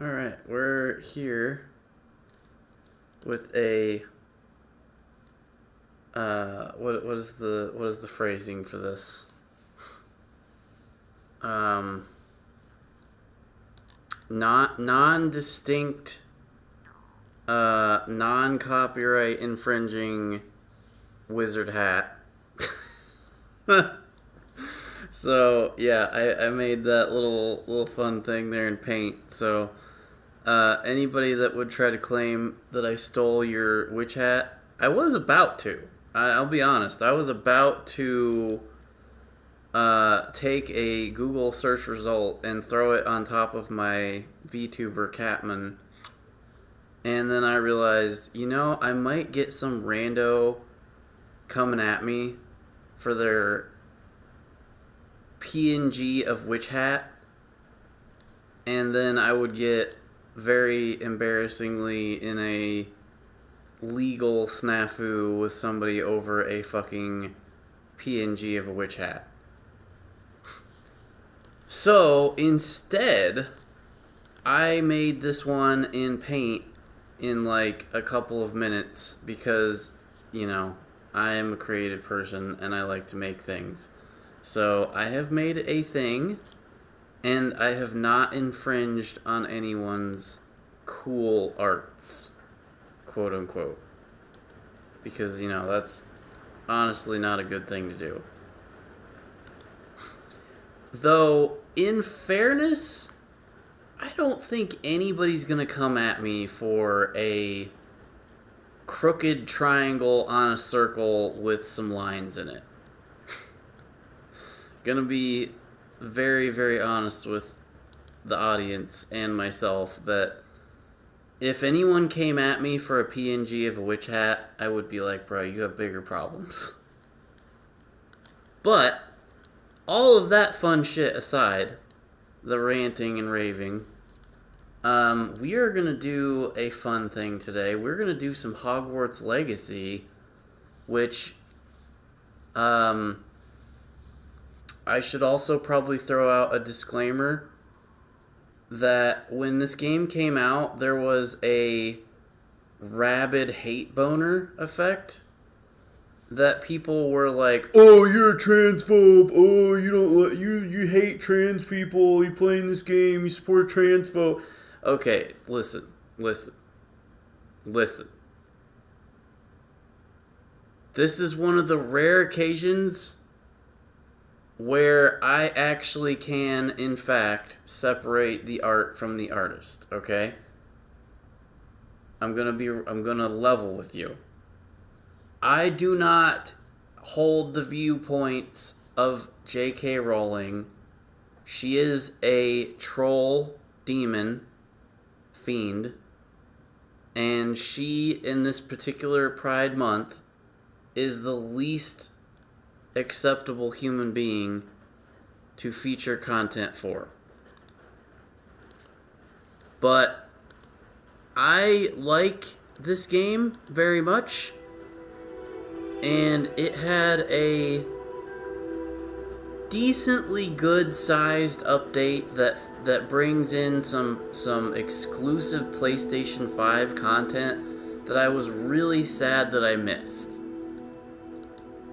All right, we're here with a what is the phrasing for this? Um, not non-distinct, non-copyright infringing wizard hat. So yeah, I made that little fun thing there in Paint. So anybody that would try to claim that I stole your witch hat, I was about to. I'll be honest. I was about to take a Google search result and throw it on top of my VTuber Catman. And then I realized, I might get some rando coming at me for their PNG of Witch Hat. And then I would get very embarrassingly in a legal snafu with somebody over a fucking PNG of a witch hat. So instead, I made this one in Paint in like a couple of minutes because, I am a creative person and I like to make things. So I have made a thing and I have not infringed on anyone's cool arts, quote unquote. Because, that's honestly not a good thing to do. Though, in fairness, I don't think anybody's gonna come at me for a crooked triangle on a circle with some lines in it. Gonna be very, very honest with the audience and myself that if anyone came at me for a PNG of a witch hat, I would be like, bro, you have bigger problems. But all of that fun shit aside, the ranting and raving, we are going to do a fun thing today. We're going to do some Hogwarts Legacy, which I should also probably throw out a disclaimer that when this game came out, there was a rabid hate boner effect that people were like, "Oh, you're a transphobe. Oh, you hate trans people. You playing this game. You support a transphobe." Okay, listen. This is one of the rare occasions where I actually can, in fact, separate the art from the artist, okay? I'm gonna level with you. I do not hold the viewpoints of J.K. Rowling. She is a troll demon fiend, and she, in this particular Pride Month, is the least acceptable human being to feature content for. But I like this game very much, and it had a decently good sized update that brings in some exclusive PlayStation 5 content that I was really sad that I missed.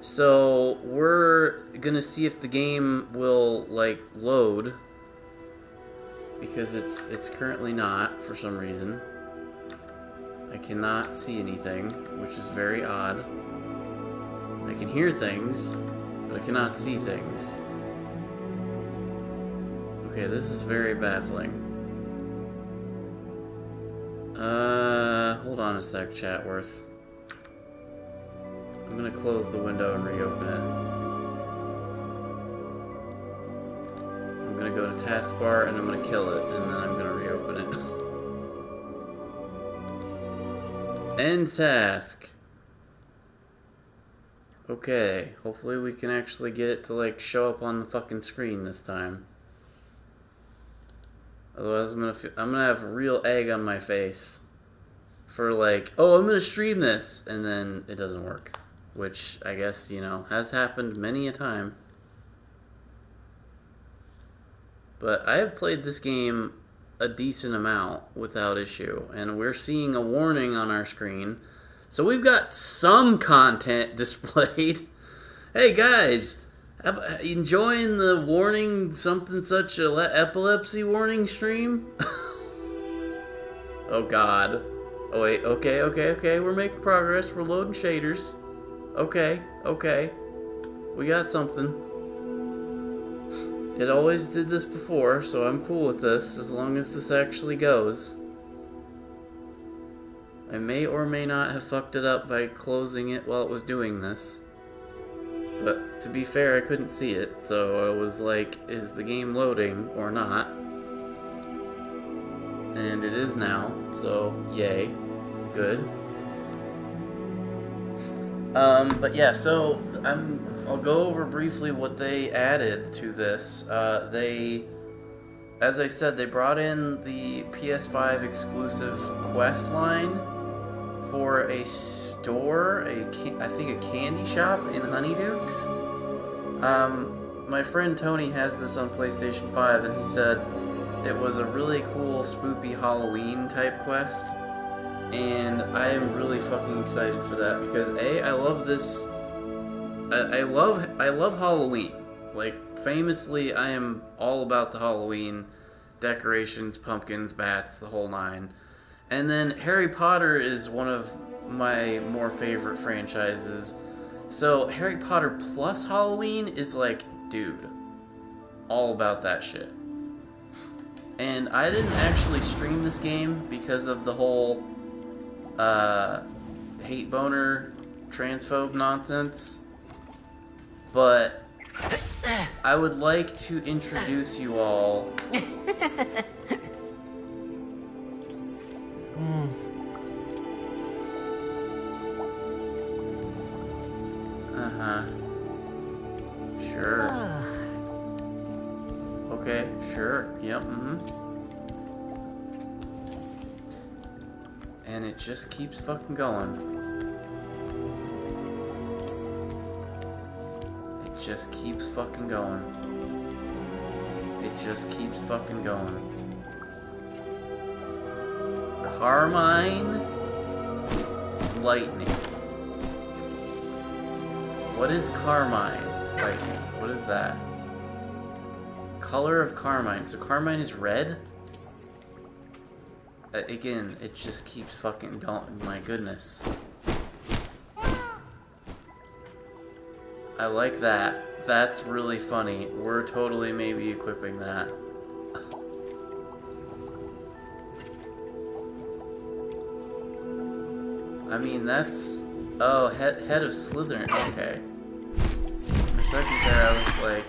So we're gonna see if the game will load, because it's currently not for some reason. I cannot see anything, which is very odd. I can hear things, but I cannot see things. Okay, this is very baffling. Hold on a sec, Chatworth. I'm gonna close the window and reopen it. I'm gonna go to taskbar and I'm gonna kill it, and then I'm gonna reopen it. End task. Okay, hopefully we can actually get it to show up on the fucking screen this time. Otherwise I'm gonna have real egg on my face for oh, I'm gonna stream this, and then it doesn't work. Which, I guess, has happened many a time. But I have played this game a decent amount without issue. And we're seeing a warning on our screen. So we've got some content displayed. Hey guys, enjoying the warning something such a epilepsy warning stream? Oh god. Oh wait, okay. We're making progress. We're loading shaders. Okay. We got something. It always did this before, so I'm cool with this, as long as this actually goes. I may or may not have fucked it up by closing it while it was doing this. But to be fair, I couldn't see it, so I was like, is the game loading or not? And it is now, so yay. Good. But yeah, so I'll go over briefly what they added to this. As I said, they brought in the PS5 exclusive quest line for a store, I think a candy shop in Honeydukes. My friend Tony has this on PlayStation 5, and he said it was a really cool, spoopy Halloween type quest. And I am really fucking excited for that because I love this. I love Halloween. Like, famously, I am all about the Halloween decorations, pumpkins, bats, the whole nine. And then Harry Potter is one of my more favorite franchises. So Harry Potter plus Halloween is like, dude, all about that shit. And I didn't actually stream this game because of the whole hate boner transphobe nonsense, but I would like to introduce you all sure. Okay, sure. Yep, And it just keeps fucking going. It just keeps fucking going. It just keeps fucking going. Carmine Lightning. What is Carmine Lightning? What is that? Color of Carmine. So Carmine is red? Again, it just keeps fucking going. My goodness. I like that. That's really funny. We're totally maybe equipping that. I mean, that's... Oh, head of Slytherin. Okay. For a second there, I was like...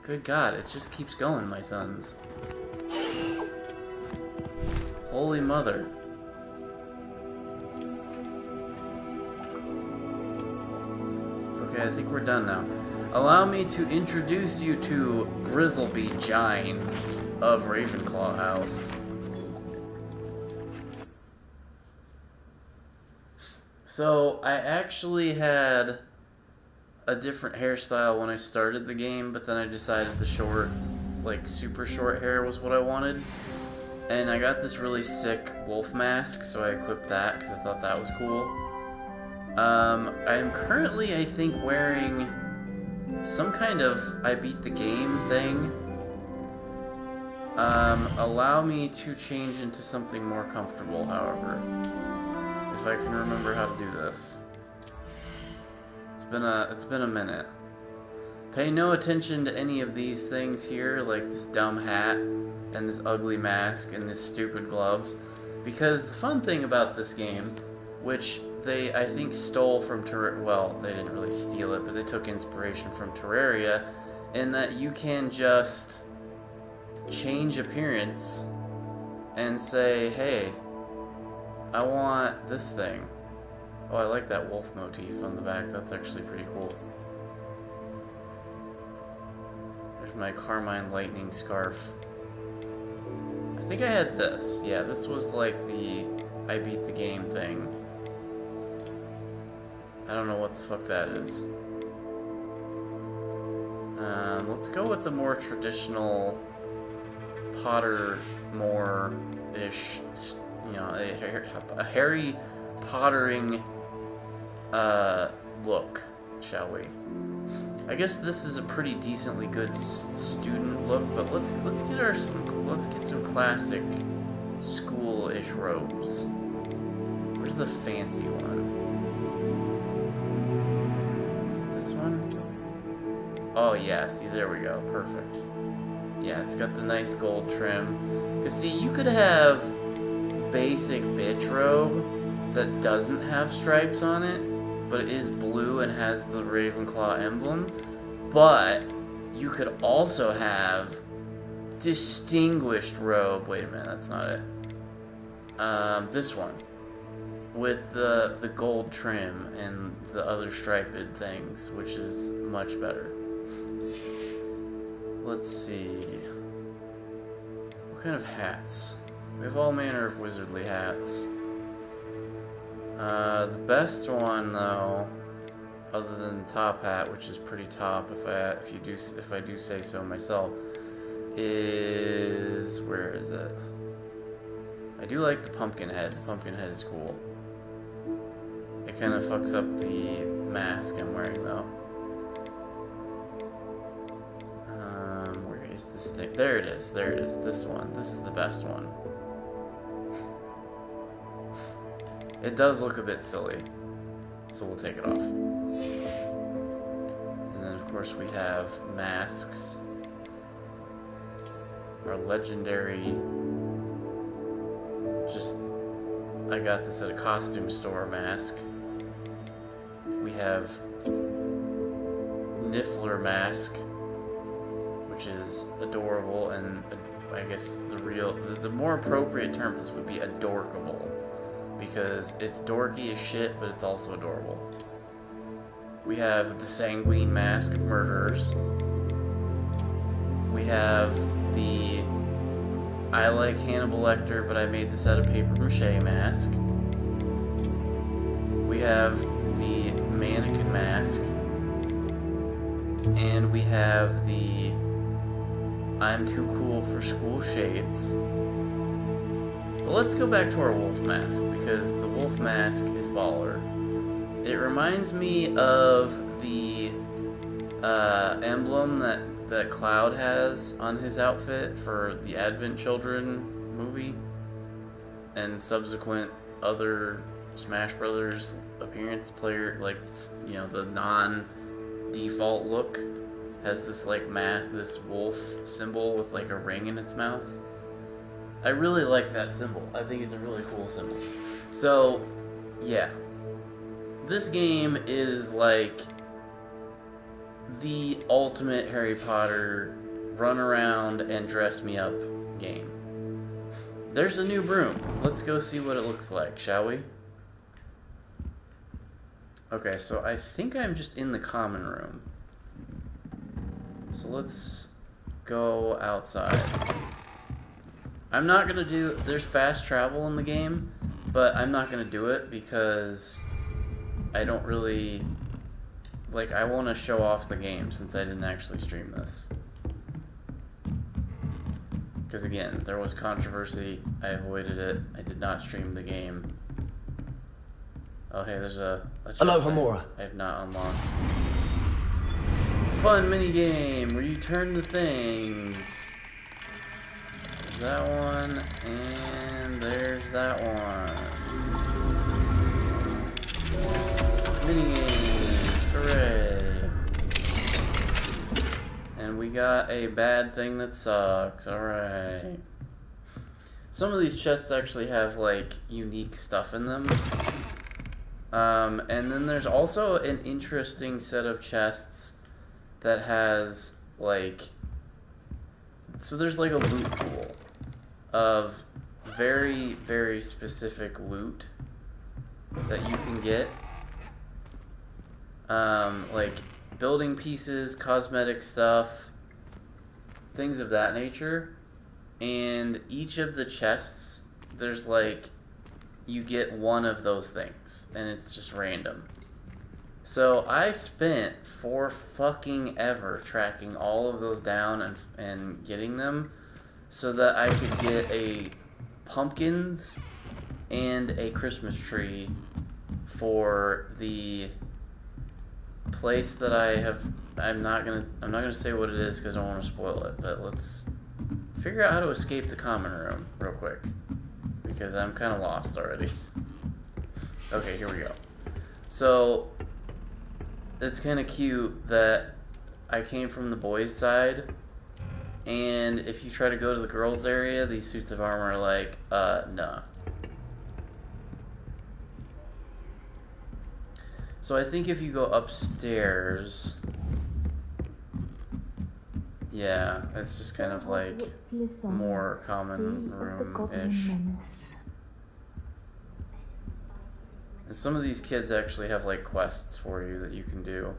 Good God, it just keeps going, my sons. Holy mother. Okay, I think we're done now. Allow me to introduce you to Grizzleby Gines of Ravenclaw House. So, I actually had a different hairstyle when I started the game, but then I decided the short, like super short hair was what I wanted. And I got this really sick wolf mask, so I equipped that because I thought that was cool. I am currently, I think, wearing some kind of I beat the game thing. Allow me to change into something more comfortable, however. If I can remember how to do this. It's been a minute. Pay no attention to any of these things here, like this dumb hat, and this ugly mask, and this stupid gloves. Because the fun thing about this game, which they, I think, stole from Terraria, well, they didn't really steal it, but they took inspiration from Terraria, in that you can just change appearance and say, hey, I want this thing. Oh, I like that wolf motif on the back. That's actually pretty cool. There's my Carmine Lightning scarf. I think I had this. Yeah, this was like the I beat the game thing. I don't know what the fuck that is. Let's go with the more traditional Potter-more-ish, you know, a Harry Pottering look, shall we? I guess this is a pretty decently good student look, but let's get some classic school-ish robes. Where's the fancy one? Is it this one? Oh yeah, see, there we go, perfect. Yeah, it's got the nice gold trim. Cause see, you could have basic bitch robe that doesn't have stripes on it, but it is blue and has the Ravenclaw emblem. But you could also have distinguished robe. Wait a minute, that's not it. This one with the gold trim and the other striped things, which is much better. Let's see. What kind of hats? We have all manner of wizardly hats. The best one, though, other than the top hat, which is pretty top, if I do say so myself, is, where is it? I do like the pumpkin head. The pumpkin head is cool. It kind of fucks up the mask I'm wearing, though. Where is this thing? There it is. There it is. This one. This is the best one. It does look a bit silly, so we'll take it off. And then, of course, we have masks. Our legendary, I got this at a costume store mask. We have Niffler mask, which is adorable, and I guess the more appropriate term for this would be adorkable, because it's dorky as shit, but it's also adorable. We have the Sanguine mask of murderers. We have the I like Hannibal Lecter, but I made this out of paper mache mask. We have the mannequin mask. And we have the I'm too cool for school shades. But let's go back to our wolf mask, because the wolf mask is baller. It reminds me of the emblem that Cloud has on his outfit for the Advent Children movie and subsequent other Smash Brothers appearance. Player, like, you know, the non-default look has this like this wolf symbol with like a ring in its mouth. I really like that symbol. I think it's a really cool symbol. So, yeah. This game is like the ultimate Harry Potter run around and dress me up game. There's a new broom. Let's go see what it looks like, shall we? Okay, so I think I'm just in the common room. So let's go outside. I'm not gonna do, there's fast travel in the game, but I'm not gonna do it because I don't really, like, I want to show off the game since I didn't actually stream this. Because again, there was controversy, I avoided it, I did not stream the game. Oh hey, there's a chest hello, Homura. I have not unlocked. Fun mini game where you turn the things. There's that one, and there's that one. Mini games, hooray! And we got a bad thing that sucks. Alright. Some of these chests actually have like unique stuff in them. And then there's also an interesting set of chests that has like, so there's like a loot pool of very, very specific loot that you can get. Like building pieces, cosmetic stuff, things of that nature. And each of the chests, there's like, you get one of those things, and it's just random. So I spent for fucking ever tracking all of those down and getting them. so that I could get pumpkins and a Christmas tree for the place that I'm not gonna say what it is because I don't want to spoil it, but let's figure out how to escape the common room real quick because I'm kind of lost already. Okay, here we go. So it's kind of cute that I came from the boys' side, and if you try to go to the girls' area, these suits of armor are like, nah. So I think if you go upstairs, yeah, it's just kind of like more common room-ish. And some of these kids actually have like quests for you that you can do.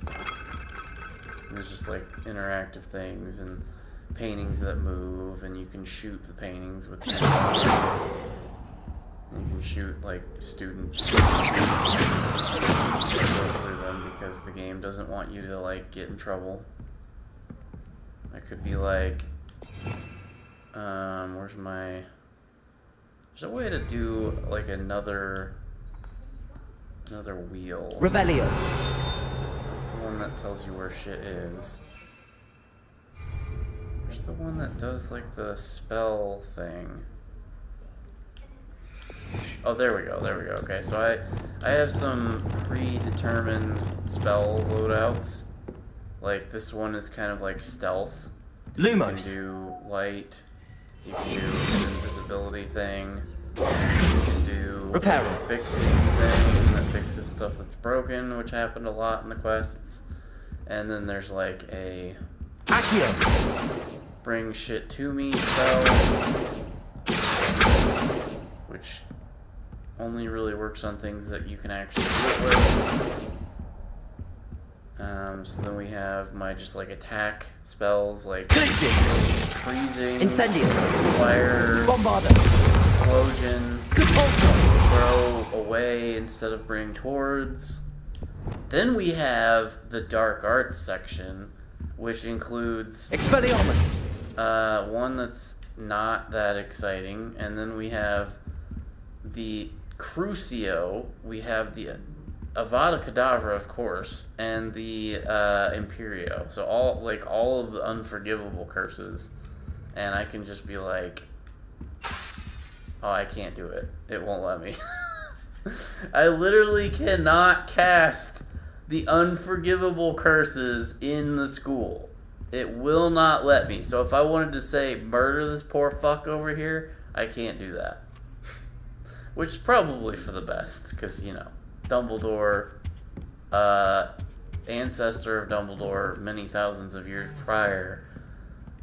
And there's just like interactive things and paintings that move, and you can shoot the paintings with the you can shoot like students that goes through them because the game doesn't want you to like get in trouble. I could be like, where's my? There's a way to do like another wheel. Revelio. That's the one that tells you where shit is. There's the one that does like the spell thing. Oh, there we go. Okay, so I have some predetermined spell loadouts. Like this one is kind of like stealth. Lumos. You can do light. You can do an invisibility thing. You can do Repair. a fixing thing that fixes stuff that's broken, which happened a lot in the quests. And then there's like a Accio. bring shit to me spell, which only really works on things that you can actually do it with. So then we have my just like attack spells like freezing, Incendio, fire, Bombarda, explosion, throw away instead of bring towards. Then we have the dark arts section, which includes Expelliarmus, one that's not that exciting, and then we have the Crucio, we have the Avada Kedavra, of course, and the Imperio. So all of the unforgivable curses, and I can just be like, oh, I can't do it. It won't let me. I literally cannot cast the unforgivable curses in the school. It will not let me. So if I wanted to say murder this poor fuck over here, I can't do that. Which is probably for the best, because, you know, Dumbledore, ancestor of Dumbledore many thousands of years prior,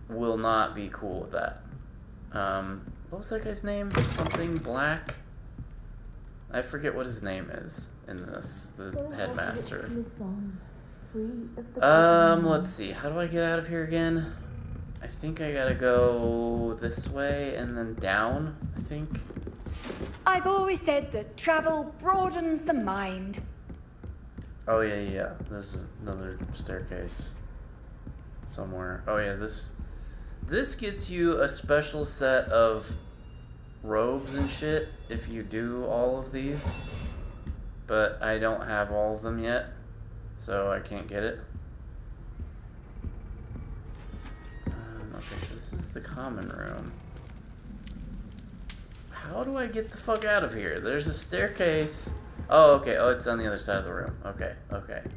will not be cool with that. What was that guy's name? Something Black? I forget what his name is in this, the headmaster. Let's see. How do I get out of here again? I think I gotta go this way and then down, I think. I've always said that travel broadens the mind. Oh, yeah. There's another staircase somewhere. Oh, yeah, this gets you a special set of robes and shit if you do all of these. But I don't have all of them yet, so I can't get it. Okay, so this is the common room. How do I get the fuck out of here? There's a staircase. Oh, okay. Oh, it's on the other side of the room. Okay.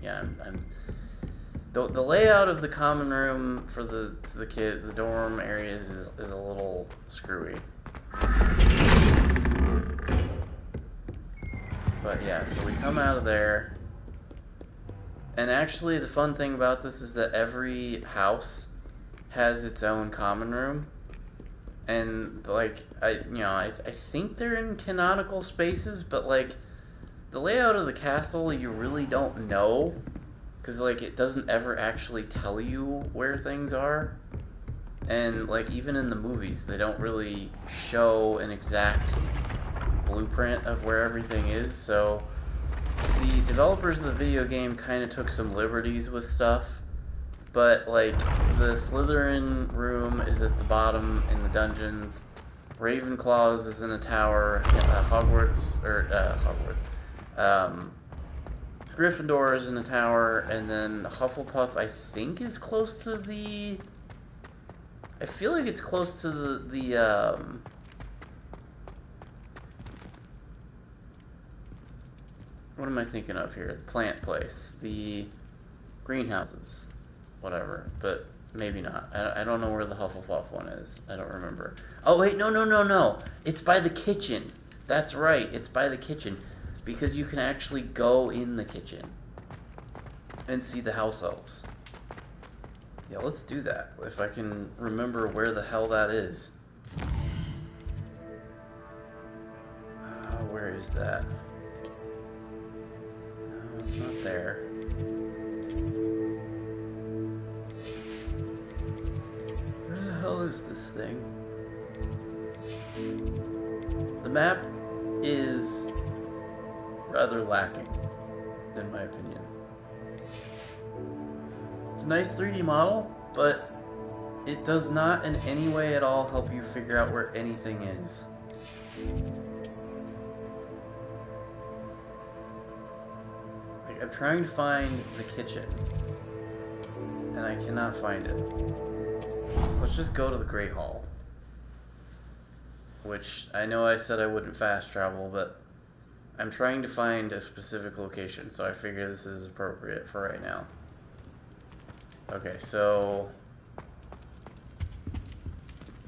Yeah, I'm the layout of the common room for the dorm areas is a little screwy. But yeah, so we come out of there. And actually the fun thing about this is that every house has its own common room. And like I think they're in canonical spaces, but like the layout of the castle you really don't know, because like it doesn't ever actually tell you where things are, and like even in the movies they don't really show an exact blueprint of where everything is. So the developers of the video game kind of took some liberties with stuff, But, like, the Slytherin room is at the bottom in the dungeons. Ravenclaw's is in a tower. Gryffindor is in a tower. And then Hufflepuff, I think, is close to the... I feel like it's close to the what am I thinking of here? The plant place. The greenhouses. Whatever, but maybe not. I don't know where the Hufflepuff one is. I don't remember. Oh, wait, no. It's by the kitchen. That's right, it's by the kitchen. Because you can actually go in the kitchen and see the house elves. Yeah, let's do that, if I can remember where the hell that is. Where is that? No, it's not there. Where the hell is this thing? The map is rather lacking, in my opinion. It's a nice 3D model, but it does not in any way at all help you figure out where anything is. Like, I'm trying to find the kitchen, and I cannot find it. Let's just go to the Great Hall. Which, I know I said I wouldn't fast travel, but I'm trying to find a specific location, so I figure this is appropriate for right now. Okay, so...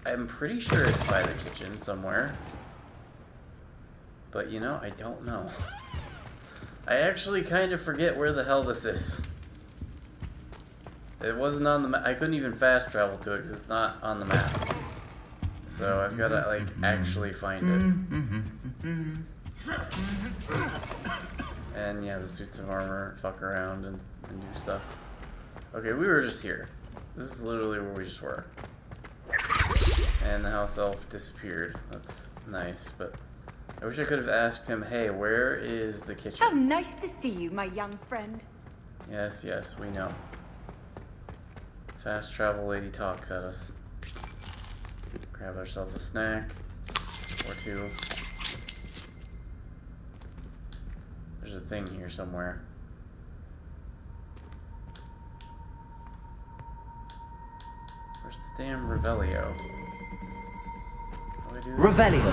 I'm pretty sure it's by the kitchen somewhere. But, you know, I don't know. I actually kind of forget where the hell this is. It wasn't on the map. I couldn't even fast travel to it because it's not on the map. So I've got to, like, actually find it. And yeah, the suits of armor fuck around and do stuff. Okay, we were just here. This is literally where we just were. And the house elf disappeared. That's nice, but I wish I could have asked him, hey, where is the kitchen? How nice to see you, my young friend. Yes, we know. Fast travel lady talks at us. Grab ourselves a snack. Or two. There's a thing here somewhere. Where's the damn Revelio? How do I do this? Revelio.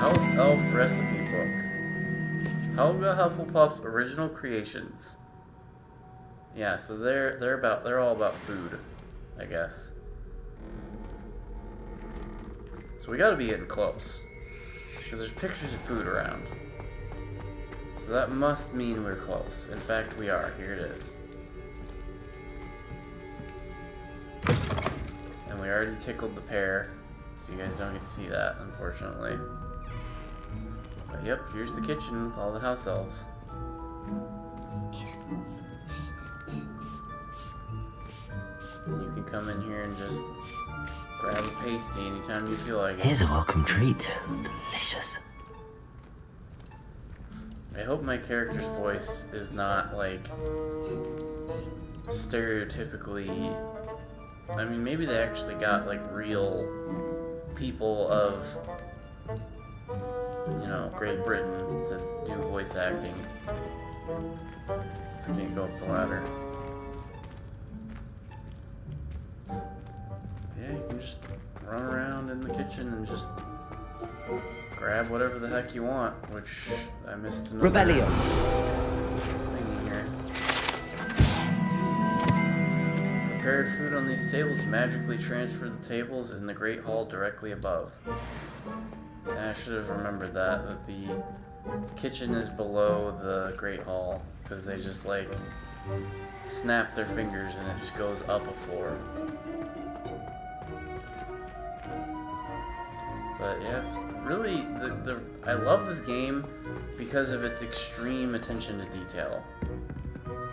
House Elf Recipe Book. Helga Hufflepuff's original creations. Yeah, so they're all about food, I guess. So we gotta be getting close. Because there's pictures of food around. So that must mean we're close. In fact, we are. Here it is. And we already tickled the pear, so you guys don't get to see that, unfortunately. But yep, here's the kitchen with all the house elves. You can come in here and just grab a pasty anytime you feel like it. Here's a welcome treat. Delicious. I hope my character's voice is not, like, stereotypically... I mean, maybe they actually got, like, real people of, you know, Great Britain to do voice acting. I can't go up the ladder. Yeah, you can just run around in the kitchen and just grab whatever the heck you want, which I missed another Revelio. thing here. Prepared food on these tables magically transfer the tables in the Great Hall directly above. Yeah, I should have remembered that the kitchen is below the Great Hall, because they just, like, snap their fingers and it just goes up a floor. But yeah, it's really, I love this game because of its extreme attention to detail.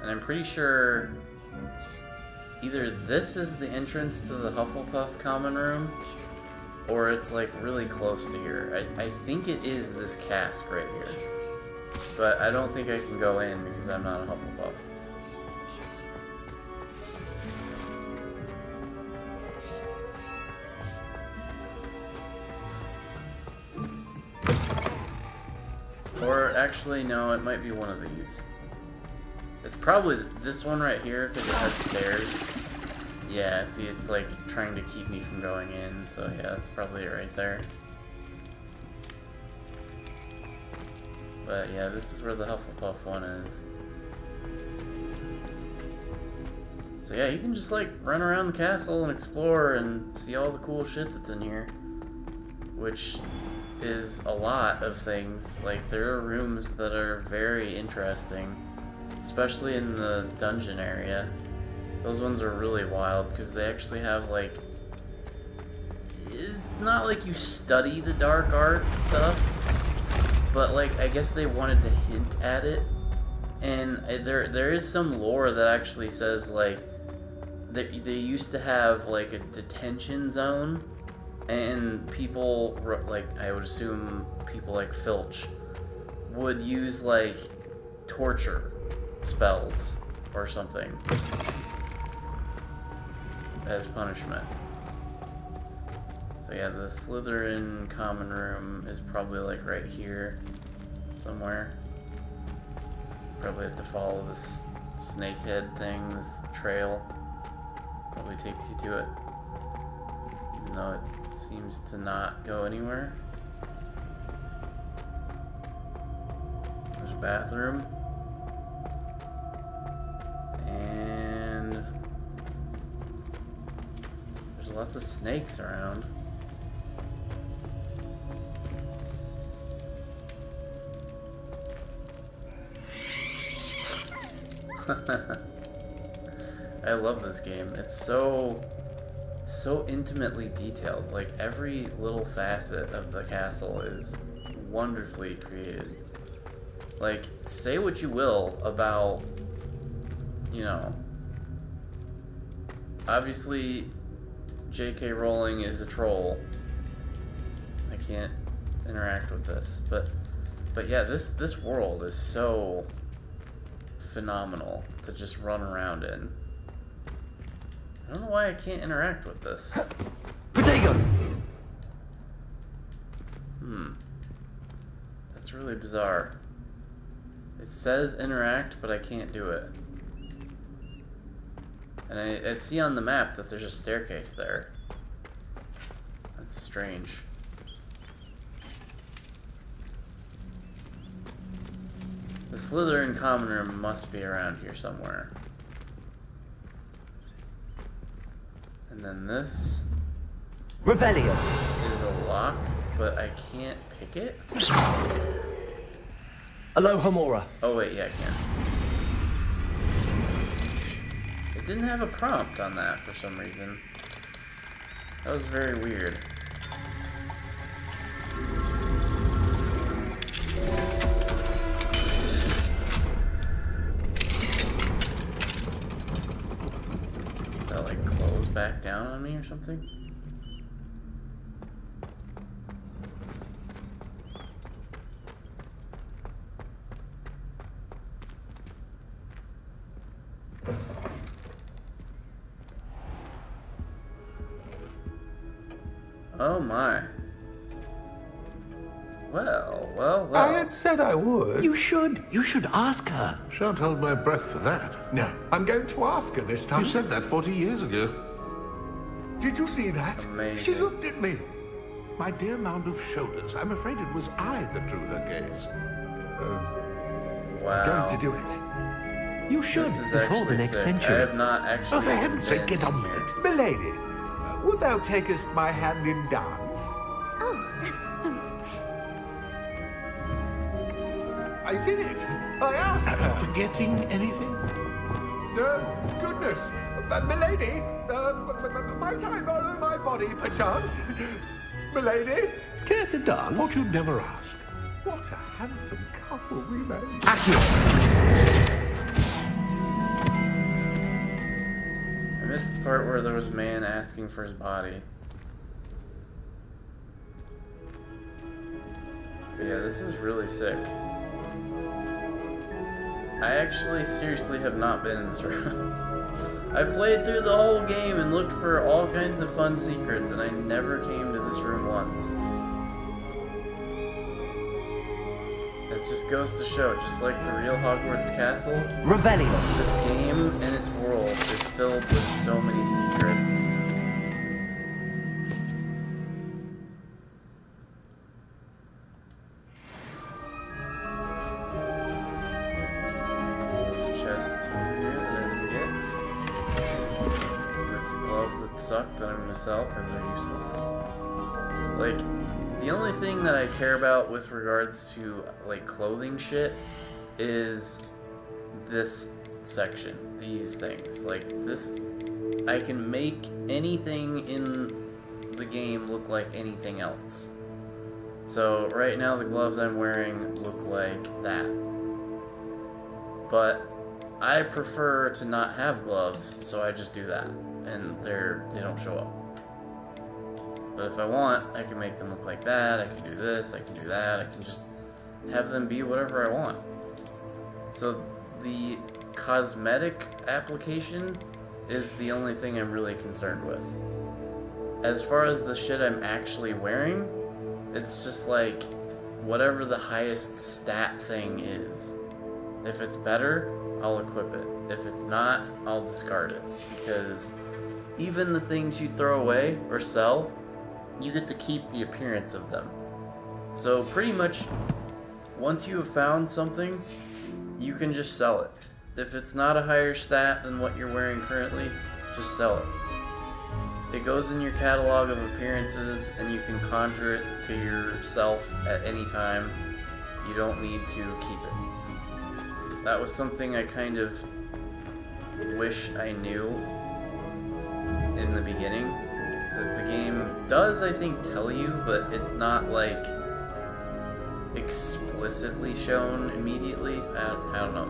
And I'm pretty sure either this is the entrance to the Hufflepuff common room, or it's like really close to here. I think it is this cask right here. But I don't think I can go in because I'm not a Hufflepuff. actually, no, it might be one of these. It's probably this one right here, because it has stairs. Yeah, see, it's like trying to keep me from going in, so yeah, that's probably it right there. But yeah, this is where the Hufflepuff one is. So yeah, you can just like run around the castle and explore and see all the cool shit that's in here. Which is a lot of things. Like, there are rooms that are very interesting, especially in the dungeon area. Those ones are really wild because they actually have like, it's not like you study the dark arts stuff, but like I guess they wanted to hint at it. And there is some lore that actually says like that they used to have like a detention zone, and people like, I would assume people like Filch would use like torture spells or something as punishment. So yeah, the Slytherin common room is probably like right here somewhere. Probably have to follow this snakehead thing, this trail. Probably takes you to it. Even though it seems to not go anywhere. There's a bathroom. And there's lots of snakes around. I love this game. It's so intimately detailed. Like, every little facet of the castle is wonderfully created. Like, say what you will about, you know, obviously J.K. Rowling is a troll. I can't interact with this, but yeah, this world is so phenomenal to just run around in. I don't know why I can't interact with this. Potato! That's really bizarre. It says interact, but I can't do it. And I see on the map that there's a staircase there. That's strange. The Slytherin common room must be around here somewhere. And then this Revelio. is a lock, but I can't pick it. Alohomora. Oh wait, yeah, I can. It didn't have a prompt on that for some reason. That was very weird. Back down on me or something? Oh my. Well. I had said I would. You should ask her. Shan't hold my breath for that. No, I'm going to ask her this time. You said that 40 years ago. Did you see that? Amazing. She looked at me. My dear mound of shoulders, I'm afraid it was I that drew her gaze. Wow. Going to do it. You should This is before actually the next sick. century. I have not actually. Oh, for heaven's sake, been get on in with here. it. Milady, wilt thou takest my hand in dance? I did it. I asked her. Forgetting anything? Goodness. Milady, might I borrow my body, perchance? Milady? Care to dance? Thought you'd never ask. What a handsome couple we made. I missed the part where there was a man asking for his body. But yeah, this is really sick. I actually seriously have not been in this room. I played through the whole game and looked for all kinds of fun secrets, and I never came to this room once. it just goes to show, just like the real Hogwarts Castle, Revelio. this game and its world is filled with so many secrets. There's a chest here that I didn't get. With gloves that suck that I'm gonna sell because they're useless. Like, the only thing that I care about with regards to, like, clothing shit is this section. These things. Like, this... I can make anything in the game look like anything else. So, right now the gloves I'm wearing look like that. But I prefer to not have gloves, so I just do that. And they don't show up. But if I want, I can make them look like that, I can do this, I can do that, I can just have them be whatever I want. So the cosmetic application is the only thing I'm really concerned with. As far as the shit I'm actually wearing, it's just like whatever the highest stat thing is. If it's better, I'll equip it. If it's not, I'll discard it. Because even the things you throw away or sell, you get to keep the appearance of them. So pretty much, once you have found something, you can just sell it. If it's not a higher stat than what you're wearing currently, just sell it. It goes in your catalog of appearances, and you can conjure it to yourself at any time. You don't need to keep it. That was something I kind of wish I knew in the beginning. That the game does, I think, tell you, but it's not, like, explicitly shown immediately. I don't know,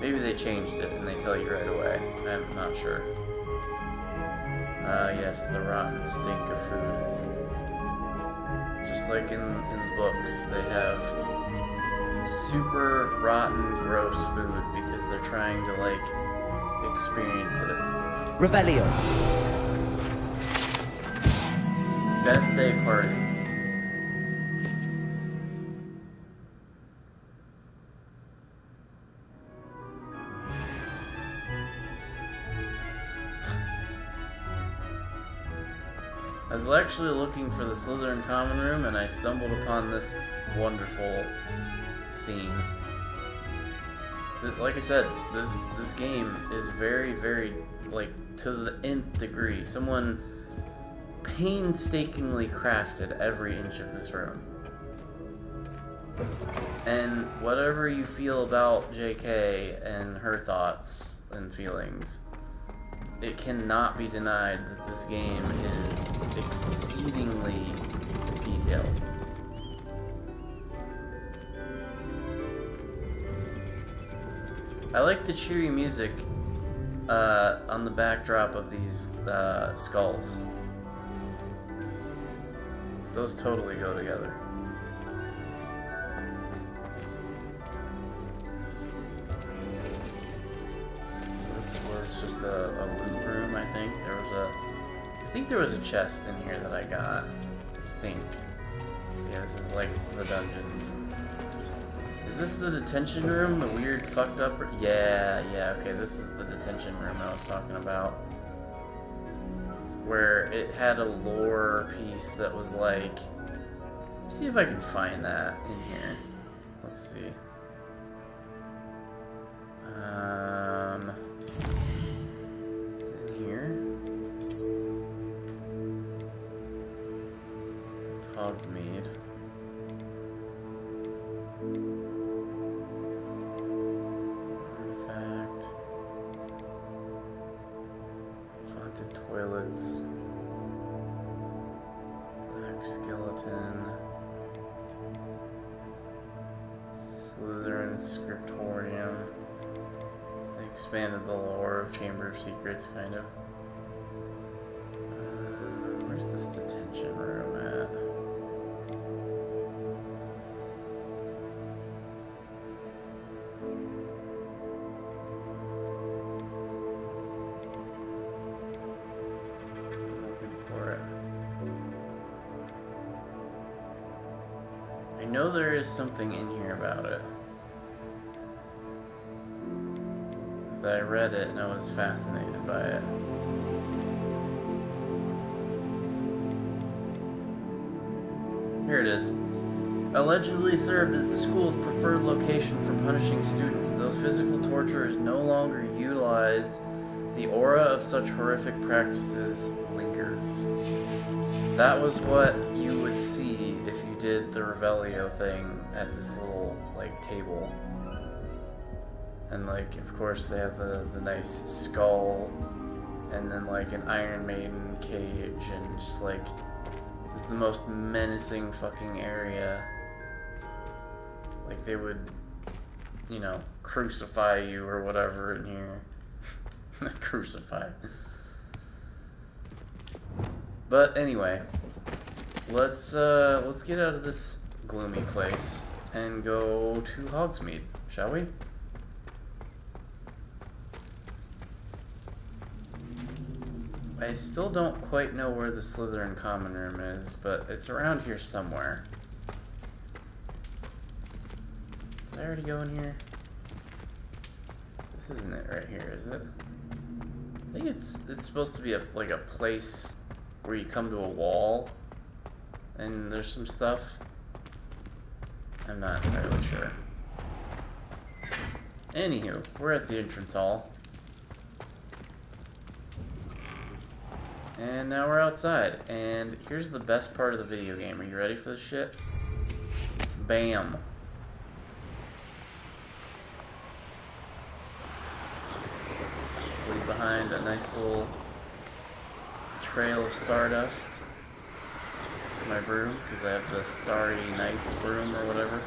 maybe they changed it and they tell you right away. I'm not sure. Yes, the rotten stink of food. Just like in the books, they have super rotten, gross food because they're trying to, like, experience it. Revelio. Birthday party. I was actually looking for the Slytherin common room and I stumbled upon this wonderful scene. Like I said, this game is very, very, like, to the nth degree. Someone painstakingly crafted every inch of this room. And whatever you feel about JK and her thoughts and feelings, it cannot be denied that this game is exceedingly detailed. I like the cheery music on the backdrop of these skulls. Those totally go together. So this was just a loot room, I think. I think there was a chest in here that I got. I think. Yeah, this is like the dungeons. Is this the detention room? The weird fucked up yeah, okay, this is the detention room I was talking about. Where it had a lore piece that was like... Let's see if I can find that in here. Let's see. Is it in here? It's Hogsmeade. Artifact. Haunted toilets. Black skeleton. Slytherin scriptorium. They expanded the lore of Chamber of Secrets, kind of. Where's this detention room at? I know there is something in here about it. Because I read it and I was fascinated by it. Here it is. Allegedly served as the school's preferred location for punishing students, though physical torture is no longer utilized, the aura of such horrific practices lingers. That was what you would see if you did the Revelio thing at this little, like, table. And, like, of course they have the nice skull, and then, like, an Iron Maiden cage, and just, like, it's the most menacing fucking area. Like, they would, you know, crucify you or whatever in here. Crucify. But anyway, let's get out of this gloomy place and go to Hogsmeade, shall we? I still don't quite know where the Slytherin common room is, but it's around here somewhere. Did I already go in here? This isn't it right here, is it? I think it's supposed to be like a place where you come to a wall and there's some stuff. I'm not entirely sure. Anywho, we're at the entrance hall. And now we're outside. And here's the best part of the video game. Are you ready for this shit? Bam. Leave behind a nice little trail of stardust. My broom, because I have the Starry Nights broom or whatever.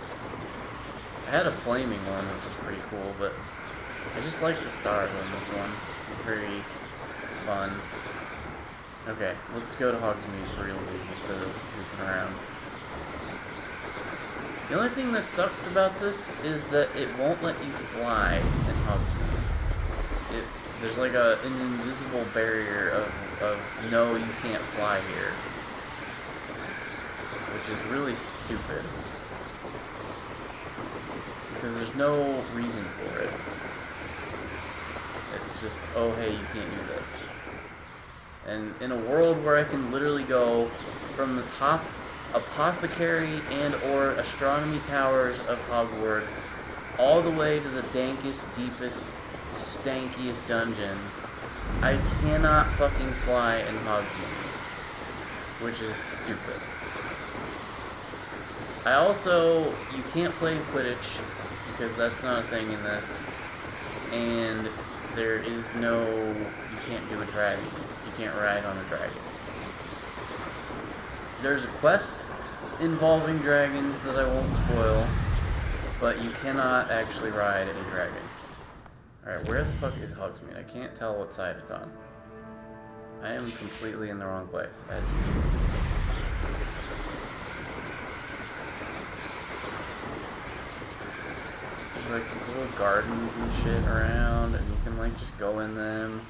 I had a flaming one, which is pretty cool, but I just like the stars on this one. It's very fun. Okay, let's go to Hogsmeade for realsies instead of goofing around. The only thing that sucks about this is that it won't let you fly in Hogsmeade. There's like an invisible barrier of no, you can't fly here. Which is really stupid. Because there's no reason for it. It's just, oh hey, you can't do this. And in a world where I can literally go from the top apothecary and or astronomy towers of Hogwarts all the way to the dankest, deepest, stankiest dungeon, I cannot fucking fly in Hogsmeade, which is stupid. I also, you can't play Quidditch because that's not a thing in this, and there is no, you can't do a dragon. You can't ride on a dragon. There's a quest involving dragons that I won't spoil, but you cannot actually ride a dragon. Alright, where the fuck is Hogsmeade? I can't tell what side it's on. I am completely in the wrong place, as usual. There's like these little gardens and shit around, and you can like just go in them.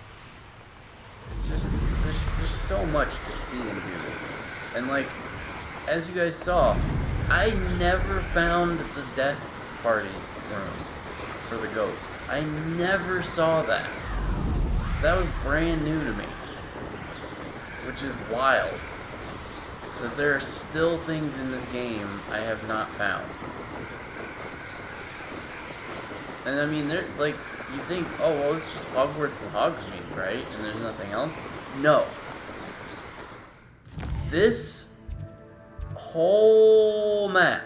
It's just, there's so much to see and do. And like, as you guys saw, I never found the death party room for the ghosts. I never saw that. That was brand new to me. Which is wild. That there are still things in this game I have not found. And I mean, they're like, you think, oh, well, it's just Hogwarts and Hogsmeade, right? And there's nothing else? No. This whole map,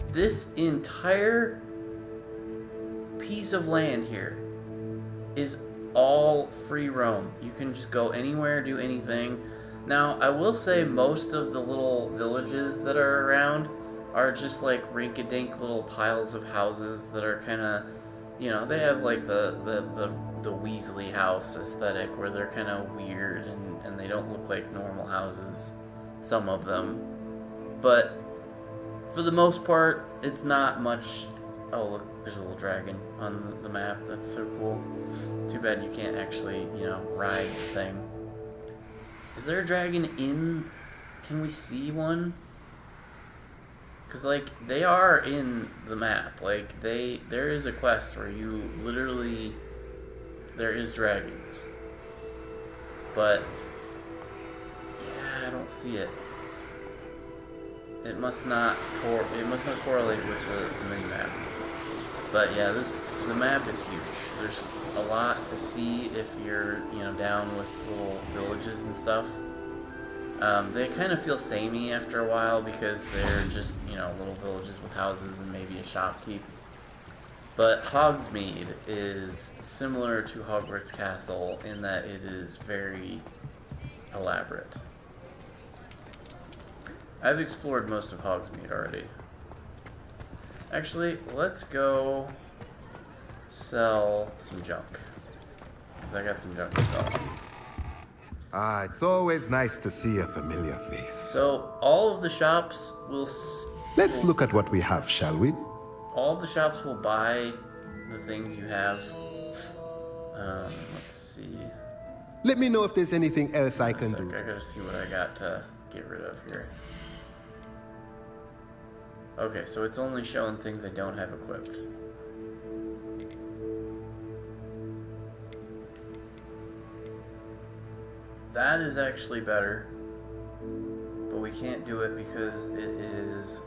this entire piece of land here is all free roam. You can just go anywhere, do anything. Now, I will say most of the little villages that are around are just like rink-a-dink little piles of houses that are kind of, you know, they have like the Weasley house aesthetic where they're kind of weird and they don't look like normal houses, some of them. But for the most part, it's not much. Oh, look, there's a little dragon on the map. That's so cool. Too bad you can't actually, you know, ride the thing. Is there a dragon in? Can we see one? Because, like, they are in the map. Like, there is a quest where you literally, there is dragons. But, yeah, I don't see it. It must not correlate with the mini map. But yeah, the map is huge. There's a lot to see if you're, down with little villages and stuff. They kind of feel samey after a while because they're just, little villages with houses and maybe a shopkeep. But Hogsmeade is similar to Hogwarts Castle in that it is very elaborate. I've explored most of Hogsmeade already. Actually, let's go sell some junk. Because I got some junk to sell. Ah, it's always nice to see a familiar face. So, all of the shops will... Let's look at what we have, shall we? All of the shops will buy the things you have. Let's see. Let me know if there's anything else I can do. I gotta see what I got to get rid of here. Okay, so it's only showing things I don't have equipped. That is actually better, but we can't do it because it is...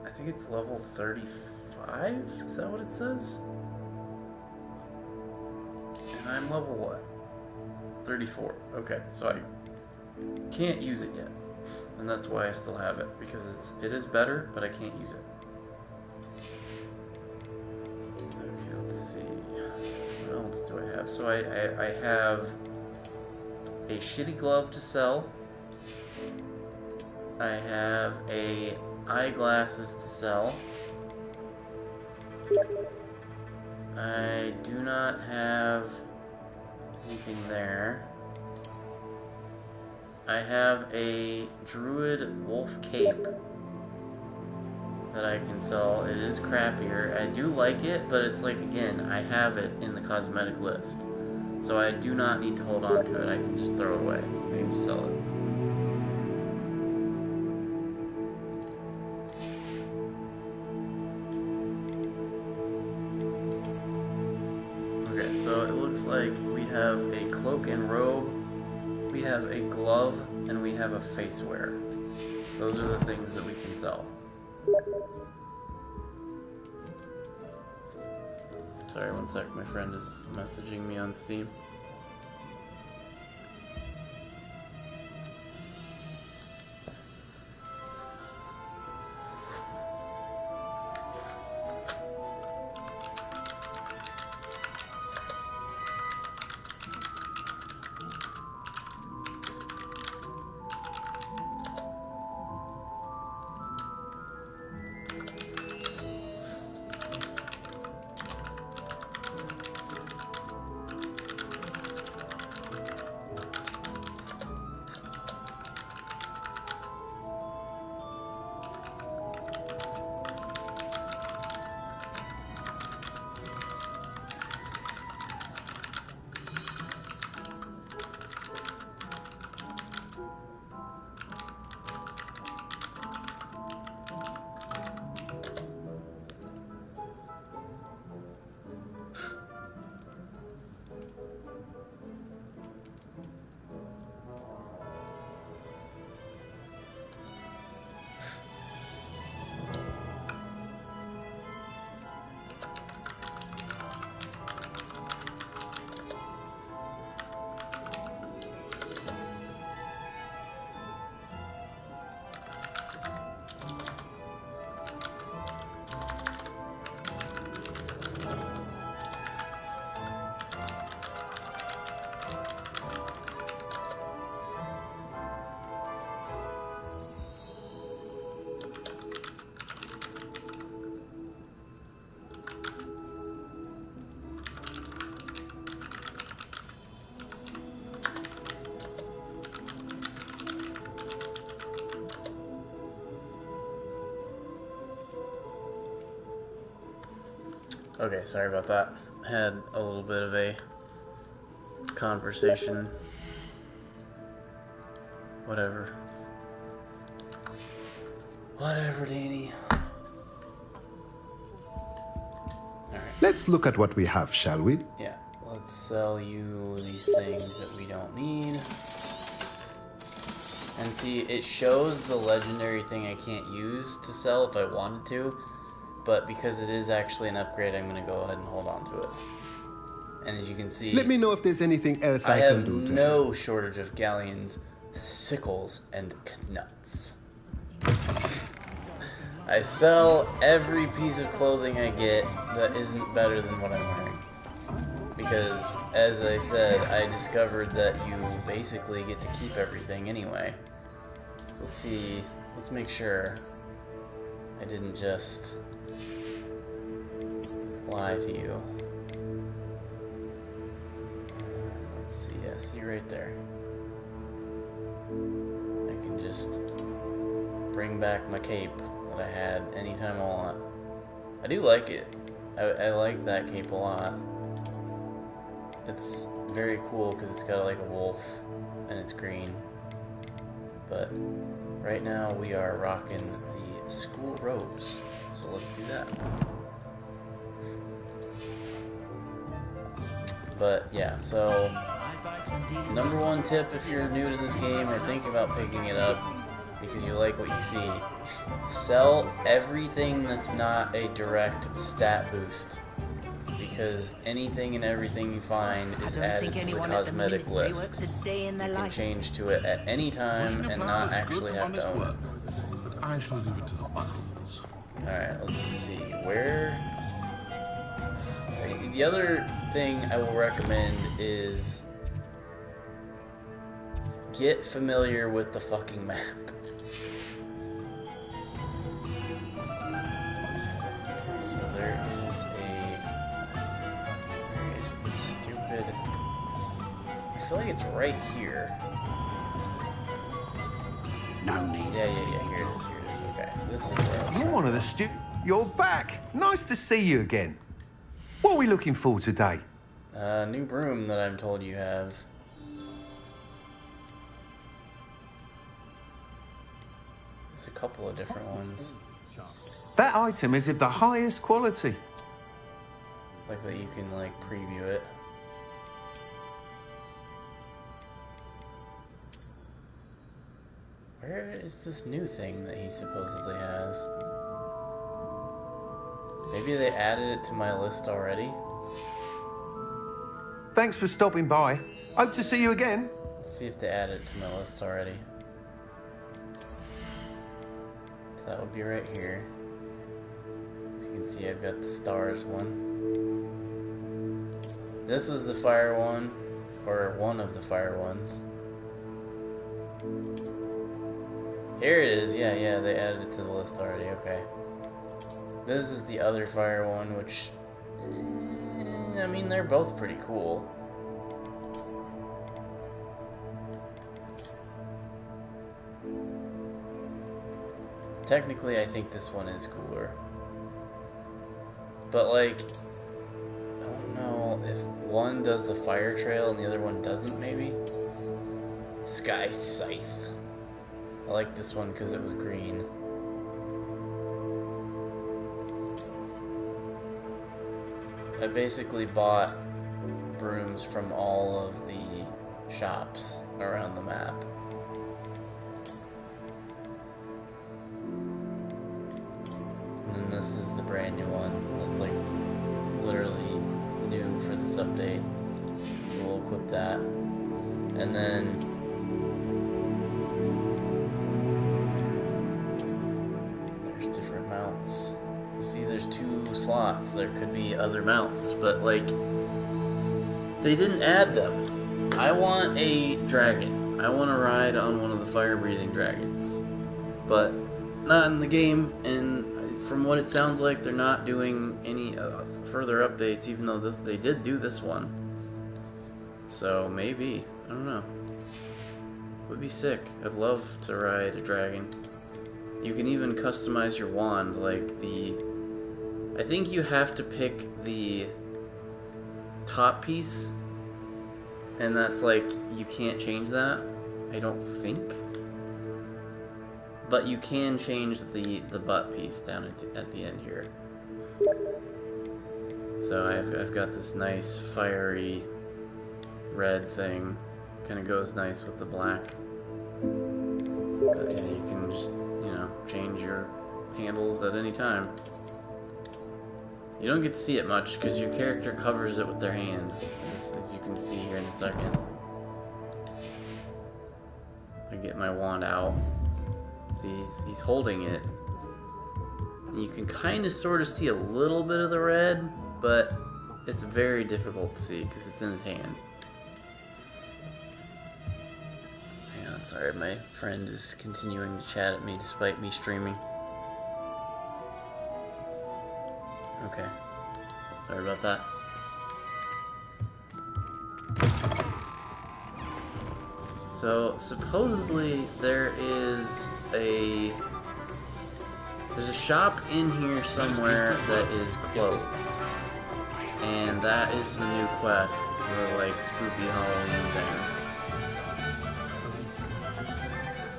I think it's level 35? Is that what it says? And I'm level what? 34. Okay, so I can't use it yet. And that's why I still have it, because it is better, but I can't use it. Okay, let's see. What else do I have? So I have a shitty glove to sell. I have a eyeglasses to sell. I do not have anything there. I have a druid wolf cape that I can sell. It is crappier. I do like it, but it's like, again, I have it in the cosmetic list. So I do not need to hold on to it. I can just throw it away. I can just sell it. Okay, so it looks like we have a cloak and robe. We have a glove, and we have a face wear. Those are the things that we can sell. Sorry, one sec. My friend is messaging me on Steam. Okay, sorry about that. Had a little bit of a conversation. Whatever. Whatever, Danny. Let's look at what we have, shall we? Yeah, let's sell you these things that we don't need. And see, it shows the legendary thing I can't use to sell if I wanted to, but because it is actually an upgrade, I'm going to go ahead and hold on to it. And as you can see, Let me know if there's anything else I can have do to no shortage of galleons, sickles, and knuts. I sell every piece of clothing I get that isn't better than what I'm wearing. Because, as I said, I discovered that you basically get to keep everything anyway. Let's see, let's make sure I didn't just lie to you. Let's see, yeah, see right there. I can just bring back my cape that I had anytime I want. I do like it. I like that cape a lot. It's very cool because it's got like a wolf and it's green. But right now we are rocking the school robes, so let's do that. But yeah, so number one tip if you're new to this game or thinking about picking it up because you like what you see, sell everything that's not a direct stat boost, because anything and everything you find is added to the cosmetic list. You can change to it at any time and not actually have to own it. I shall leave it to the buckles. Alright, let's see, where... The other thing I will recommend is get familiar with the fucking map. So there is the stupid... I feel like it's right here. No need. Yeah, here it is, okay. This is where I was You're one of the You're back. Nice to see you again. What are we looking for today? new broom that I'm told you have. There's a couple of different ones. That item is of the highest quality. Like that you can like preview it. Where is this new thing that he supposedly has? Maybe they added it to my list already? Thanks for stopping by. Hope to see you again. Let's see if they added it to my list already. So that would be right here. As you can see, I've got the stars one. This is the fire one, or one of the fire ones. Here it is, yeah, they added it to the list already, okay. This is the other fire one, which, I mean, they're both pretty cool. Technically, I think this one is cooler. But, like, I don't know if one does the fire trail and the other one doesn't, maybe? Sky Scythe. I like this one because it was green. I basically bought brooms from all of the shops around the map. And then this is the brand new one. That's like literally new for this update. So we'll equip that. And then there's different mounts. You see there's 2 slots. There could be other mounts, but like they didn't add them. I want a dragon. I want to ride on one of the fire-breathing dragons. But not in the game, and from what it sounds like, they're not doing any further updates, even though they did do this one. So maybe. I don't know. Would be sick. I'd love to ride a dragon. You can even customize your wand, like I think you have to pick the top piece, and that's like, you can't change that, I don't think. but you can change the butt piece down at the end here. So I've got this nice fiery red thing. Kind of goes nice with the black. But yeah, you can just, you know, change your handles at any time. You don't get to see it much because your character covers it with their hand, as you can see here in a second. I get my wand out. See, he's holding it. And you can kind of sort of see a little bit of the red, but it's very difficult to see because it's in his hand. Hang on, sorry, my friend is continuing to chat at me despite me streaming. Okay. Sorry about that. So, supposedly there's a shop in here somewhere that is closed. And that is the new quest, the like spooky Halloween thing.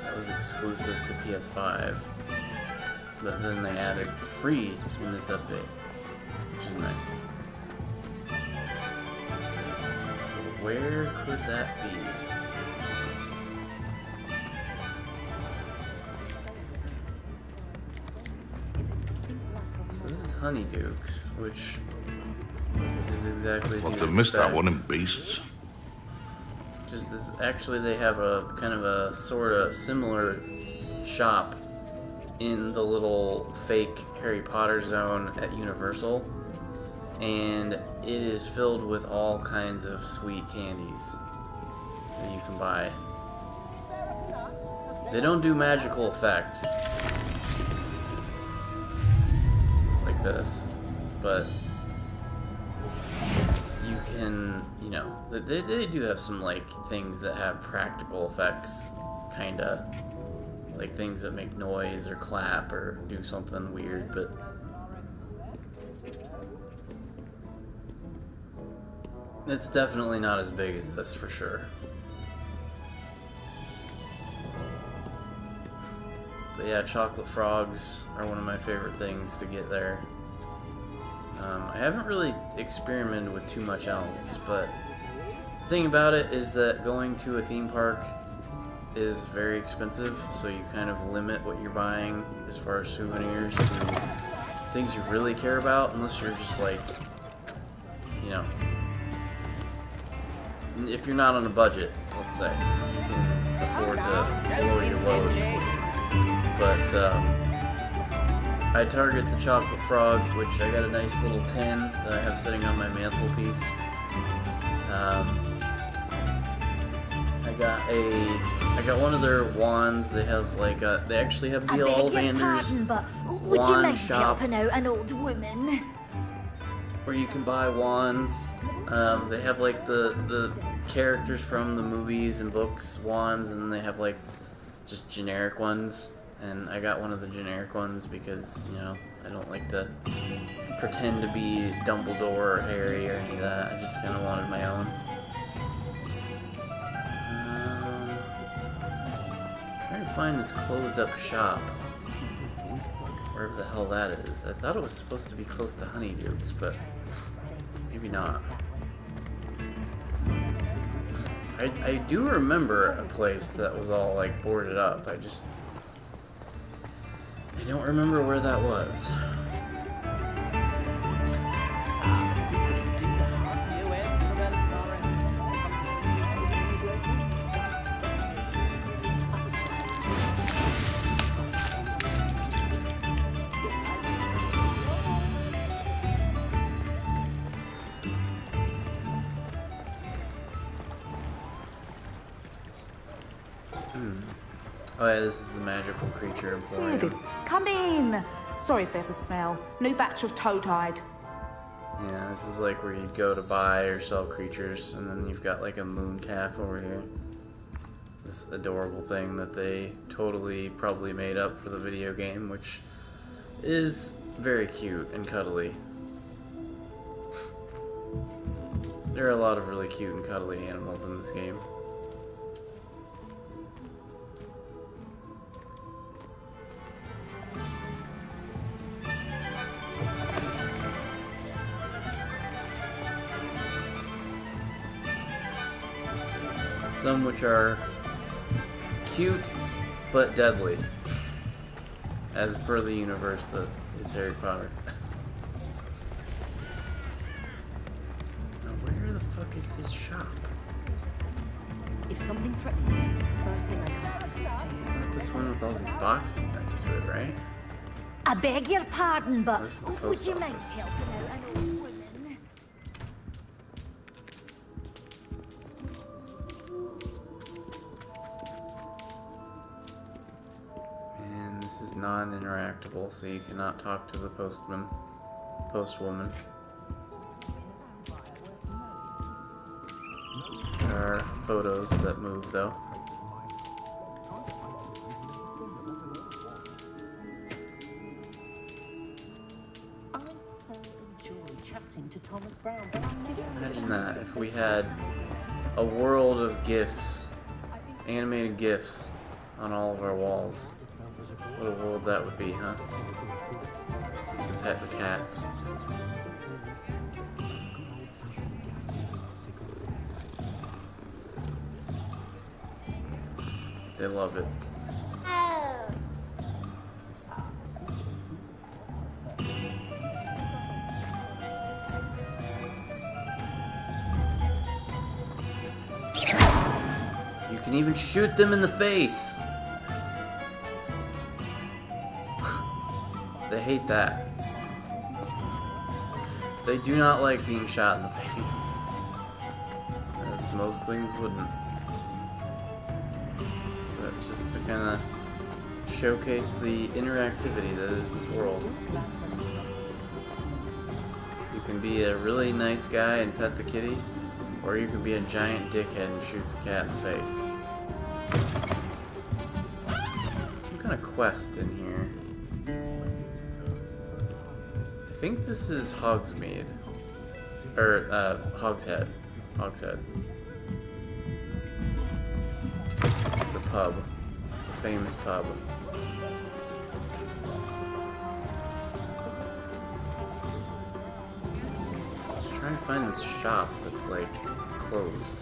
That was exclusive to PS5. But then they added free in this update, which is nice. So where could that be? So this is Honeydukes, which is exactly as Must you'd have missed that expect. one in Beasts. Just this, actually they have a kind of a sort of similar shop in the little fake Harry Potter zone at Universal, and it is filled with all kinds of sweet candies that you can buy. They don't do magical effects like this, but you can, you know, they do have some like things that have practical effects, kinda. Like things that make noise or clap or do something weird, but it's definitely not as big as this for sure. But yeah, chocolate frogs are one of my favorite things to get there. I haven't really experimented with too much else, but the thing about it is that going to a theme park is very expensive, so you kind of limit what you're buying as far as souvenirs to things you really care about, unless you're just like, you know, if you're not on a budget, let's say, you can afford to lower your load. But I target the chocolate frog, which I got a nice little tin that I have sitting on my mantelpiece. I got one of their wands. They have like they actually have the I beg your Ollivander's pardon, but would you wand mind shop helping out an old woman? where you can buy wands. They have like the characters from the movies and books wands, and then they have like just generic ones. And I got one of the generic ones because, you know, I don't like to pretend to be Dumbledore or Harry or any of that. I just kind of wanted my own. Trying to find this closed up shop. Wherever the hell that is. I thought it was supposed to be close to Honeydukes, but maybe not. I do remember a place that was all like boarded up. I don't remember where that was. Oh yeah, this is the magical creature emporium. Come in. Sorry if there's a smell. New batch of toad-hide. Yeah, this is like where you'd go to buy or sell creatures, and then you've got like a moon calf over here. This adorable thing that they totally probably made up for the video game, which is very cute and cuddly. There are a lot of really cute and cuddly animals in this game. some which are cute but deadly, as per the universe that is Harry Potter. Now, where the fuck is this shop? If something threatens me, first thing I come to It's not this one with all these boxes next to it, right? I beg your pardon, but This is the would post you mind office. helping out an old woman? And this is non-interactable, so you cannot talk to the postwoman. There are photos that move, though. I so enjoy chatting to Thomas Brown, but I'm never Imagine that if we had a world of GIFs, animated GIFs, on all of our walls. What a world that would be, huh? Pet the cats. They love it. You can even shoot them in the face. They hate that. They do not like being shot in the face. As most things wouldn't. But just to kind of showcase the interactivity that is this world. You can be a really nice guy and pet the kitty, or you can be a giant dickhead and shoot the cat in the face. Some kind of quest in here. I think this is Hogsmeade. Or, Hogshead. Hogshead. The pub. The famous pub. Just trying to find this shop that's, like, closed.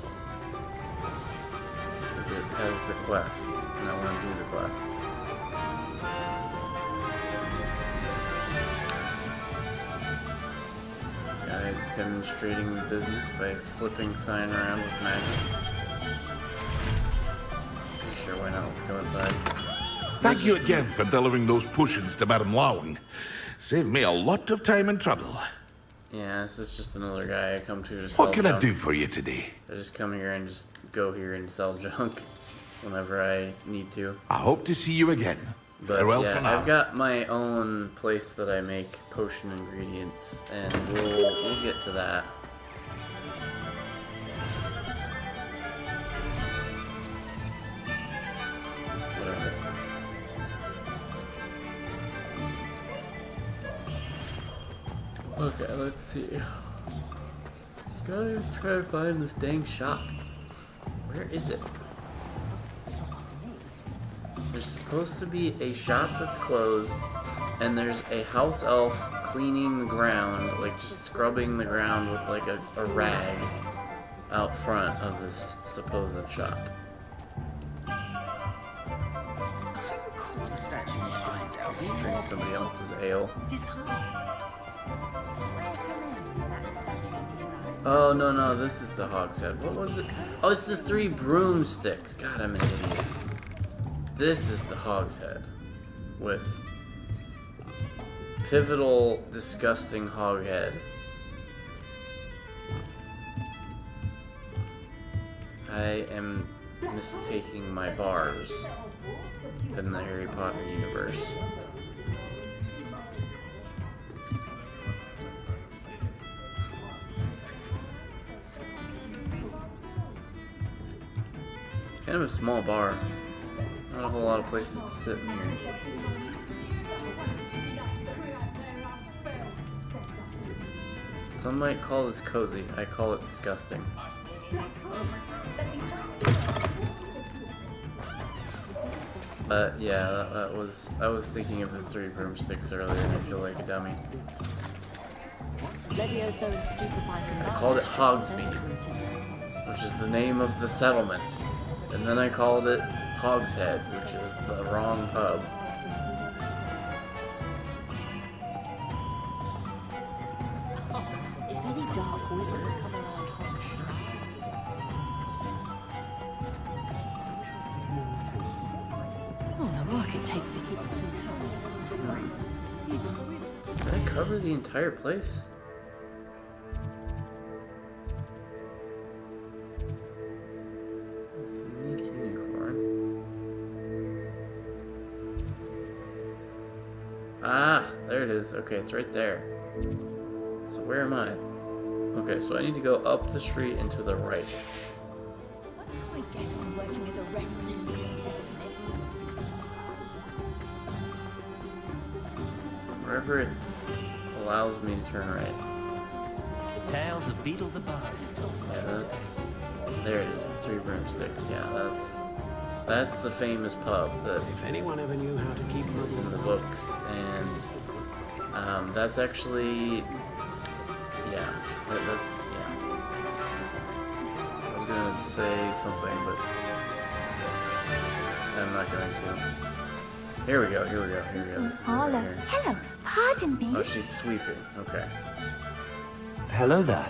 Because it has the quest, and I want to do the quest. Guy demonstrating the business by flipping sign around with magic. Sure, why not? Let's go inside. Thank you again for delivering those potions to Madame Lowing. Saved me a lot of time and trouble. Yeah, this is just another guy I come to sell What can junk. I do for you today? I just come here and just go here and sell junk whenever I need to. I hope to see you again. But Farewell yeah, for now. I've got my own place that I make potion ingredients, and we'll get to that. Whatever. Okay, let's see. Gotta try to find this dang shop. Where is it? There's supposed to be a shop that's closed, and there's a house elf cleaning the ground, like just scrubbing the ground with like a rag out front of this supposed shop. Just drink somebody else's ale. Oh, no, this is the Hogshead. What was it? Oh, it's the 3 broomsticks. God, I'm an idiot. This is the Hogshead. With pivotal, disgusting hoghead. I am mistaking my bars in the Harry Potter universe. Kind of a small bar. Not a whole lot of places to sit in here. Some might call this cozy. I call it disgusting. Yeah, that was... I was thinking of the 3 broomsticks earlier and I feel like a dummy. Levioso and stupefying I called it Hogsmeade, which is the name of the settlement. And then I called it Hogshead, which is the wrong pub. If any dark wizard comes around oh, the work it takes to keep a clean house. Did I cover the entire place? That's a unique unicorn. Ah, there it is. Okay, it's right there. So where am I? Okay, so I need to go up the street and to the right. Wonder how I get on working as a referee. Wherever it allows me to turn right. Tales of Beetle the Bard. Yeah, that's... There it is, the Three Broomsticks. Yeah, that's the famous pub that If anyone ever knew how to keep is in the books. And that's actually... Yeah, that's... Yeah. I was gonna say something, but... I'm not going to. Here we go. This is it right here. Hello, pardon me. Oh, she's sweeping. Okay. Hello there.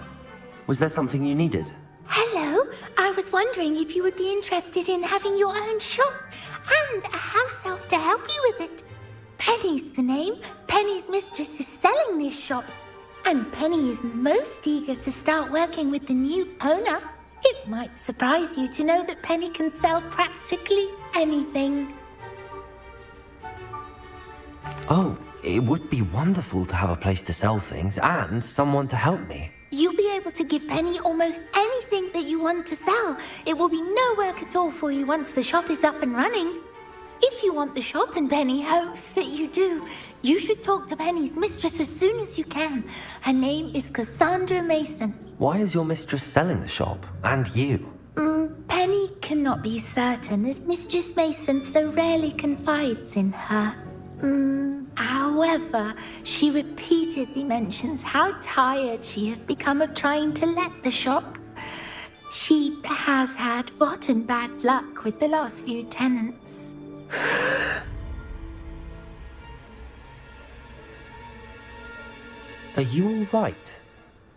Was there something you needed? Hello, I was wondering if you would be interested in having your own shop and a house elf to help you with it. Penny's the name. Penny's mistress is selling this shop, and Penny is most eager to start working with the new owner. It might surprise you to know that Penny can sell practically anything. Oh, it would be wonderful to have a place to sell things and someone to help me. You'll be able to give Penny almost anything that you want to sell. It will be no work at all for you once the shop is up and running. If you want the shop, and Penny hopes that you do, you should talk to Penny's mistress as soon as you can. Her name is Cassandra Mason. Why is your mistress selling the shop? And you? Penny cannot be certain, as Mistress Mason so rarely confides in her. However, she repeatedly mentions how tired she has become of trying to let the shop. She has had rotten bad luck with the last few tenants. Are you all right?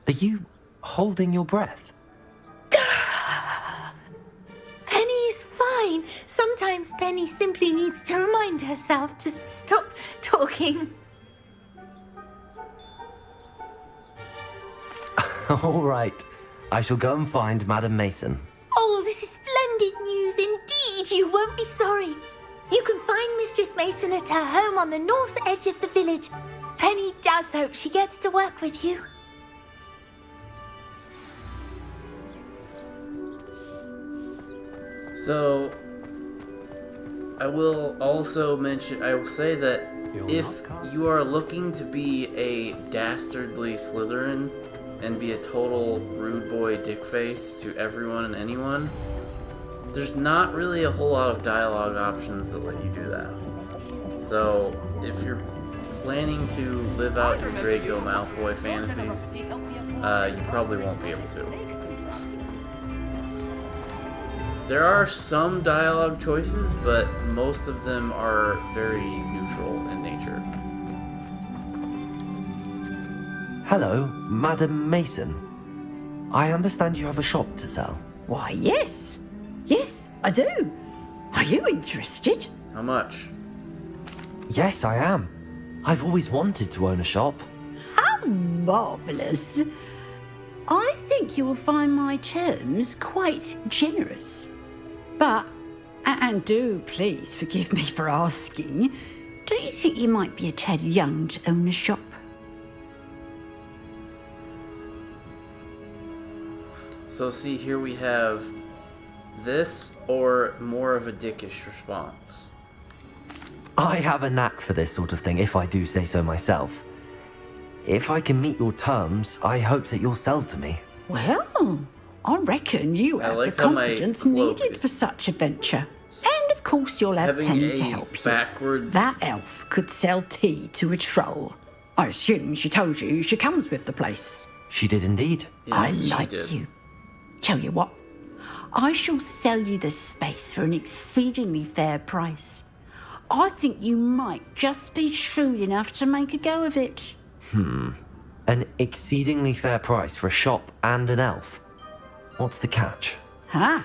Are you holding your breath? Penny's fine. Sometimes Penny simply needs to remind herself to stop talking. All right. I shall go and find Madam Mason. Oh, this is splendid news indeed. You won't be sorry. You can find Mistress Mason at her home on the north edge of the village. Penny does hope she gets to work with you. So, I will also mention, I will say that if you are looking to be a dastardly Slytherin and be a total rude boy dickface to everyone and anyone, there's not really a whole lot of dialogue options that let you do that. So, if you're planning to live out your Draco Malfoy fantasies, you probably won't be able to. There are some dialogue choices, but most of them are very neutral in nature. Hello, Madam Mason. I understand you have a shop to sell. Why, yes. Yes, I do. Are you interested? How much? Yes, I am. I've always wanted to own a shop. How marvellous. I think you will find my terms quite generous. But, and do please forgive me for asking, don't you think you might be a tad young to own a shop? So see, here we have this or more of a dickish response. I have a knack for this sort of thing, if I do say so myself. If I can meet your terms, I hope that you'll sell to me. Well, I reckon you have the confidence needed for such a venture. And of course you'll have Penny to help you. Backwards. That elf could sell tea to a troll. I assume she told you she comes with the place. She did indeed. Yes, I she like did. you. Tell you what, I shall sell you the space for an exceedingly fair price. I think you might just be shrewd enough to make a go of it. An exceedingly fair price for a shop and an elf. What's the catch? Huh?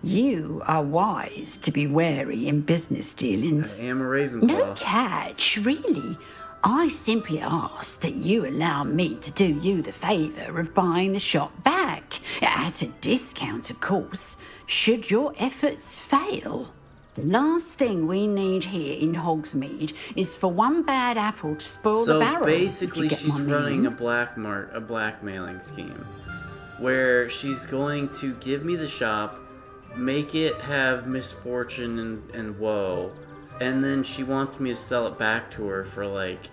You are wise to be wary in business dealings. I am a Ravenclaw. No catch, really. I simply ask that you allow me to do you the favour of buying the shop back. At a discount, of course, should your efforts fail. The last thing we need here in Hogsmeade is for one bad apple to spoil the barrel. So basically, if you get she's my running meaning. a blackmailing scheme, where she's going to give me the shop, make it have misfortune and woe, and then she wants me to sell it back to her for like,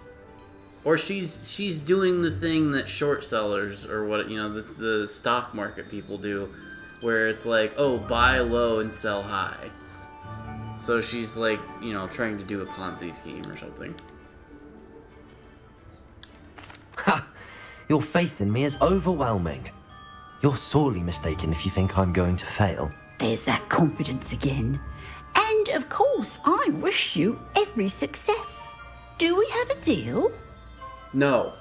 or she's doing the thing that short sellers or what the stock market people do, where it's like, oh, buy low and sell high. So she's like, trying to do a Ponzi scheme or something. Ha! Your faith in me is overwhelming. You're sorely mistaken if you think I'm going to fail. There's that confidence again. And of course, I wish you every success. Do we have a deal? No.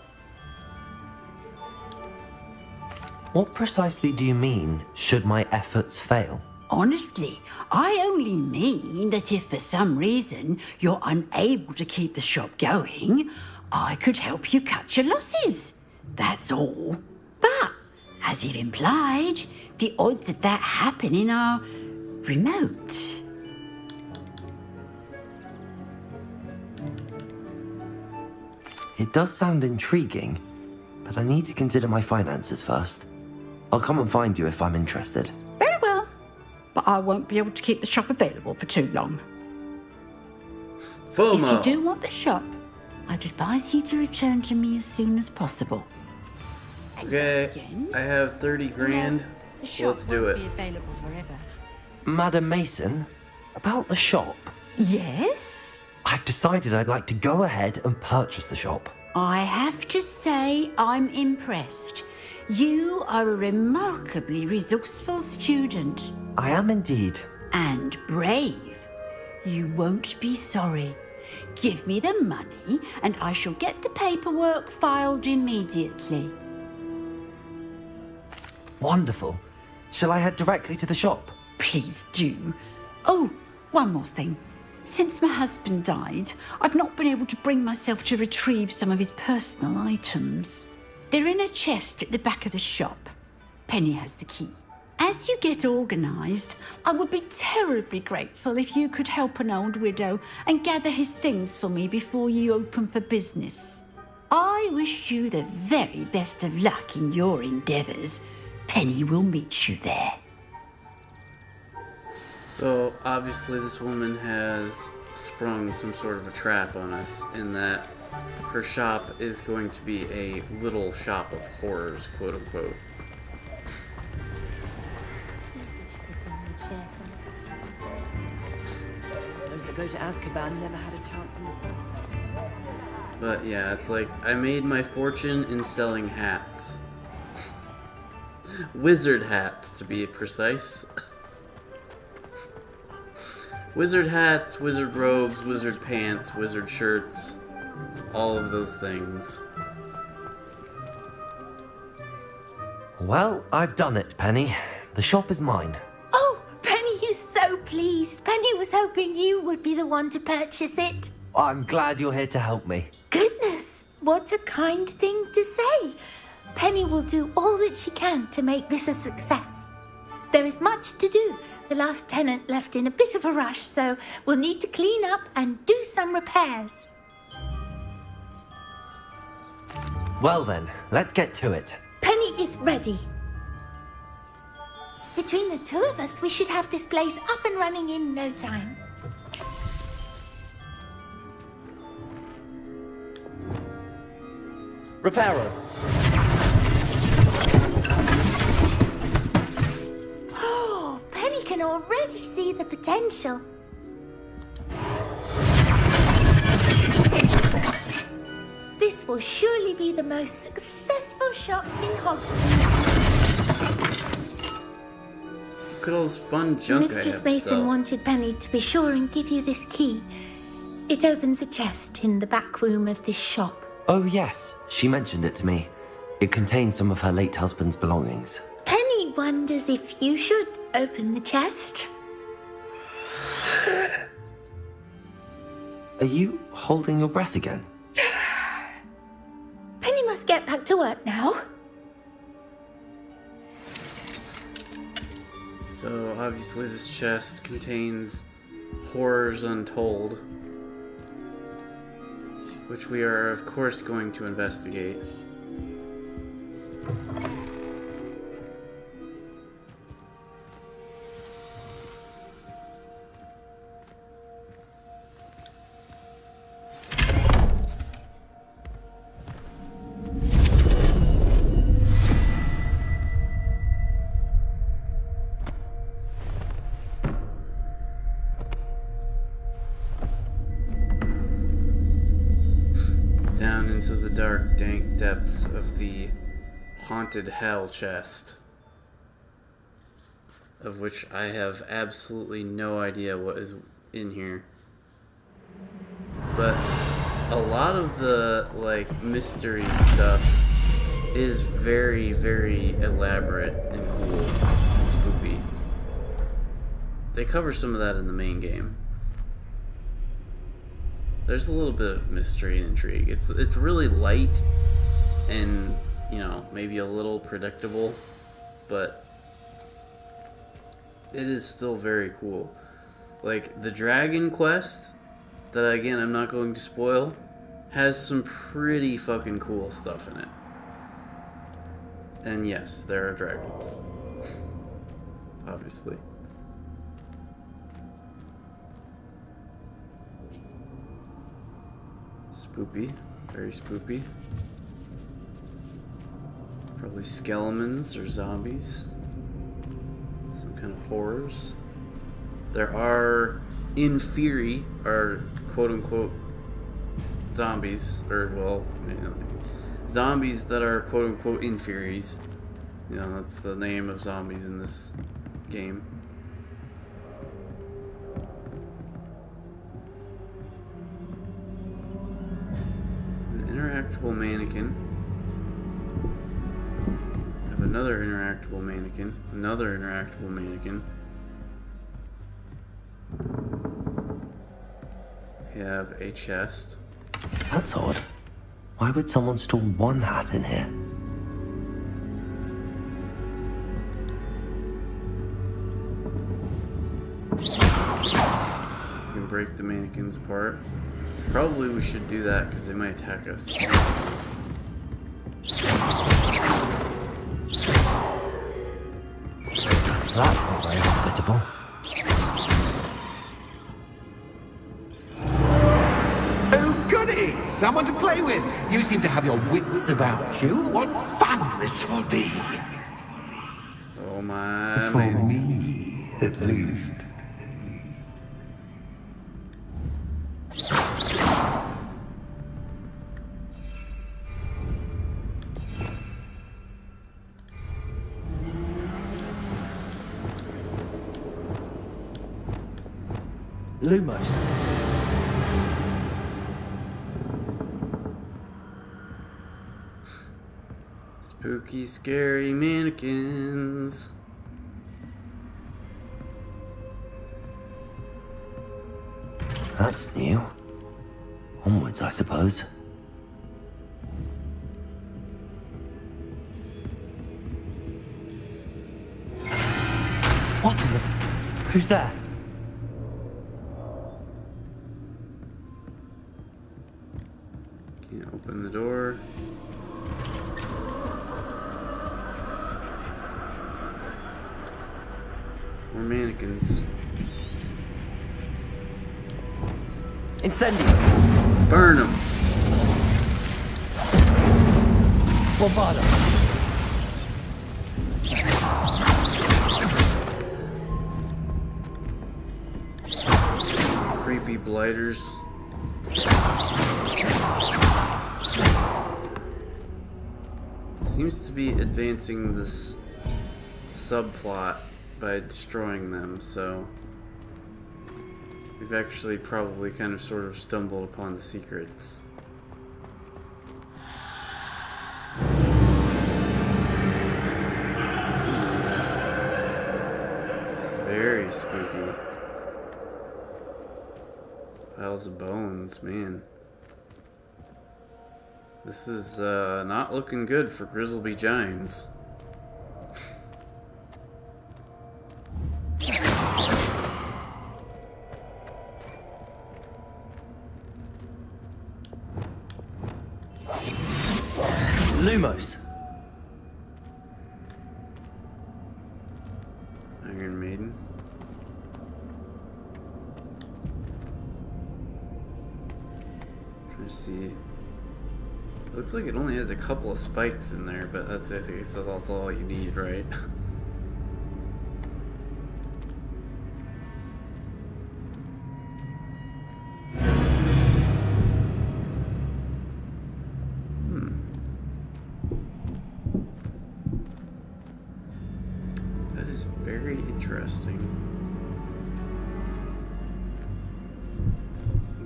What precisely do you mean, should my efforts fail? Honestly, I only mean that if for some reason you're unable to keep the shop going, I could help you cut your losses. That's all. But, as you've implied, the odds of that happening are remote. It does sound intriguing, but I need to consider my finances first. I'll come and find you if I'm interested. Very well. But I won't be able to keep the shop available for too long. FOMO. If you do want the shop, I'd advise you to return to me as soon as possible. Okay, Again? I have 30 grand. The shop Let's do won't it. be available forever. Madam Mason, about the shop. Yes? I've decided I'd like to go ahead and purchase the shop. I have to say I'm impressed. You are a remarkably resourceful student. I am indeed. And brave. You won't be sorry. Give me the money and I shall get the paperwork filed immediately. Wonderful. Shall I head directly to the shop? Please do. Oh, one more thing. Since my husband died, I've not been able to bring myself to retrieve some of his personal items. They're in a chest at the back of the shop. Penny has the key. As you get organised, I would be terribly grateful if you could help an old widow and gather his things for me before you open for business. I wish you the very best of luck in your endeavours. Penny will meet you there. So, obviously this woman has sprung some sort of a trap on us in that her shop is going to be a little shop of horrors, quote unquote. Those that go to Azkaban never had a chance in the first place. But yeah, it's like, I made my fortune in selling hats. Wizard hats, to be precise. Wizard hats, wizard robes, wizard pants, wizard shirts, all of those things. Well, I've done it, Penny. The shop is mine. Oh, Penny is so pleased. Penny was hoping you would be the one to purchase it. I'm glad you're here to help me. Goodness, what a kind thing to say. Penny will do all that she can to make this a success. There is much to do. The last tenant left in a bit of a rush, so we'll need to clean up and do some repairs. Well then, let's get to it. Penny is ready. Between the two of us, we should have this place up and running in no time. Reparo. Oh, Penny can already see the potential. This will surely be the most successful shop in Hogsmeade. Look at all this fun junk I Mistress have to Mason sell. wanted Penny to be sure and give you this key. It opens a chest in the back room of this shop. Oh, yes. She mentioned it to me. It contains some of her late husband's belongings. Penny wonders if you should open the chest. Are you holding your breath again? Penny must get back to work now. So obviously this chest contains horrors untold, which we are of course going to investigate. Down into the dark, dank depths of the haunted hell chest, of which I have absolutely no idea what is in here. But a lot of the, like, mystery stuff is very, very elaborate and cool and spooky. They cover some of that in the main game. There's a little bit of mystery and intrigue. It's really light and, you know, maybe a little predictable, but it is still very cool. Like, the Dragon Quest, that again I'm not going to spoil, has some pretty fucking cool stuff in it. And yes, there are dragons. Obviously. Spoopy. Very spoopy. Probably skeletons or zombies. Some kind of horrors. There are, in theory, are quote-unquote zombies, or, well, you know, zombies that are quote-unquote inferiors. You know, that's the name of zombies in this game. An interactable mannequin. I have another interactable mannequin. Another interactable mannequin. We have a chest. That's odd. Why would someone store one hat in here? You can break the mannequins apart. Probably we should do that because they might attack us. That's not very hospitable. Oh, goody! Someone to play with. You seem to have your wits about you. What fun this will be. Oh my For man. me, at least. Lumos. Spooky, scary mannequins. That's new. Onwards, I suppose. What in the... Who's there? Can't open the door. More mannequins. Incendio! Burn them! Bombado! Creepy blighters. Seems to be advancing this subplot by destroying them, so we've actually probably kind of sort of stumbled upon the secrets. Very spooky. Piles of bones, man. This is not looking good for Grizzleby Giants. Lumos. Iron Maiden. Trying to see. Looks like it only has a couple of spikes in there, but that's all you need, right? That is very interesting.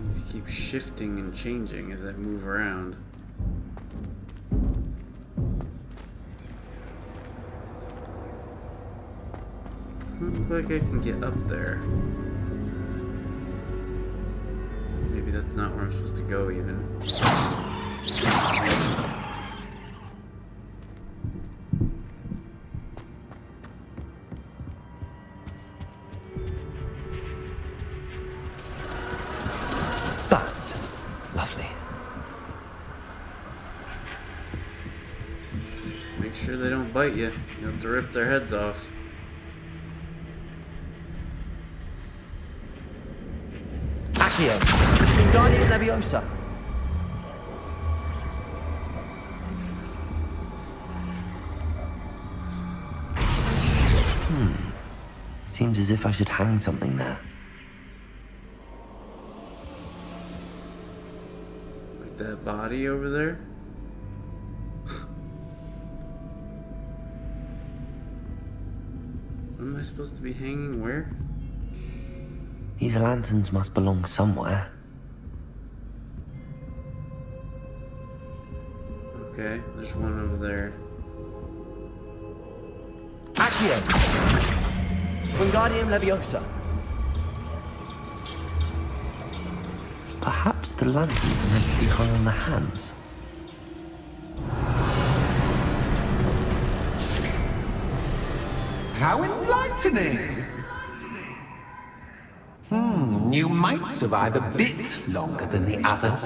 These keep shifting and changing as I move around. Doesn't look like I can get up there. Maybe that's not where I'm supposed to go even. That's lovely. Make sure they don't bite you. You have to rip their heads off. Accio. Wingardium Leviosa. Seems as if I should hang something there. Like that body over there? What am I supposed to be hanging where? These lanterns must belong somewhere. Okay, there's one over there. Accio. Wingardium Leviosa. Perhaps the lanterns are meant to be hung on the hands. How enlightening! You might survive a bit longer than the others.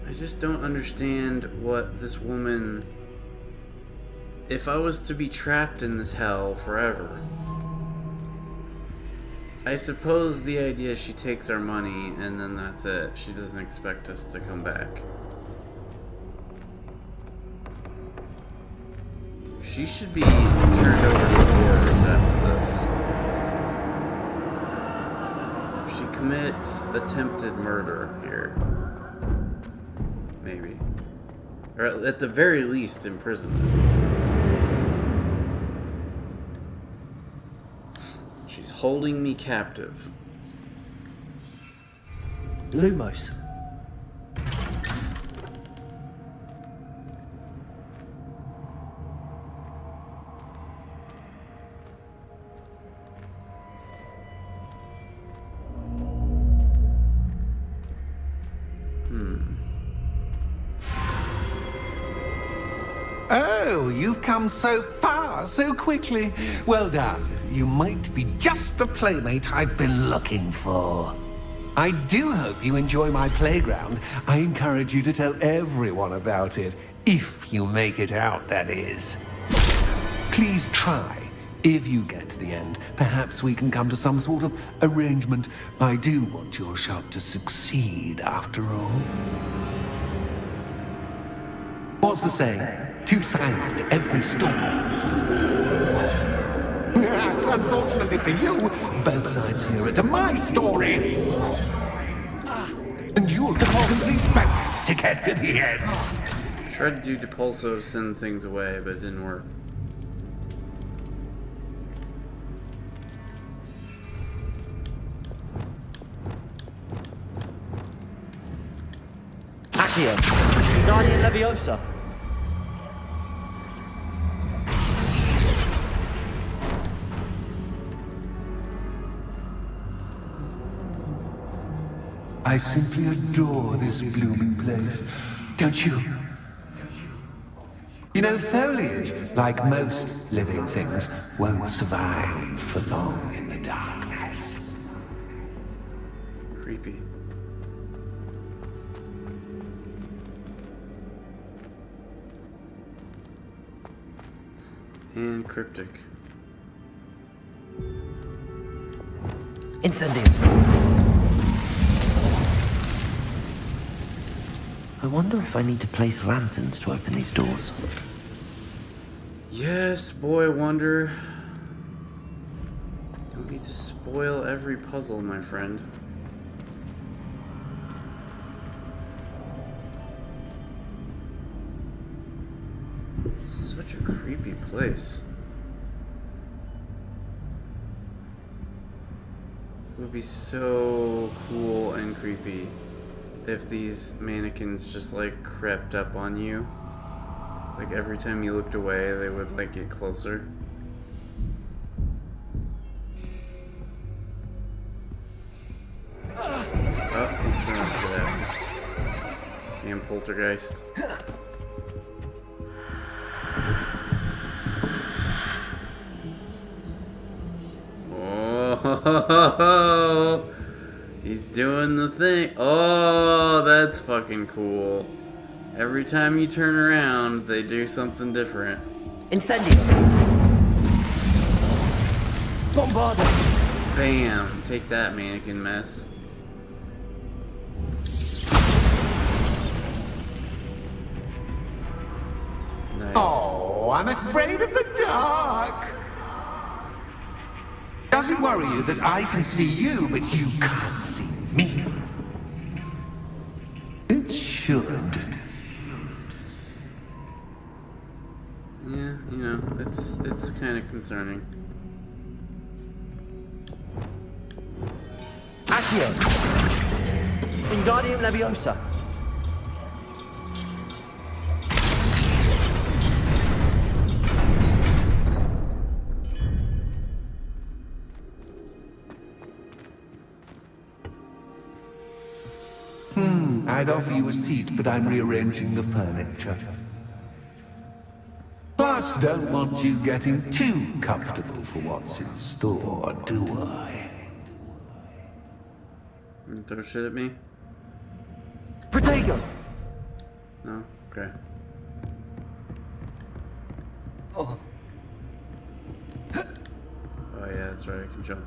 I just don't understand what this woman... If I was to be trapped in this hell forever, I suppose the idea is she takes our money and then that's it. She doesn't expect us to come back. She should be turned over to the warders after this. She commits attempted murder here. Maybe. Or at the very least, imprisonment. She's holding me captive. Lumos. Oh, you've come so far so quickly. Well done. You might be just the playmate I've been looking for. I do hope you enjoy my playground. I encourage you to tell everyone about it. If you make it out, that is. Please try. If you get to the end, perhaps we can come to some sort of arrangement. I do want your shop to succeed, after all. What's the saying? Two sides to every story. Unfortunately for you, both sides hear it to my story. And you'll get complete both. to get to the end. Tried to do Depulso to send things away, but it didn't work. Accio. Guardian Leviosa. I simply adore this blooming place, don't you? You know, foliage, like most living things, won't survive for long in the darkness. Creepy. And cryptic. Incendium. I wonder if I need to place lanterns to open these doors. Yes, boy wonder. Don't need to spoil every puzzle, my friend. Such a creepy place. It would be so cool and creepy if these mannequins just like crept up on you. Like every time you looked away, they would like get closer. Oh, he's throwing shit at me. Damn poltergeist. Oh, he's doing the thing. Oh, that's fucking cool. Every time you turn around, they do something different. Incendio. Bombarda. Bam! Take that, mannequin mess. Nice. Oh, I'm afraid of the dark. Doesn't worry you that I can see you, but you can't see me. It should. Yeah, you know, it's kind of concerning. Accio. Wingardium Leviosa. I'd offer you a seat, but I'm rearranging the furniture. Plus, don't want you getting too comfortable for what's in store, do I? You throw shit at me? Protego. No? Okay. Oh. Oh yeah, that's right, I can jump.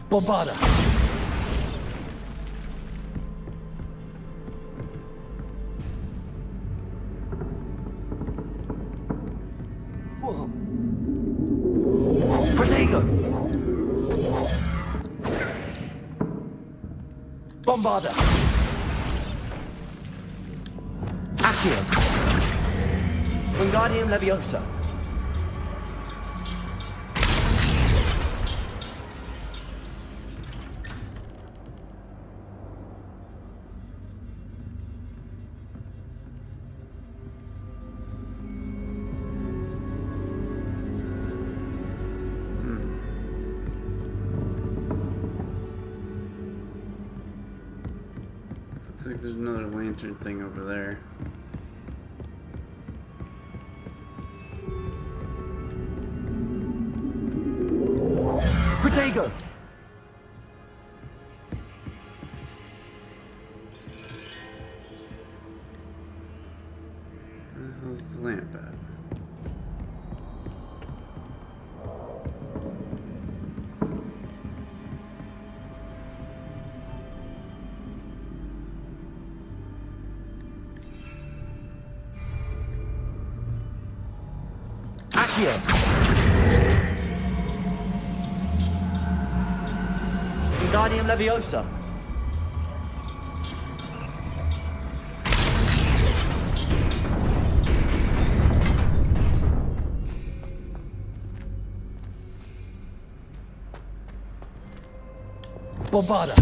Bombarda. Whoa. Protego. Bombarda. Accio. Wingardium Leviosa. Looks like there's another lantern thing over there. Protego. Where the hell's the lamp at? Accio! Wingardium Leviosa! Bombarda!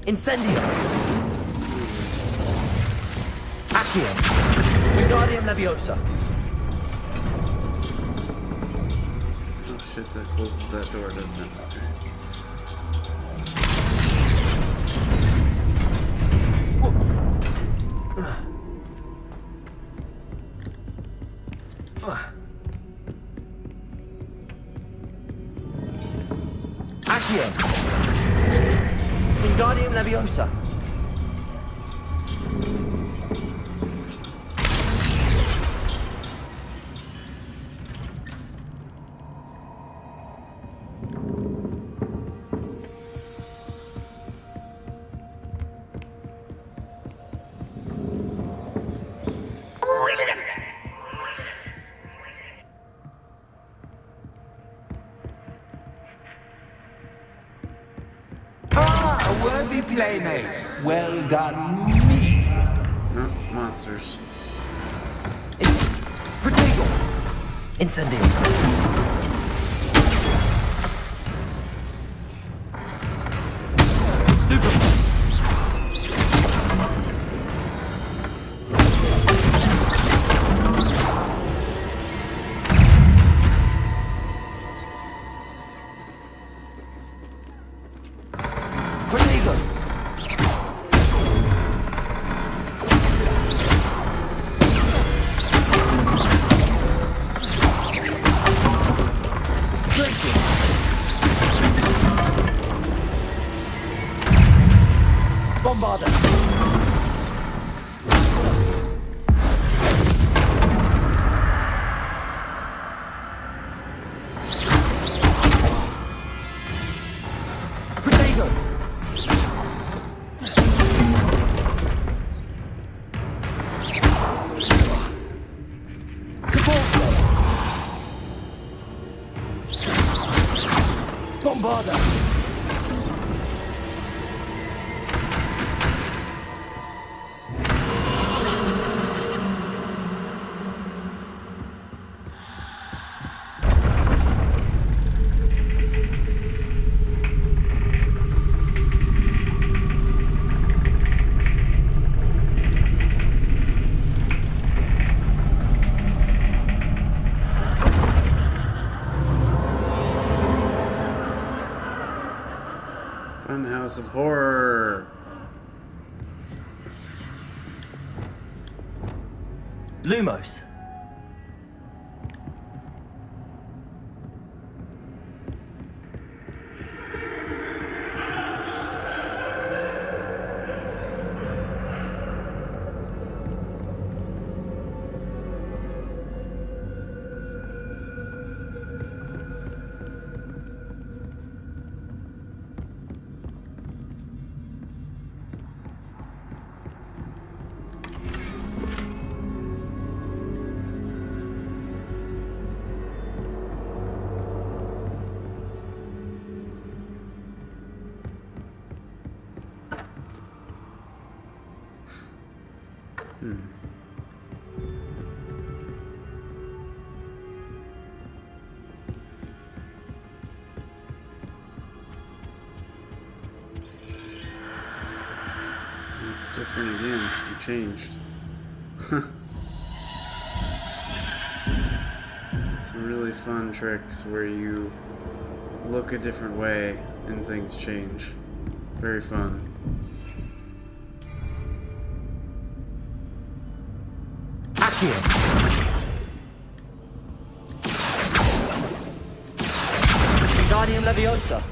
Incendio! Accio! Wingardium Leviosa! Oh shit, that closes that door, doesn't it? Accio! Wingardium Leviosa! Ah, a worthy playmate. Well done, me. No, monsters. Protego! Incendio! Stupid! Protego! Bombarda! Protego! Bombarda! Funhouse of Horror. Lumos. It's different again. You changed. Some really fun tricks where you look a different way and things change. Very fun. Accio! Leviosa.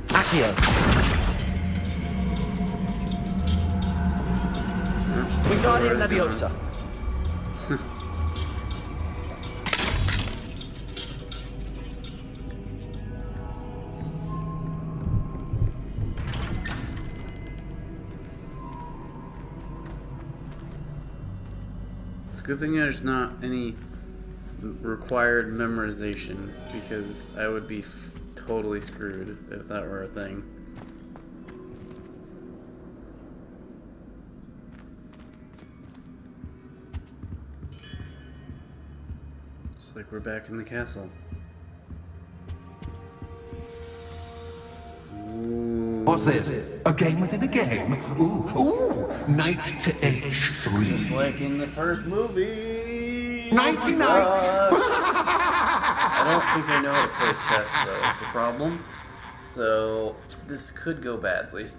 Accio. Wingardium Leviosa. It's a good thing there's not any required memorization, because I would be totally screwed if that were a thing. Just like we're back in the castle. Ooh. What's this? A game within a game? Ooh, knight to H3. Just like in the first movie. Nighty Oh night. I don't think I know how to play chess, though, is the problem. So, this could go badly.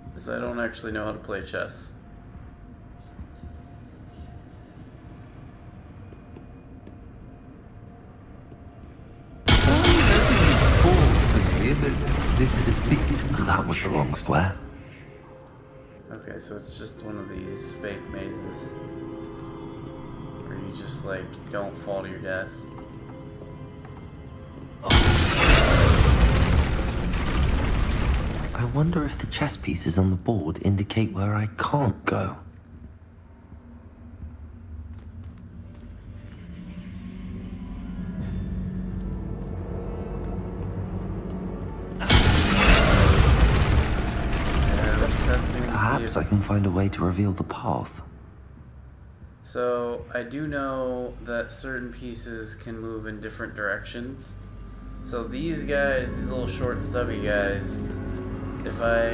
Because I don't actually know how to play chess. This is a bit. That was the wrong square. Okay, so it's just one of these fake mazes. Where you just, like, don't fall to your death. I wonder if the chess pieces on the board indicate where I can't go. Perhaps I can find a way to reveal the path. So, I do know that certain pieces can move in different directions. So these guys, these little short stubby guys, if I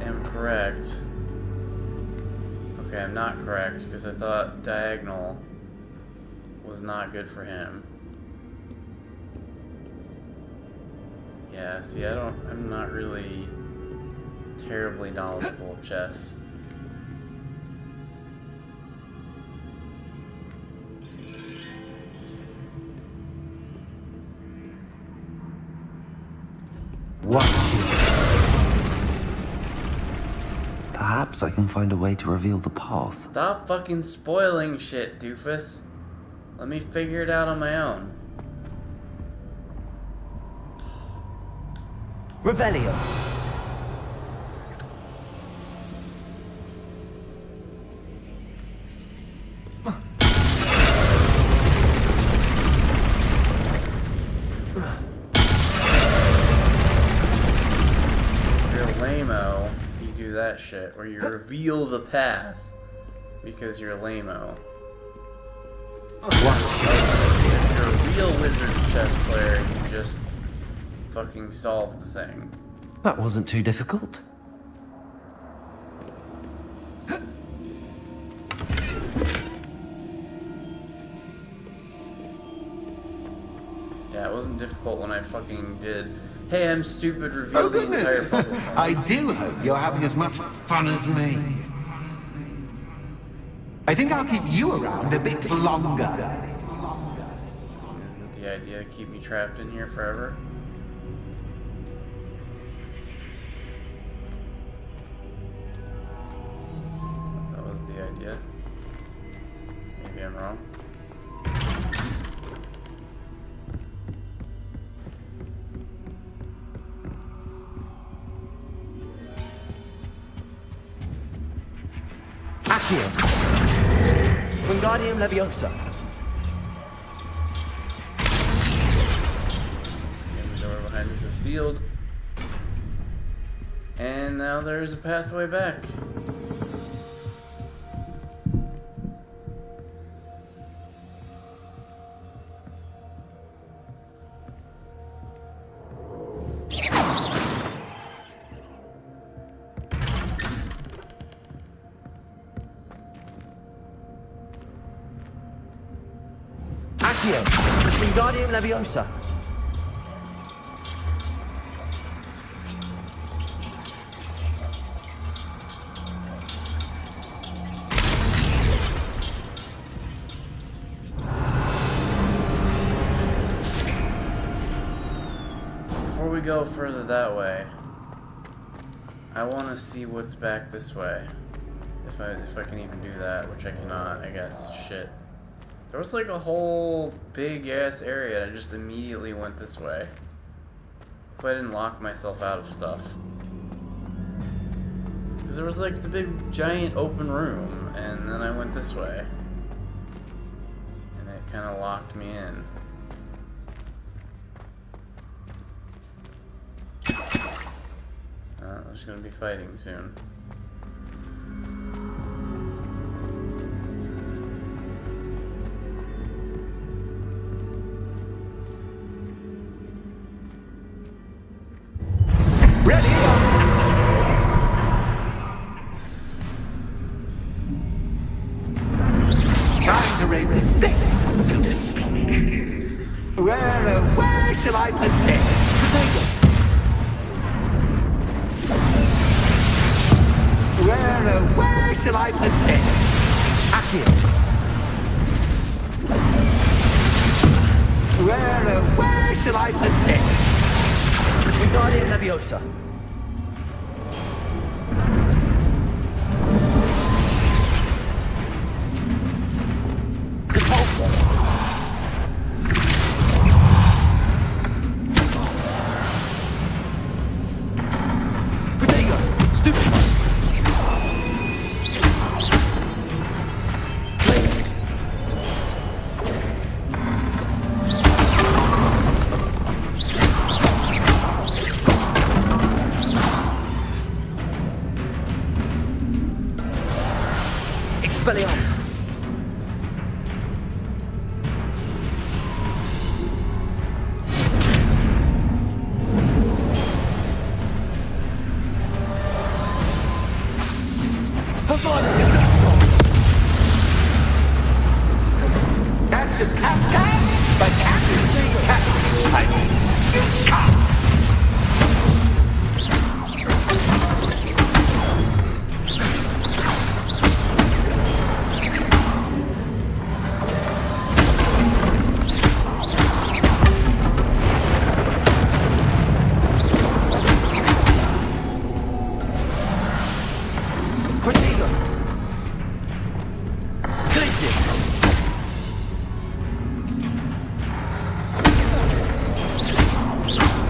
am correct... Okay, I'm not correct, because I thought diagonal was not good for him. Yeah, see, I'm not really terribly knowledgeable of chess. Watch this. Perhaps I can find a way to reveal the path. Stop fucking spoiling shit, doofus. Let me figure it out on my own. Revelio. That shit where you reveal the path because you're lame-o. If you're a real Wizards chess player, you just fucking solve the thing. That wasn't too difficult. Yeah, it wasn't difficult when I fucking did. Hey, I'm stupid, reveal the entire puzzle. I do hope you're having as much fun as me. I think I'll keep you around a bit longer. Isn't the idea to keep me trapped in here forever? That was the idea. Maybe I'm wrong. Accio. Wingardium Leviosa. The door behind us is sealed. And now there's a pathway back. Accio, Wingardium Leviosa. Before we go further that way, I want to see what's back this way. If I can even do that, which I cannot, I guess. Shit. There was like a whole big ass area and I just immediately went this way. If I didn't lock myself out of stuff. Because there was like the big giant open room and then I went this way. And it kind of locked me in. There's gonna be fighting soon. Ready? Time to raise the stakes, so to speak. Where shall I put this? Where shall I put this? Accio. Where shall I put this? Wingardium Leviosa. Repulsor. Protego. Stupefy. Expelliarmus. Catch is catch, but catch is catch. I mean, you can't. Protego. Glacius.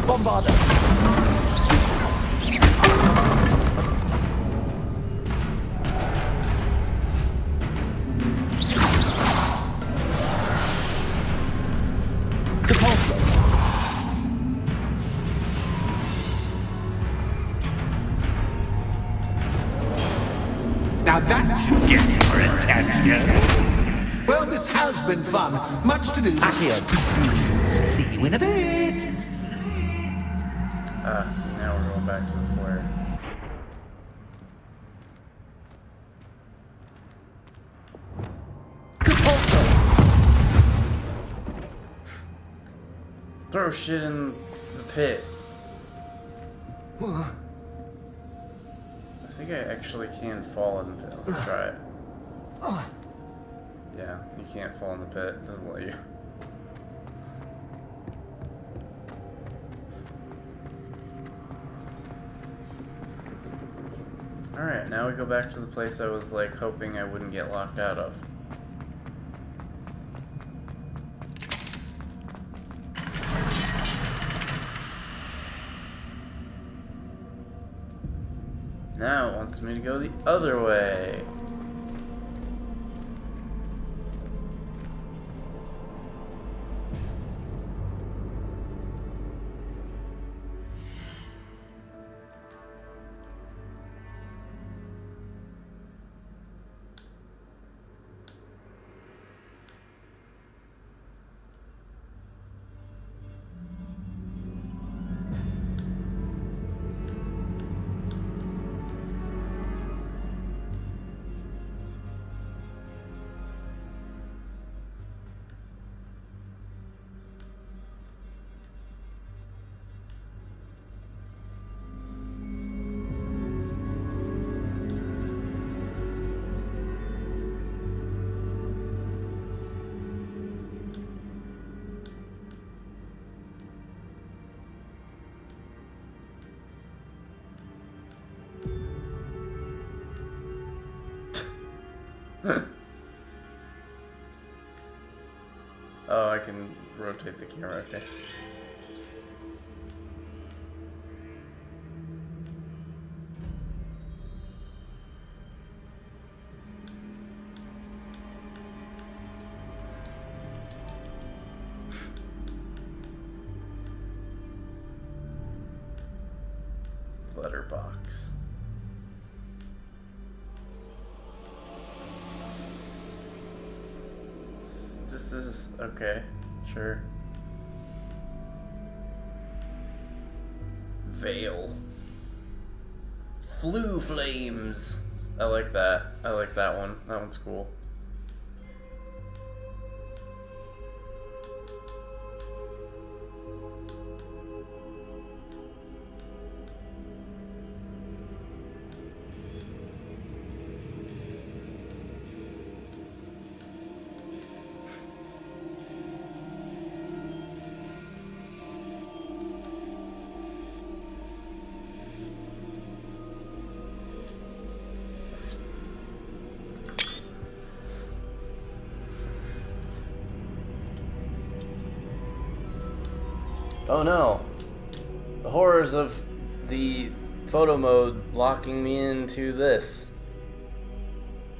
Bombarder. Repulsor. Now that should get your attention. Well, this has been fun. Much to do. Accio. See you in a bit. So now we're going back to the flare. Repulsor. Throw shit in the pit. I think I actually can fall in the pit. Let's try it. Yeah, you can't fall in the pit. It doesn't let you. Alright, now we go back to the place I was like hoping I wouldn't get locked out of. Now it wants me to go the other way. Oh, I can rotate the camera, okay. Letterbox. This is okay, sure. Veil. Flu flames. I like that. I like that one. That one's cool. Oh no! The horrors of the photo mode locking me into this.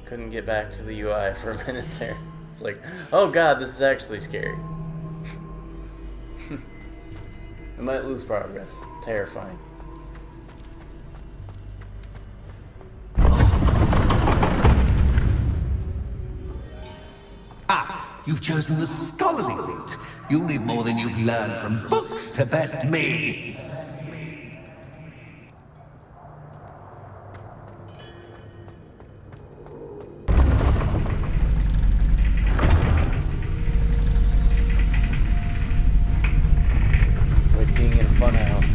Couldn't get back to the UI for a minute there. It's like, oh god, this is actually scary. I might lose progress. Terrifying. Ah, you've chosen the scholarly route. You'll need more than you've learned from books to best me. Like being in a funhouse.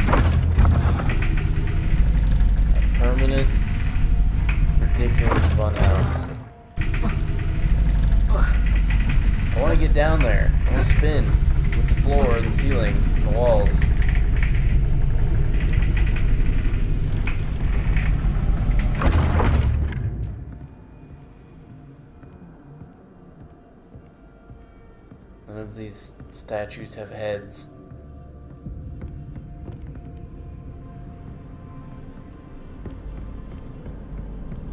A permanent, ridiculous funhouse. I want to get down there. I want to spin with the floor and the ceiling and the walls. None of these statues have heads.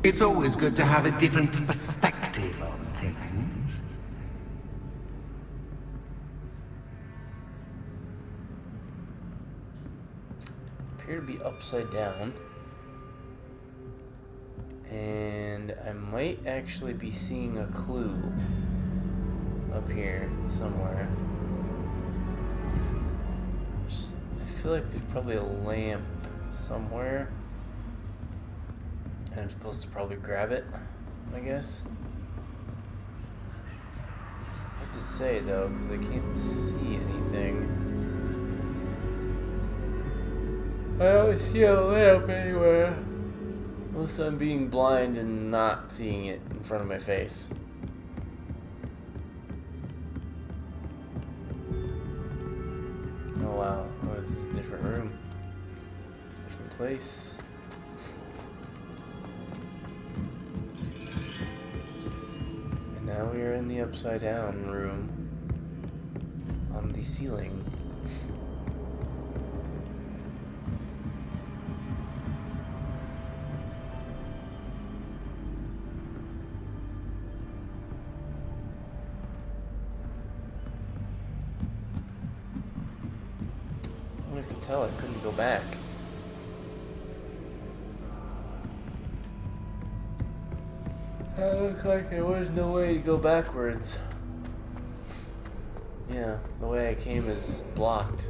It's always good to have a different perspective on things. Appear to be upside down. And I might actually be seeing a clue up here somewhere. I feel like there's probably a lamp somewhere. And I'm supposed to probably grab it, I guess. Hard to say though, because I can't see anything. I don't see a lamp anywhere. Unless I'm being blind and not seeing it in front of my face. Oh wow, oh, this is a different room. Different place. And now we are in the upside down room. On the ceiling. I could tell I couldn't go back. It looked like there was no way to go backwards. Yeah, the way I came is blocked.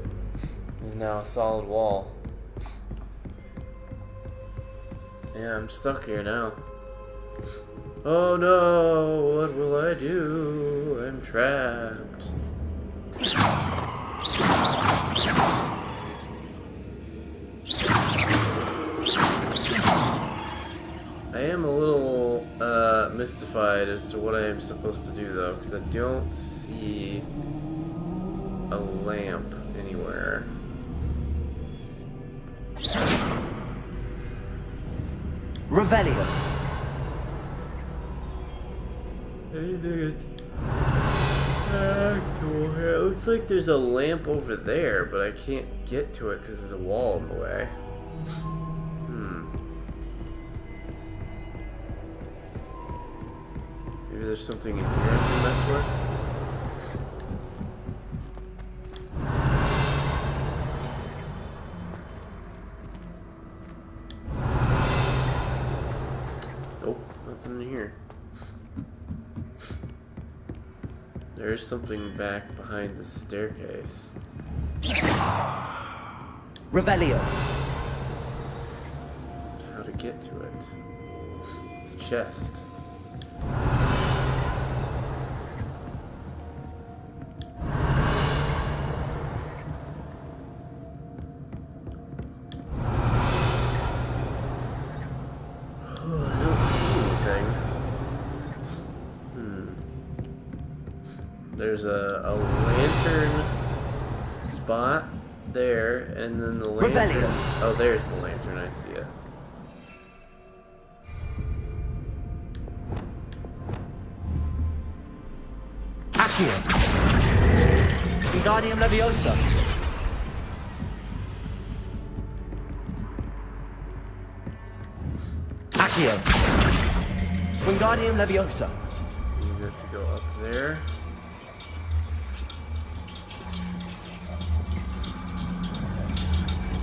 There's now a solid wall. Yeah, I'm stuck here now. Oh no, what will I do? I'm trapped. I am a little mystified as to what I am supposed to do though, because I don't see a lamp anywhere. Revelio. It looks like there's a lamp over there, but I can't get to it because there's a wall in the way. Maybe there's something in here I can mess with? Nope, nothing in here. There's something back behind the staircase. Revelio. How to get to it? It's a chest. There's a lantern spot there, and then the lantern. Revelio. Oh, there's the lantern. I see it. Accio. Wingardium Leviosa. Accio. Wingardium Leviosa. You have to go up there.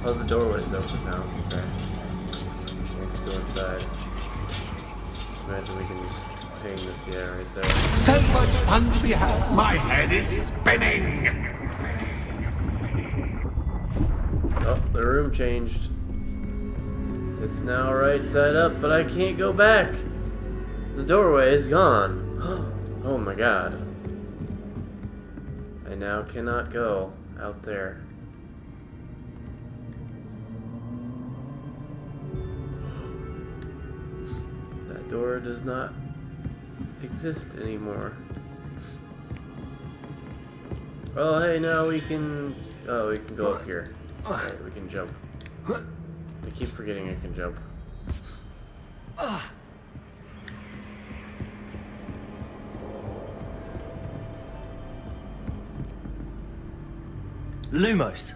Oh, the doorway's open now. Okay. Let's go inside. Imagine we can just hang this, yeah, right there. So much fun to be had. My head is spinning. Oh, the room changed. It's now right side up, but I can't go back. The doorway is gone. Oh my god. I now cannot go out there. That door does not exist anymore. Oh, hey, now we can... Oh, we can go up here. Alright, we can jump. I keep forgetting I can jump. Lumos.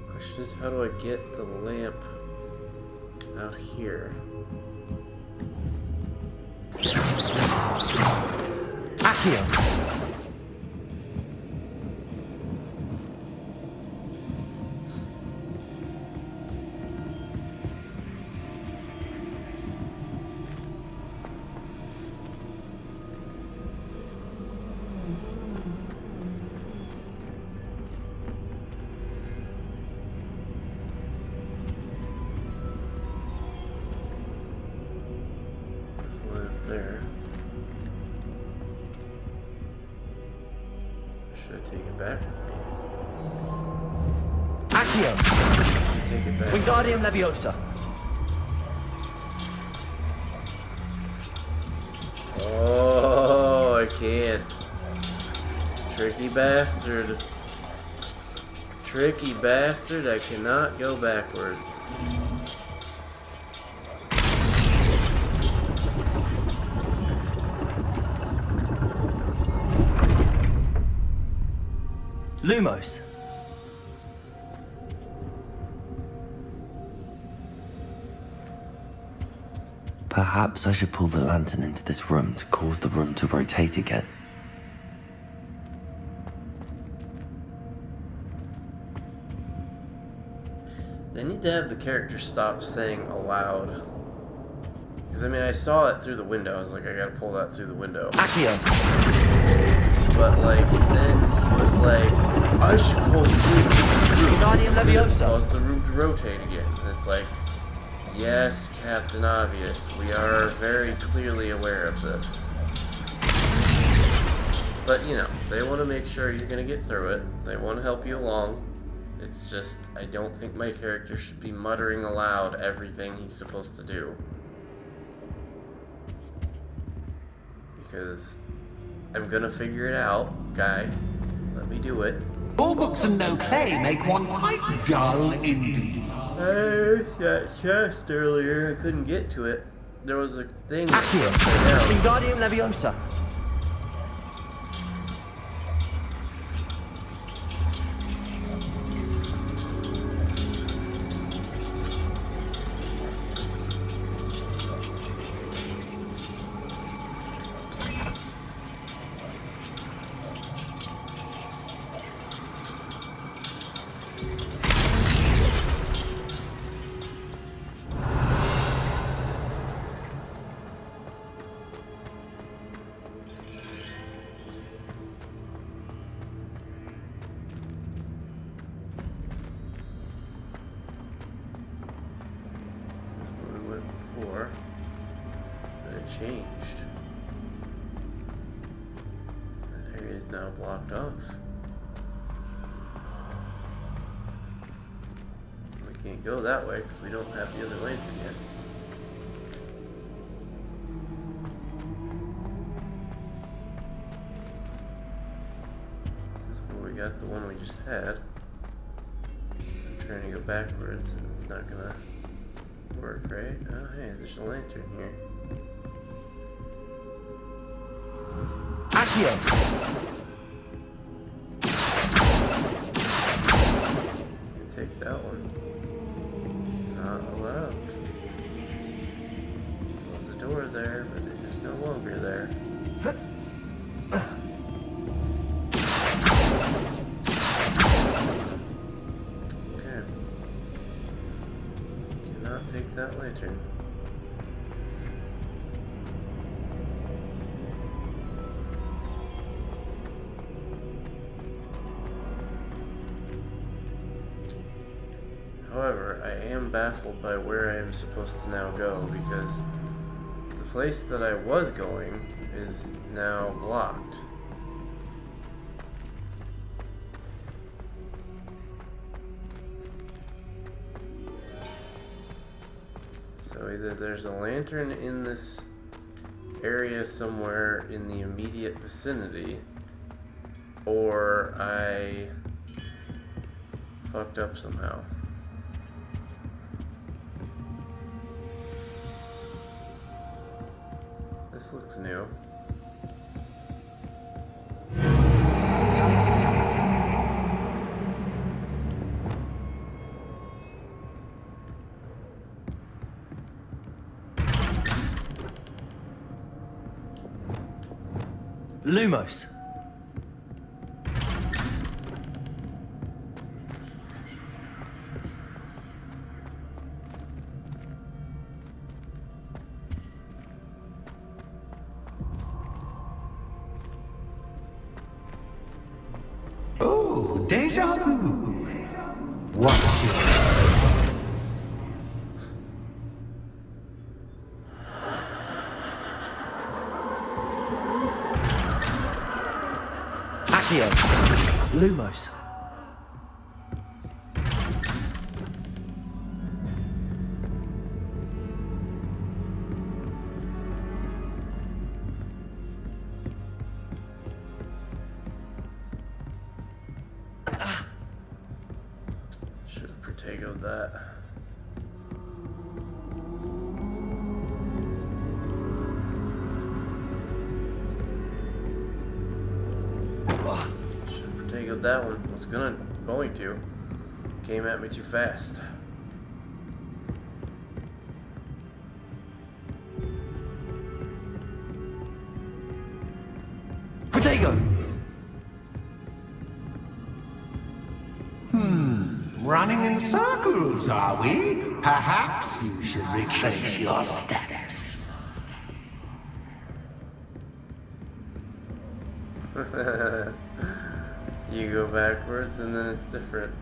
Question is, how do I get the lamp out here? Accio. There. Should I take it back? Accio. Take it back. Wingardium Leviosa. Oh, I can't. Tricky bastard. Tricky bastard, I cannot go backwards. Lumos. Perhaps I should pull the lantern into this room to cause the room to rotate again. They need to have the character stop saying aloud. Because, I mean, I saw it through the window. I was like, I gotta pull that through the window. Accio. But, like, then he was like, I should pull the room. Wingardium Leviosa. Cause the room to rotate again. And it's like, yes, Captain Obvious. We are very clearly aware of this. But, you know, they want to make sure you're going to get through it. They want to help you along. It's just, I don't think my character should be muttering aloud everything he's supposed to do. Because I'm gonna figure it out, guy. Let me do it. All books and no play make one quite dull indeed. I got chest earlier. I couldn't get to it. There was a thing. Accio! Wingardium Leviosa! Before, but it changed. That area is now blocked off. We can't go that way because we don't have the other lantern yet. This is where we got the one we just had. I'm trying to go backwards and it's not gonna work, right? Oh, hey, there's a lantern here. Accio! Can't take that one. Not allowed. There's a door there, but it is no longer there. Okay. Cannot take that lantern. However, I am baffled by where I am supposed to now go because the place that I was going is now blocked. So either there's a lantern in this area somewhere in the immediate vicinity, or I fucked up somehow. This looks new. Lumos. Oh, deja vu. What's your... Accio! Lumos. Should have Protegoed that. Should have Protegoed that one. Was going to. Came at me too fast. Protego! Running in circles, are we? Perhaps you should retrace your steps. You go backwards and then it's different.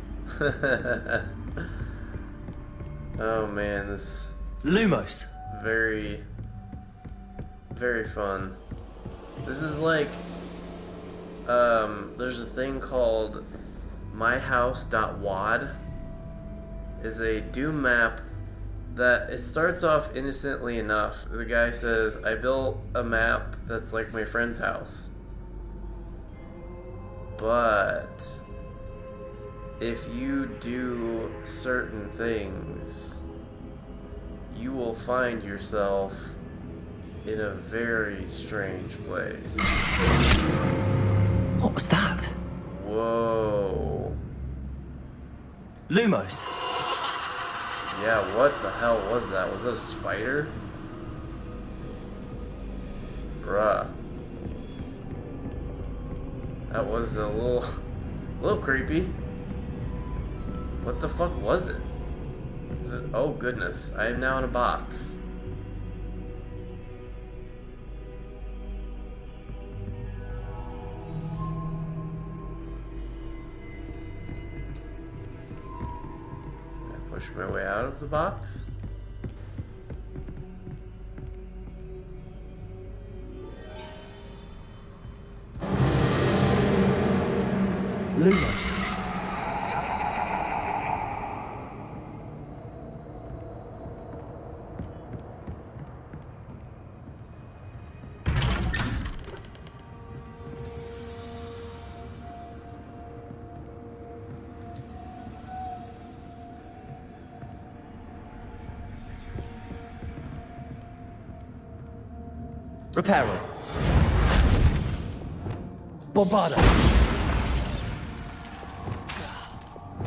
Oh man, this Lumos. very, very fun. This is like, there's a thing called myhouse.wad is a Doom map that it starts off innocently enough. The guy says, I built a map that's like my friend's house. But if you do certain things, you will find yourself in a very strange place. What was that? Whoa. Lumos. Yeah, what the hell was that? Was that a spider? Bruh. That was a little creepy. What the fuck was it? Was it? Oh goodness, I am now in a box. Push my way out of the box. Lumos. Reparo. Bombarda.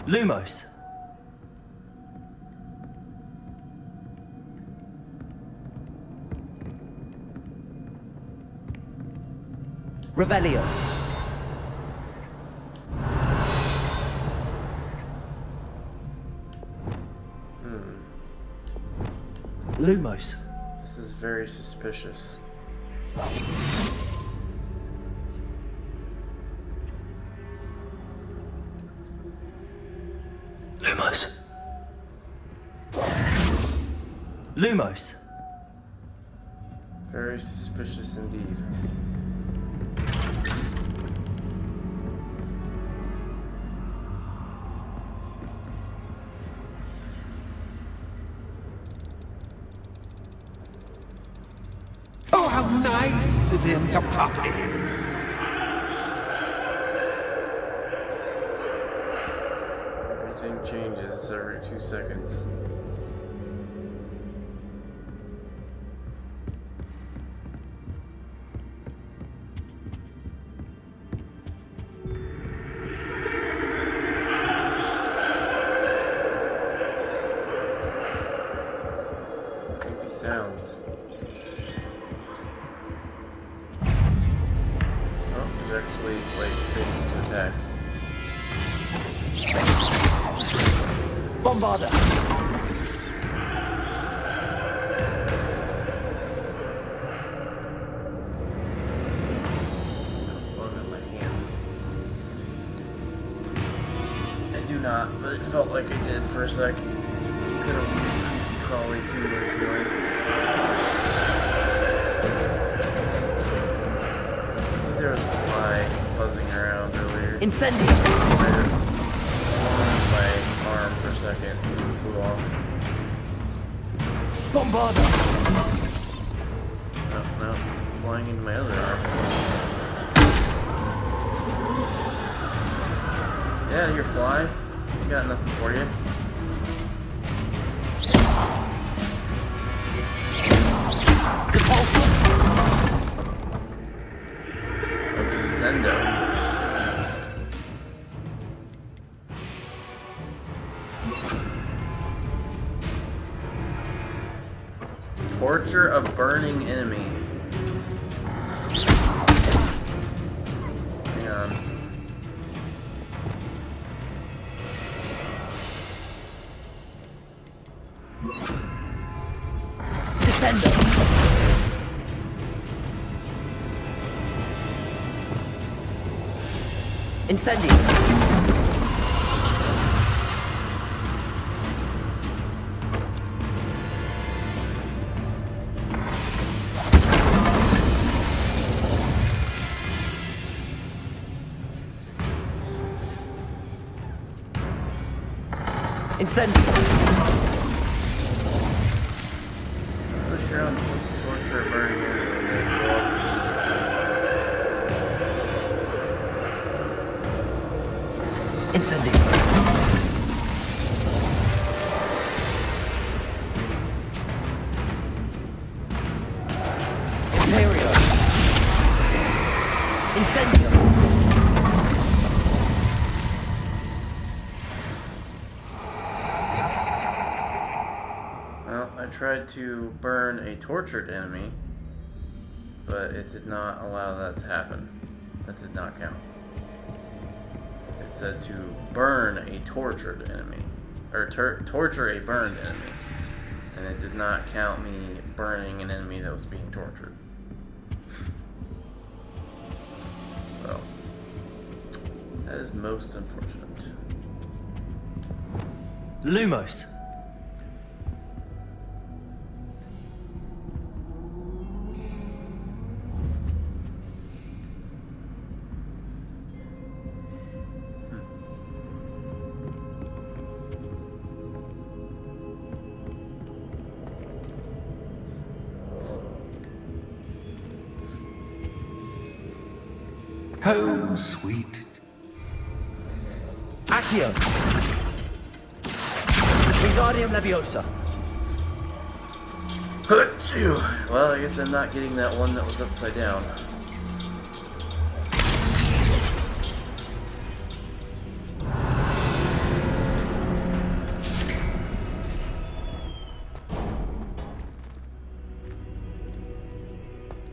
Lumos. Revelio. Lumos. This is very suspicious. Lumos. Lumos. Very suspicious indeed. Oh, how nice of him to pop in. Everything changes every 2 seconds. Creepy sounds. Oh, there's actually like things to attack. Bombarda. Bug in my hand. I do not, but it felt like I did for a sec. Some kind of creepy crawly tingly feeling. I think there was a fly buzzing around earlier. Incendio. Might have flown my arm for a second and then flew off. Bombarda. Oh, now it's flying into my other arm. Get out of here, fly. I got nothing for you. Oh, Descendo. Torture a burning enemy. Hang on. Descendo. Incendio. Incendio! I'm not sure I'm supposed to torture a burning enemy and then go up. Incendio! Imperio! Incendio! Well, I tried to burn a tortured enemy, but it did not allow that to happen. That did not count. It said to burn a tortured enemy, or torture a burned enemy, and it did not count me burning an enemy that was being tortured. So, that is most unfortunate. Lumos! Home, sweet. Accio! Wingardium Leviosa! Well, I guess I'm not getting that one that was upside down.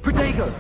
Protego!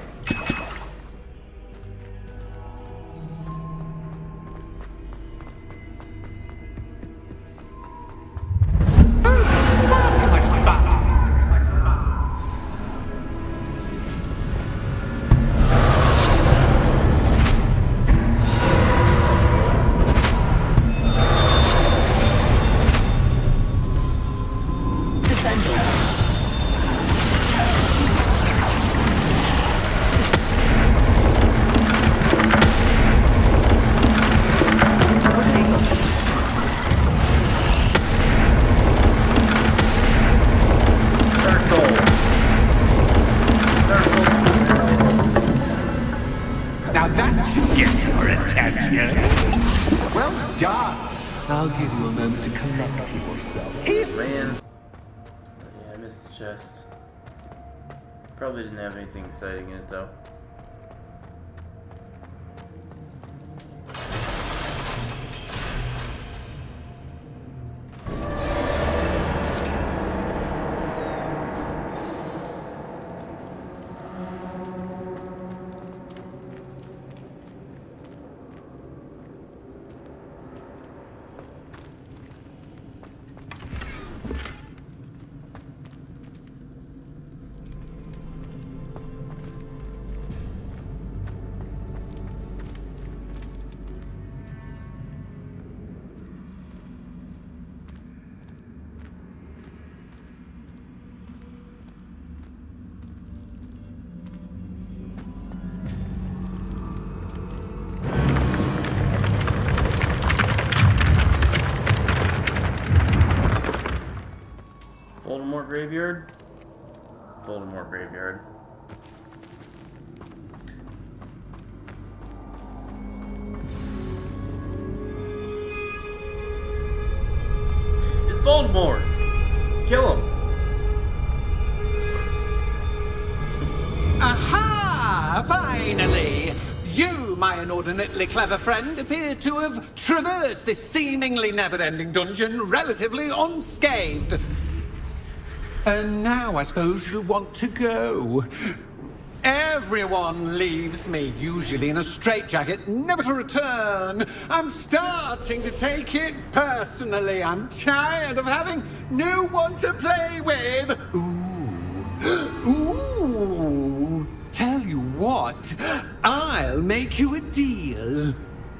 Now that should get your attention. Well done. I'll give you a moment to collect yourself. Man. Yeah, I missed the chest. Probably didn't have anything exciting in it though. Voldemort graveyard? Voldemort graveyard. It's Voldemort! Kill him! Aha! Finally! You, my inordinately clever friend, appear to have traversed this seemingly never-ending dungeon relatively unscathed. And now I suppose you'll want to go. Everyone leaves me, usually in a straitjacket, never to return. I'm starting to take it personally. I'm tired of having no one to play with. Ooh. Tell you what, I'll make you a deal.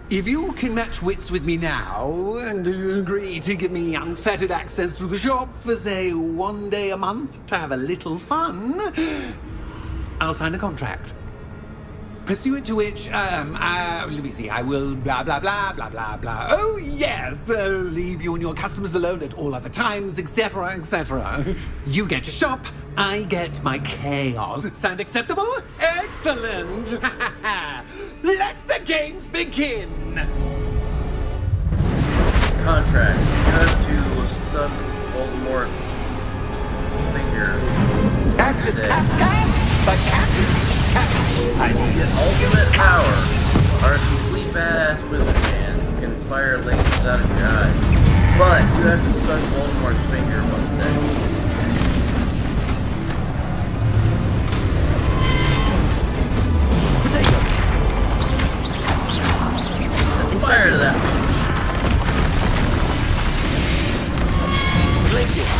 If you can match wits with me now, and agree to give me unfettered access to the shop for, say, 1 day a month to have a little fun, I'll sign a contract. Pursuant to which, let me see, I will blah blah blah blah blah blah. Oh yes, leave you and your customers alone at all other times, etc., etc. You get your shop, I get my chaos. Sound acceptable? Excellent! Let the games begin! Contract. You have to suck Voldemort's finger. That's just cat, but cat. The ultimate power. Are a complete badass wizard man who can fire lasers out of your eyes. But you have to suck Voldemort's finger once a day. Fire to that punch. Glacius.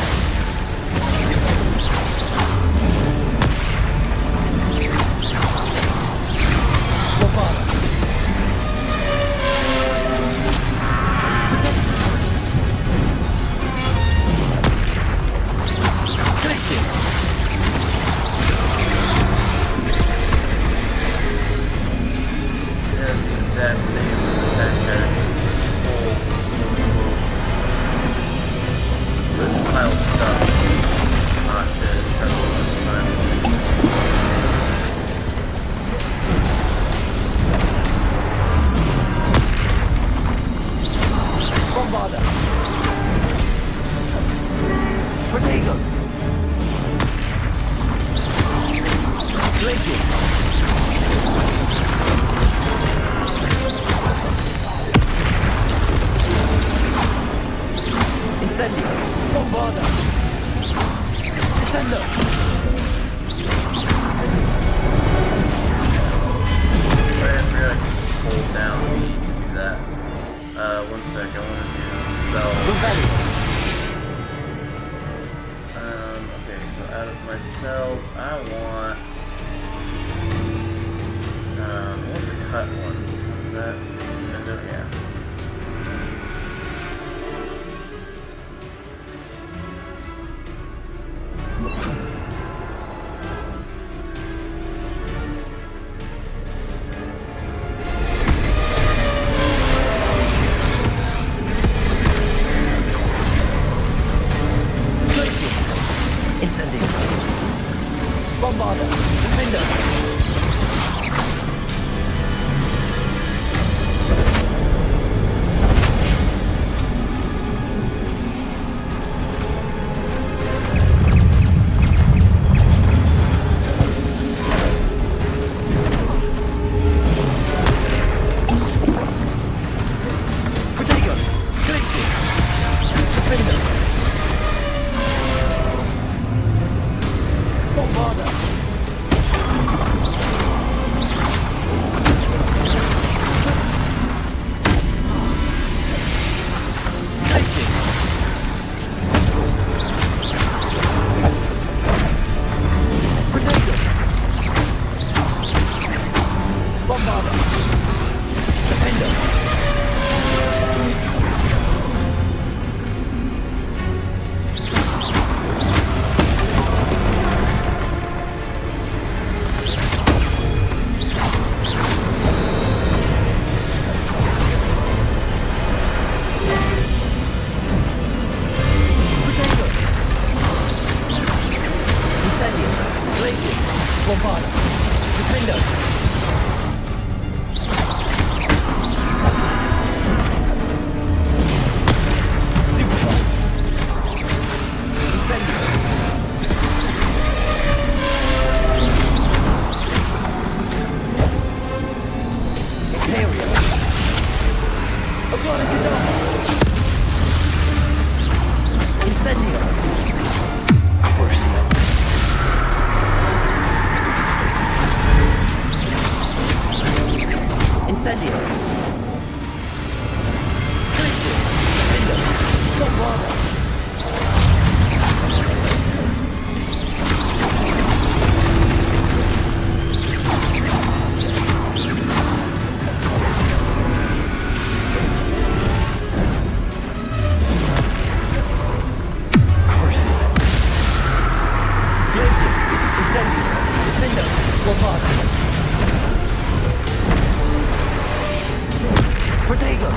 Potato!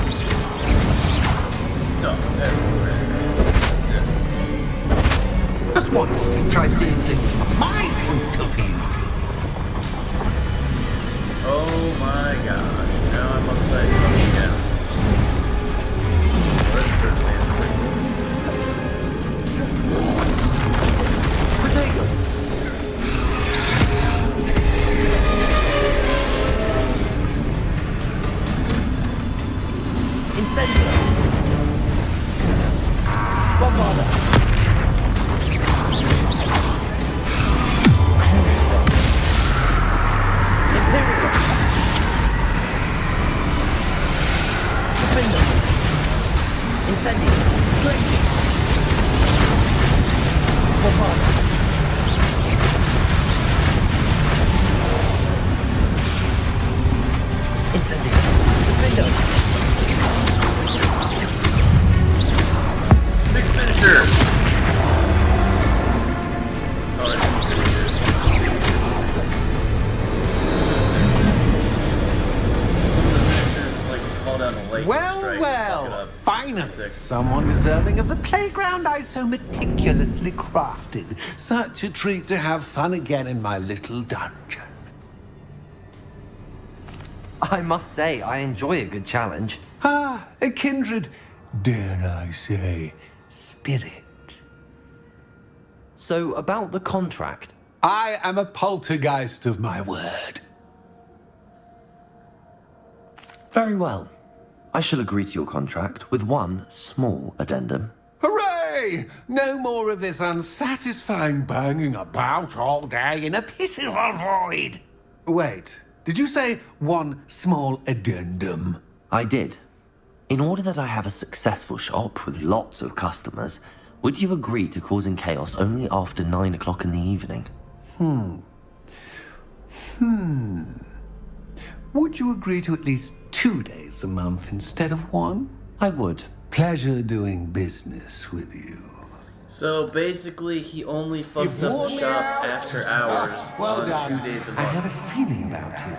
Stuff everywhere. Just once, try seeing things from my point of view. Oh my gosh. Now I'm upside fucking down. Well, this certainly is pretty cool. Potato! Incendio! Bombarda! Crucio! Imperial! Defender! Incendio! Placing! Bombarda! Incendio! Defender! Big finisher! Oh, that's pretty good. Some of the finishers is like you call down a lightning Well, strike and well, fuck it up. finally, Sick. someone deserving of the playground I so meticulously crafted. Such a treat to have fun again in my little dungeon. I must say, I enjoy a good challenge. Ah, a kindred, dare I say, spirit. So, about the contract. I am a poltergeist of my word. Very well. I shall agree to your contract with one small addendum. Hooray! No more of this unsatisfying banging about all day in a pitiful void. Wait, did you say one small addendum? I did. In order that I have a successful shop with lots of customers, would you agree to causing chaos only after 9 o'clock in the evening? Would you agree to at least 2 days a month instead of one? I would. Pleasure doing business with you. So basically, he only fucks up the shop after hours on 2 days a I had a month. feeling about you.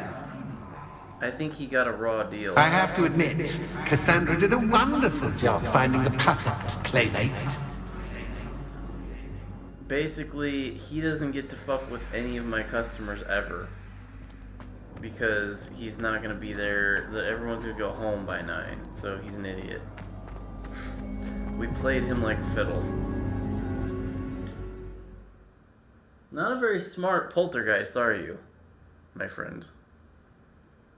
I think he got a raw deal. I have to admit, Cassandra did a wonderful job finding the perfect playmate. Basically, he doesn't get to fuck with any of my customers ever. Because he's not gonna be there. Everyone's gonna go home by 9, so he's an idiot. We played him like a fiddle. Not a very smart poltergeist, are you, my friend?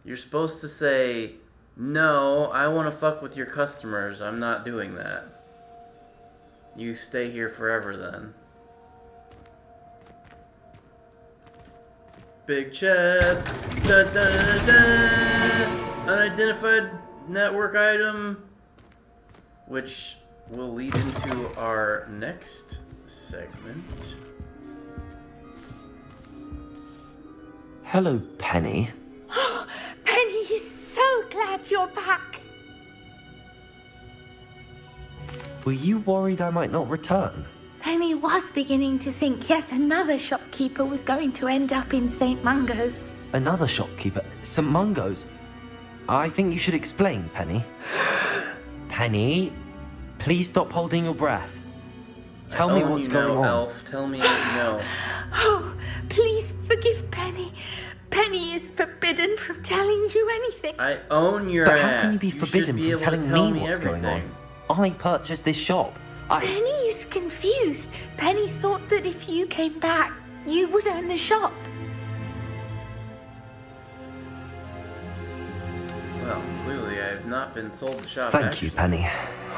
You're supposed to say, no, I want to fuck with your customers. I'm not doing that. You stay here forever then. Big chest. Da, da, da, da. Unidentified network item. Which will lead into our next segment. Hello, Penny. Penny is so glad you're back. Were you worried I might not return? Penny was beginning to think yet another shopkeeper was going to end up in St. Mungo's. Another shopkeeper? St. Mungo's? I think you should explain, Penny. Penny, please stop holding your breath. Tell me what's going on. Elf. Tell me what you know. Oh, please forgive Penny. Penny is forbidden from telling you anything. I own your But ass. how can you be forbidden should be from able to telling tell me what's going on? everything. I purchased this shop. Penny is confused. Penny thought that if you came back, you would own the shop. Well, clearly I have not been sold the shop. Thank you, Penny.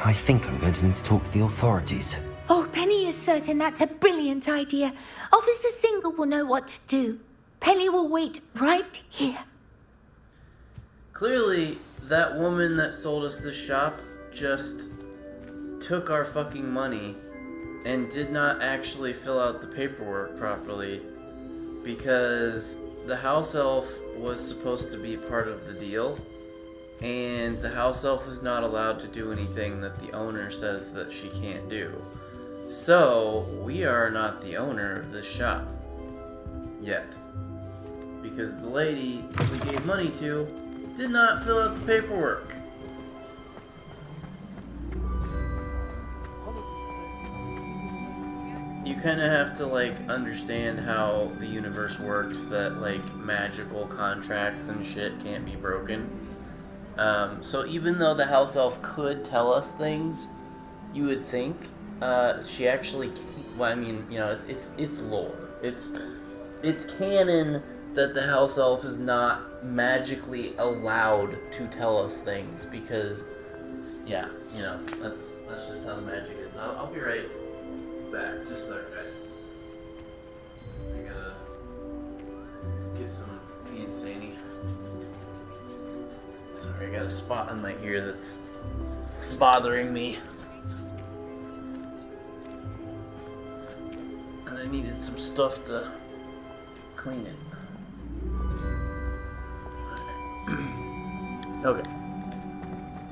I think I'm going to need to talk to the authorities. Oh, Penny is certain that's a brilliant idea. Officer Single will know what to do. Penny will wait right here. Clearly, that woman that sold us this shop just took our fucking money and did not actually fill out the paperwork properly because the house elf was supposed to be part of the deal, and the house elf is not allowed to do anything that the owner says that she can't do. So, we are not the owner of this shop. Yet. Because the lady we gave money to did not fill out the paperwork. you kind of have to, like, understand how the universe works, that, like, magical contracts and shit can't be broken. So even though the house elf could tell us things, you would think she actually can't. Well, I mean, you know, it's lore. It's canon that the house elf is not magically allowed to tell us things because, yeah, you know, that's just how the magic is. I'll be right back. Just a sec, guys. I gotta get some insane. Sorry, I got a spot in my ear that's bothering me. And I needed some stuff to clean it. Okay.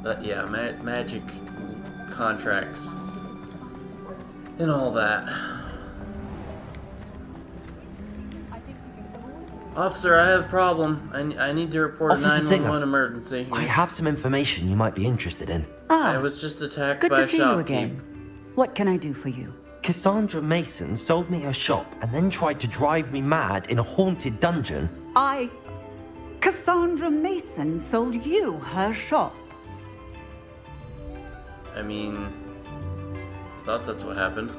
But yeah, magic contracts and all that. Officer, I have a problem. I need to report Officer a 911 Singer, emergency. I have some information you might be interested in. I was just attacked Good by to a see you shopkeep. again. What can I do for you? Cassandra Mason sold me her shop and then tried to drive me mad in a haunted dungeon. Cassandra Mason sold you her shop. I mean, thought that's what happened.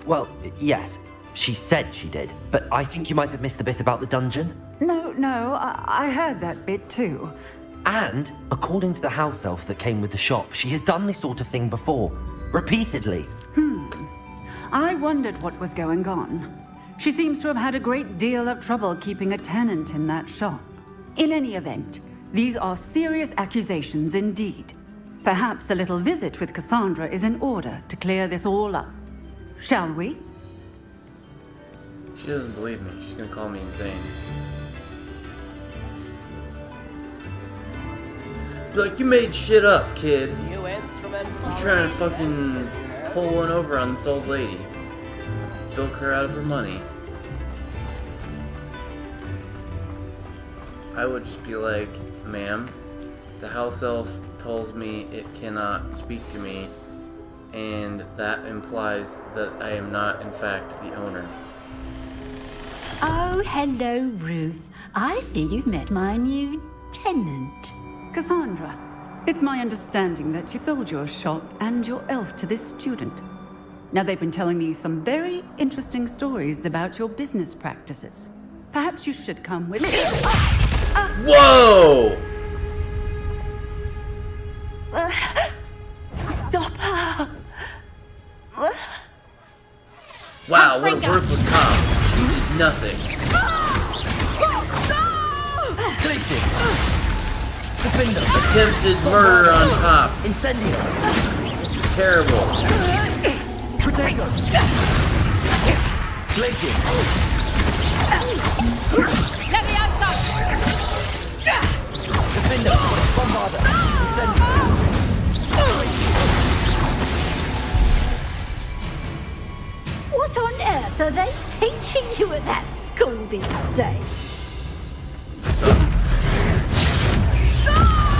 Well, yes, she said she did, but I think you might have missed the bit about the dungeon. No, I heard that bit too. And, according to the house elf that came with the shop, she has done this sort of thing before. Repeatedly. I wondered what was going on. She seems to have had a great deal of trouble keeping a tenant in that shop. In any event, these are serious accusations indeed. Perhaps a little visit with Cassandra is in order to clear this all up. Shall we? She doesn't believe me. She's gonna call me insane. Be like, you made shit up, kid. You trying to fucking pull one over on this old lady. Bilk her out of her money. I would just be like, ma'am, the house elf tells me it cannot speak to me, and that implies that I am not, in fact, the owner. Oh, hello, Ruth. I see you've met my new tenant. Cassandra, it's my understanding that you sold your shop and your elf to this student. Now, they've been telling me some very interesting stories about your business practices. Perhaps you should come with me. Whoa! Stop her! Wow, what a worthless cop. She did nothing. Attempted murder on cops. Incendio. Terrible. Protego. Glacier. Leviosa! Defender. Bombarder. Incendio. What on earth are they teaching you at that school these days?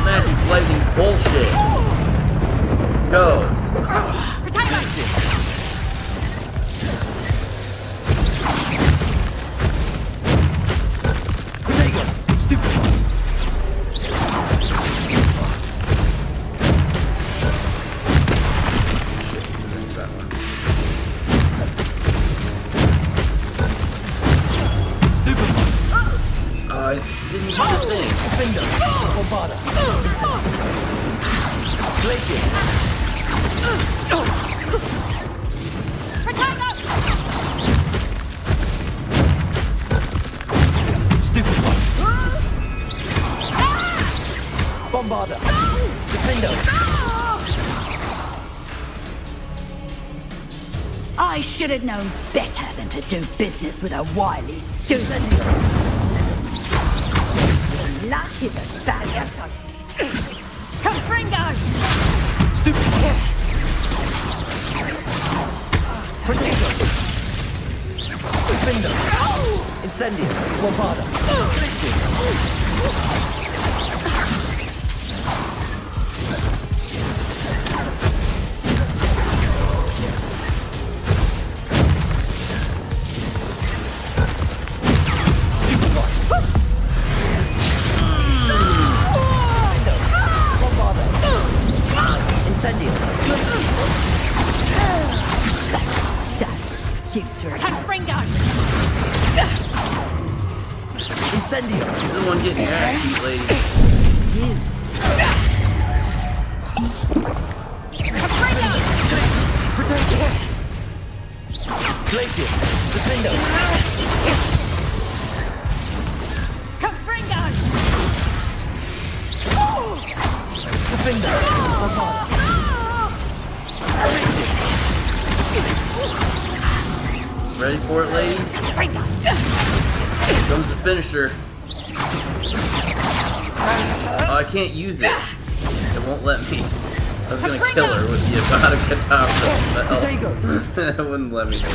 Magic lightning bullshit. Go. Protect us! Protego. Stupid. Missed that one. Stupid. I didn't do the thing. Defender. Bombarder. Glacier. Protect us! Stupid one. Bombarder. Defender. I should have known better than to do business with a wily student. Luck is a value. Confringo! Stupid. Protego. Defender. Incendio. Bombarder. Glacier. use for it. Confringo! Incendio! You're the one getting your ass beat, lady. Confringo! Glacius! Defendo! Confringo! Defendo! Ready for it, lady? Here comes the finisher. Oh, I can't use it. It won't let me. I was gonna kill her with the Avada Kedavra. It wouldn't let me do it.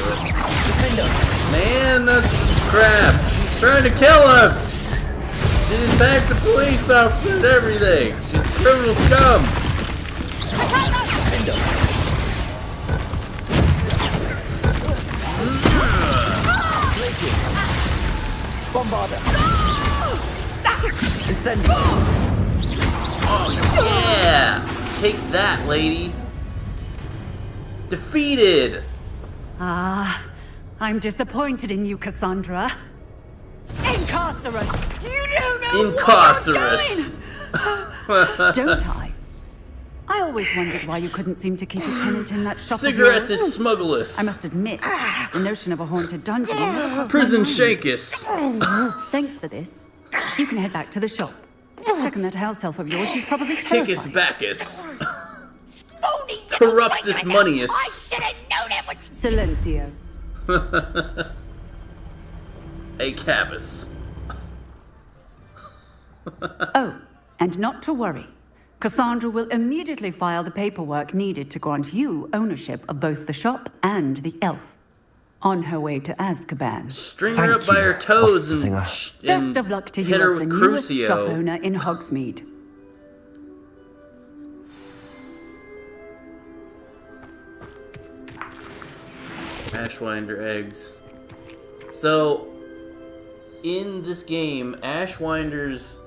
Man, that's crap. She's trying to kill us. She attacked the police officer and everything. She's criminal scum. Bombarda! Incendio! Oh, yeah! Take that, lady. Defeated! Ah, I'm disappointed in you, Cassandra. Incarcerous! You don't know Incarcerous! what you're doing! Don't I? I always wondered why you couldn't seem to keep a tenant in that shop Cigarettes of yours. is smugglers. I must admit, the notion of a haunted dungeon never crossed Prison my mind. shakers. Thanks for this. You can head back to the shop. Second that house elf of yours, she's probably Kickus terrified. Bacchus. Corruptus Moneyus. Silencio. A Cabus. Oh, and not to worry. Cassandra will immediately file the paperwork needed to grant you ownership of both the shop and the elf. On her way to Azkaban. String her up by her toes and Best of luck to you hit her as the with newest Crucio. shop owner in Hogsmeade. Ashwinder eggs. So, in this game, Ashwinders,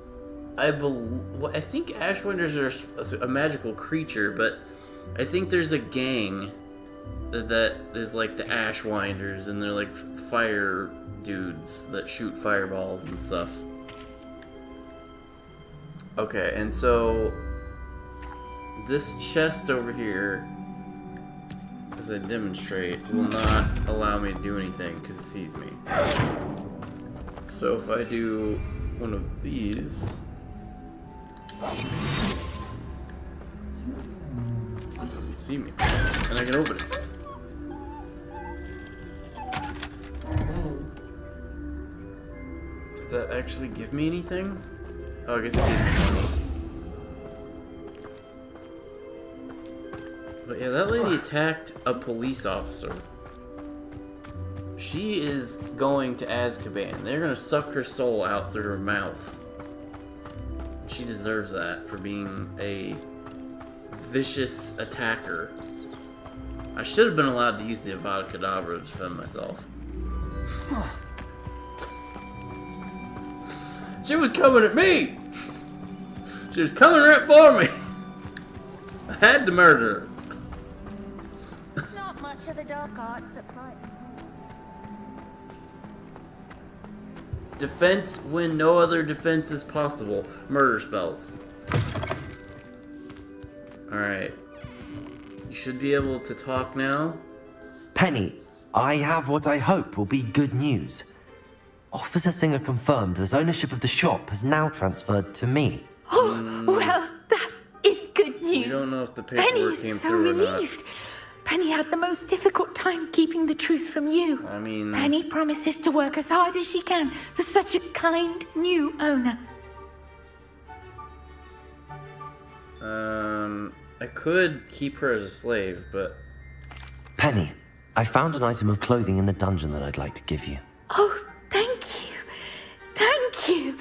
I think Ashwinders are a magical creature, but I think there's a gang that is like the Ashwinders, and they're like fire dudes that shoot fireballs and stuff. Okay, and so this chest over here, as I demonstrate, will not allow me to do anything because it sees me. So if I do one of these, it doesn't see me, and I can open it. Did that actually give me anything? Oh, I guess it gave me money. But yeah, that lady attacked a police officer. She is going to Azkaban. They're gonna suck her soul out through her mouth. She deserves that for being a vicious attacker. I should have been allowed to use the Avada Kedavra to defend myself. She was coming at me! She was coming right for me! I had to murder her. Not much of the dark art, but bright. Defense when no other defense is possible. Murder spells. Alright. You should be able to talk now. Penny, I have what I hope will be good news. Officer Singer confirmed that ownership of the shop has now transferred to me. Oh, well, that is good news. We don't know if the paperwork Penny's came so through or not. relieved. Penny had the most difficult time keeping the truth from you. I mean... Penny promises to work as hard as she can for such a kind new owner. I could keep her as a slave, but... Penny, I found an item of clothing in the dungeon that I'd like to give you. Oh, thank you. Thank you.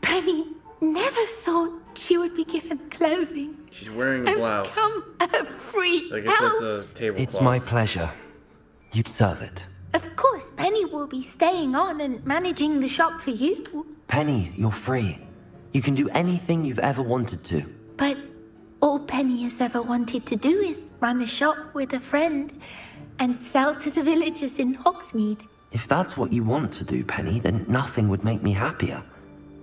Penny never thought she would be given clothing. She's wearing a blouse. Come a free I guess elf. that's a tablecloth. It's my pleasure. You deserve it. Of course, Penny will be staying on and managing the shop for you. Penny, you're free. You can do anything you've ever wanted to. But all Penny has ever wanted to do is run a shop with a friend. and sell to the villagers in Hogsmeade. If that's what you want to do, Penny, then nothing would make me happier.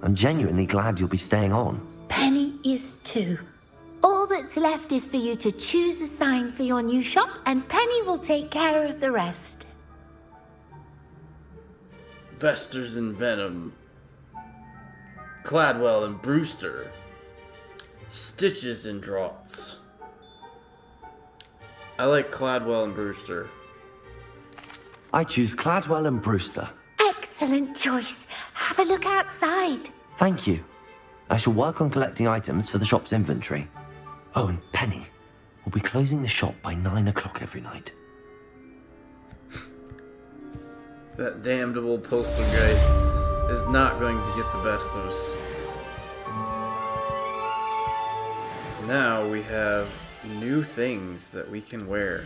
I'm genuinely glad you'll be staying on. Penny is too. All that's left is for you to choose a sign for your new shop, and Penny will take care of the rest. Vesters and Venom. Cladwell and Brewster. Stitches and Draughts. I like Cladwell and Brewster. I choose Cladwell and Brewster. Excellent choice. Have a look outside. Thank you. I shall work on collecting items for the shop's inventory. Oh, and Penny, we'll be closing the shop by 9 o'clock every night. That damnable Postalgeist is not going to get the best of us. Now we have new things that we can wear.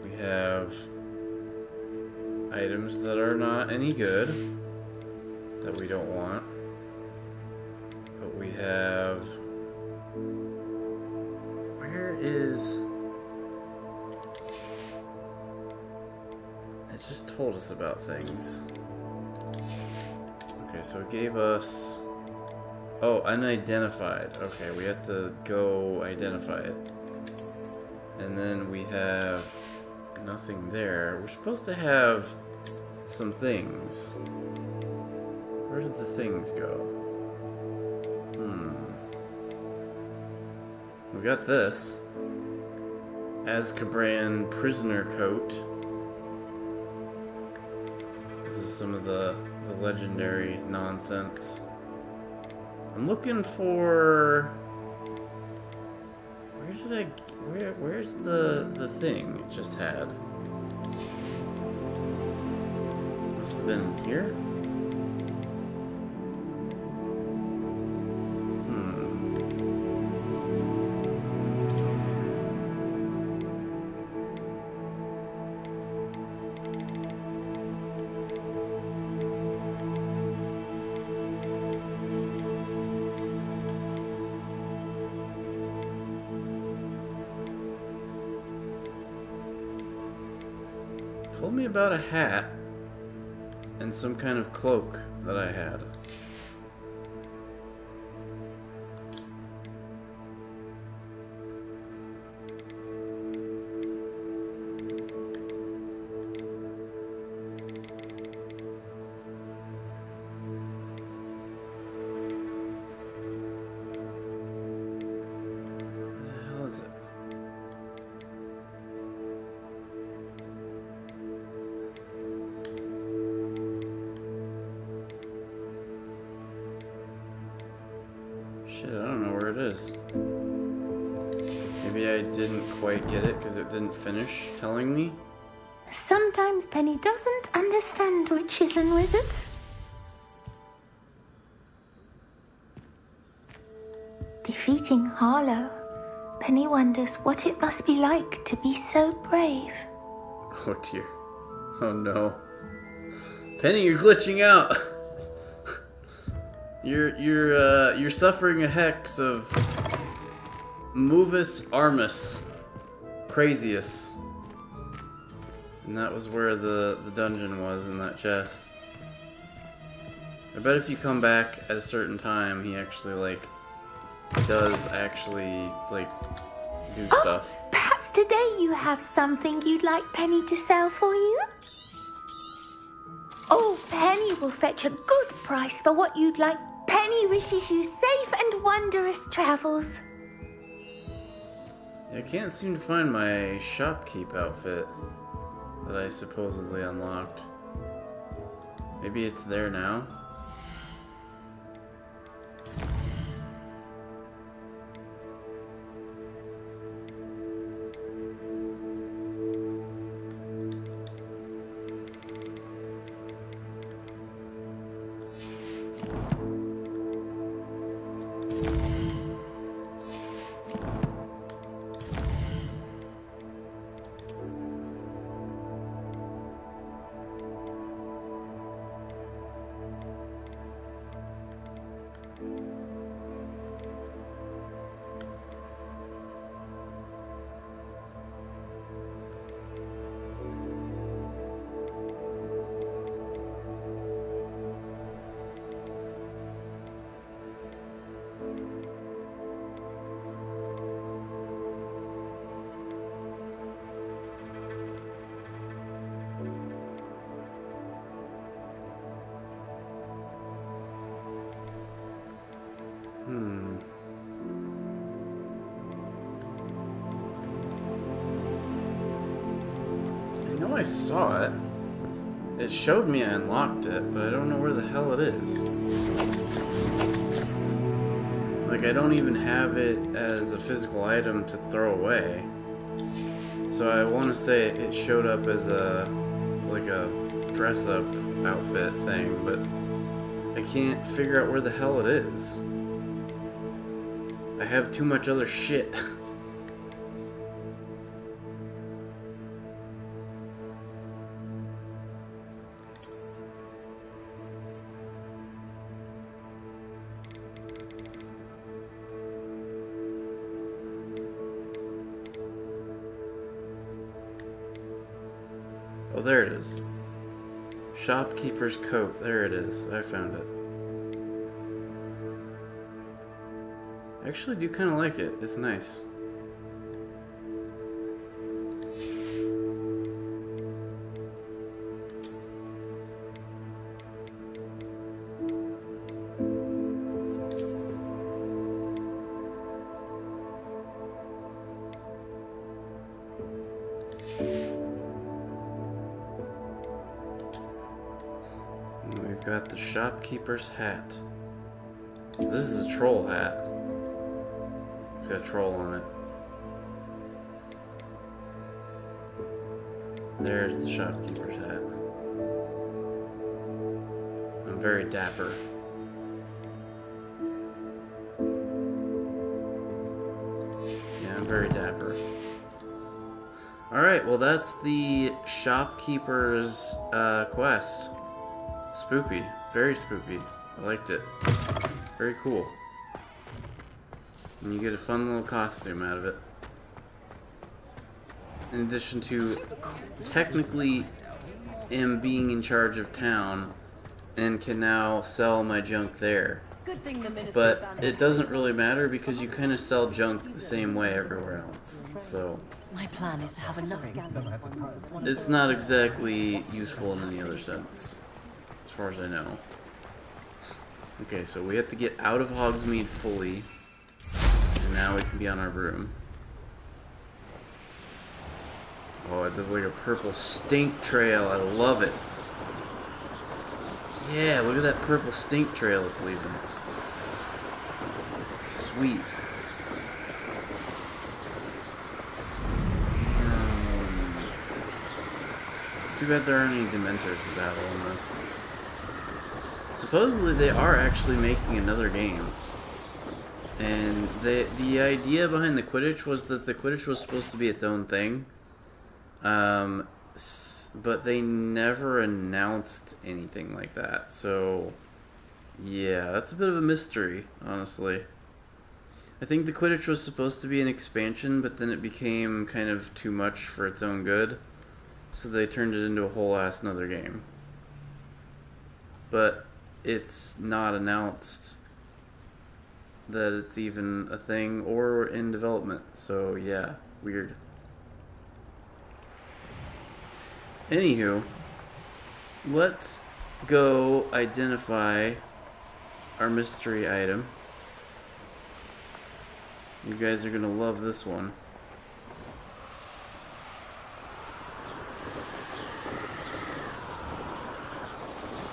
We have items that are not any good, that we don't want. But we have... Where is... It just told us about things. Okay, so it gave us... Oh, unidentified. Okay, we have to go identify it. And then we have nothing there. We're supposed to have some things. Where did the things go? We got this. Azkaban prisoner coat. This is some of the legendary nonsense. I'm looking for... Where's the thing it just had? Must have been here? Told me about a hat and some kind of cloak that I had. Where the hell is it? Shit, I don't know where it is. Maybe I didn't quite get it because it didn't finish telling me. Sometimes Penny doesn't understand witches and wizards. Defeating Harlow, Penny wonders what it must be like to be so brave. Oh dear. Oh no. Penny, you're glitching out. You're suffering a hex of Movus Armus Crazius. And that was where the dungeon was, in that chest. I bet if you come back at a certain time, he actually, does actually, do stuff. Perhaps today you have something you'd like Penny to sell for you? Oh, Penny will fetch a good price for what you'd like. Penny wishes you safe and wondrous travels. I can't seem to find my shopkeep outfit that I supposedly unlocked. Maybe it's there now? know I saw it. It showed me I unlocked it, but I don't know where the hell it is. Like, I don't even have it as a physical item to throw away. So I want to say it showed up as a, like a dress-up outfit thing, but I can't figure out where the hell it is. I have too much other shit. Oh, there it is. Shopkeeper's coat. There it is. I found it. I actually do kind of like it. It's nice. We've got the shopkeeper's hat. This is a troll hat. It's got a troll on it. There's the shopkeeper's hat. I'm very dapper. Yeah, I'm very dapper. Alright, well that's the shopkeeper's quest. Spoopy. Very spoopy. I liked it. Very cool. And you get a fun little costume out of it. In addition to technically am being in charge of town and can now sell my junk there. But it doesn't really matter because you kind of sell junk the same way everywhere else. So My plan is to have another. it's not exactly useful in any other sense, as far as I know. Okay, so we have to get out of Hogsmeade fully, and now we can be on our broom. Oh, it does like a purple stink trail. I love it. Yeah, look at that purple stink trail it's leaving. Sweet. Too bad there aren't any Dementors to battle in this. Supposedly they are actually making another game. And the idea behind the Quidditch was that the Quidditch was supposed to be its own thing. But they never announced anything like that. So, yeah, that's a bit of a mystery, honestly. I think the Quidditch was supposed to be an expansion, but then it became kind of too much for its own good. So they turned it into a whole ass another game. But it's not announced that it's even a thing or in development. So yeah, weird. Anywho, let's go identify our mystery item. You guys are gonna love this one.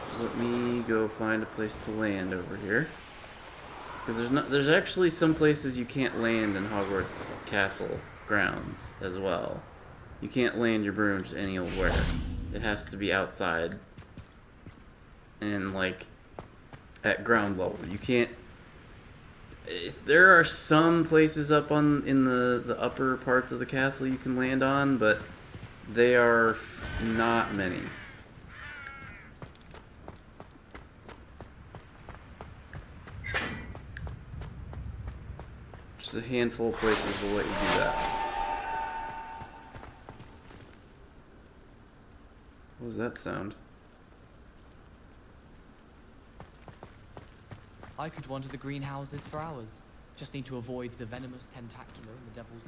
So let me go find a place to land over here. Because there's actually some places you can't land in Hogwarts Castle grounds as well. You can't land your broom just any old where. It has to be outside and like at ground level. You can't. There are some places up in the upper parts of the castle you can land on, but they are not many. Just a handful of places will let you do that. What was that sound? I could wander the greenhouses for hours. Just need to avoid the venomous tentacular and the devil's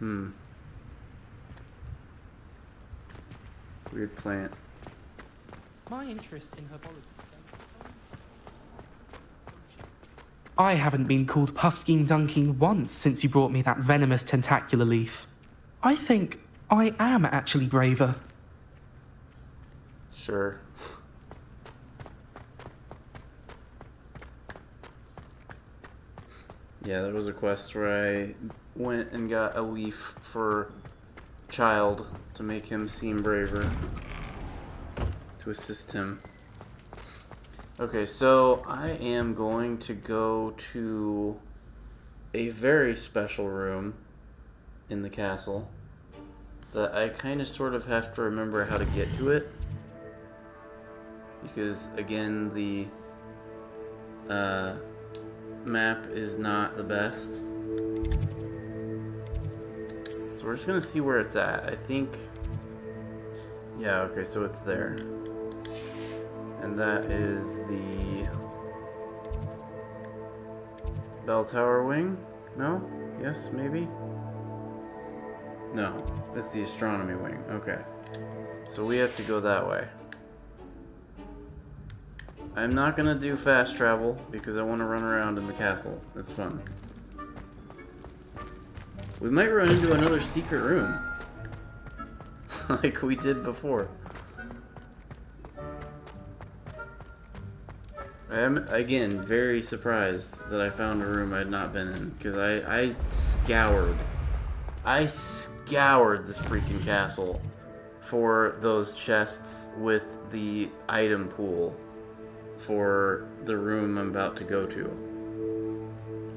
snare. Weird plant. My interest in herbology. I haven't been called Puffskein Dunking once since you brought me that venomous tentacular leaf. I think I am actually braver. Sure. Yeah, there was a quest where I went and got a leaf for Child to make him seem braver, to assist him. Okay, so I am going to go to a very special room in the castle that I kind of sort of have to remember how to get to it, because again the map is not the best. So we're just gonna see where it's at. I think, yeah, okay, so it's there. And that is the bell tower wing? No? Yes, maybe? No, it's the astronomy wing. Okay. So we have to go that way. I'm not gonna do fast travel because I want to run around in the castle. It's fun. We might run into another secret room. Like we did before. I am, again, very surprised that I found a room I'd not been in, because I scoured this freaking castle for those chests with the item pool for the room I'm about to go to.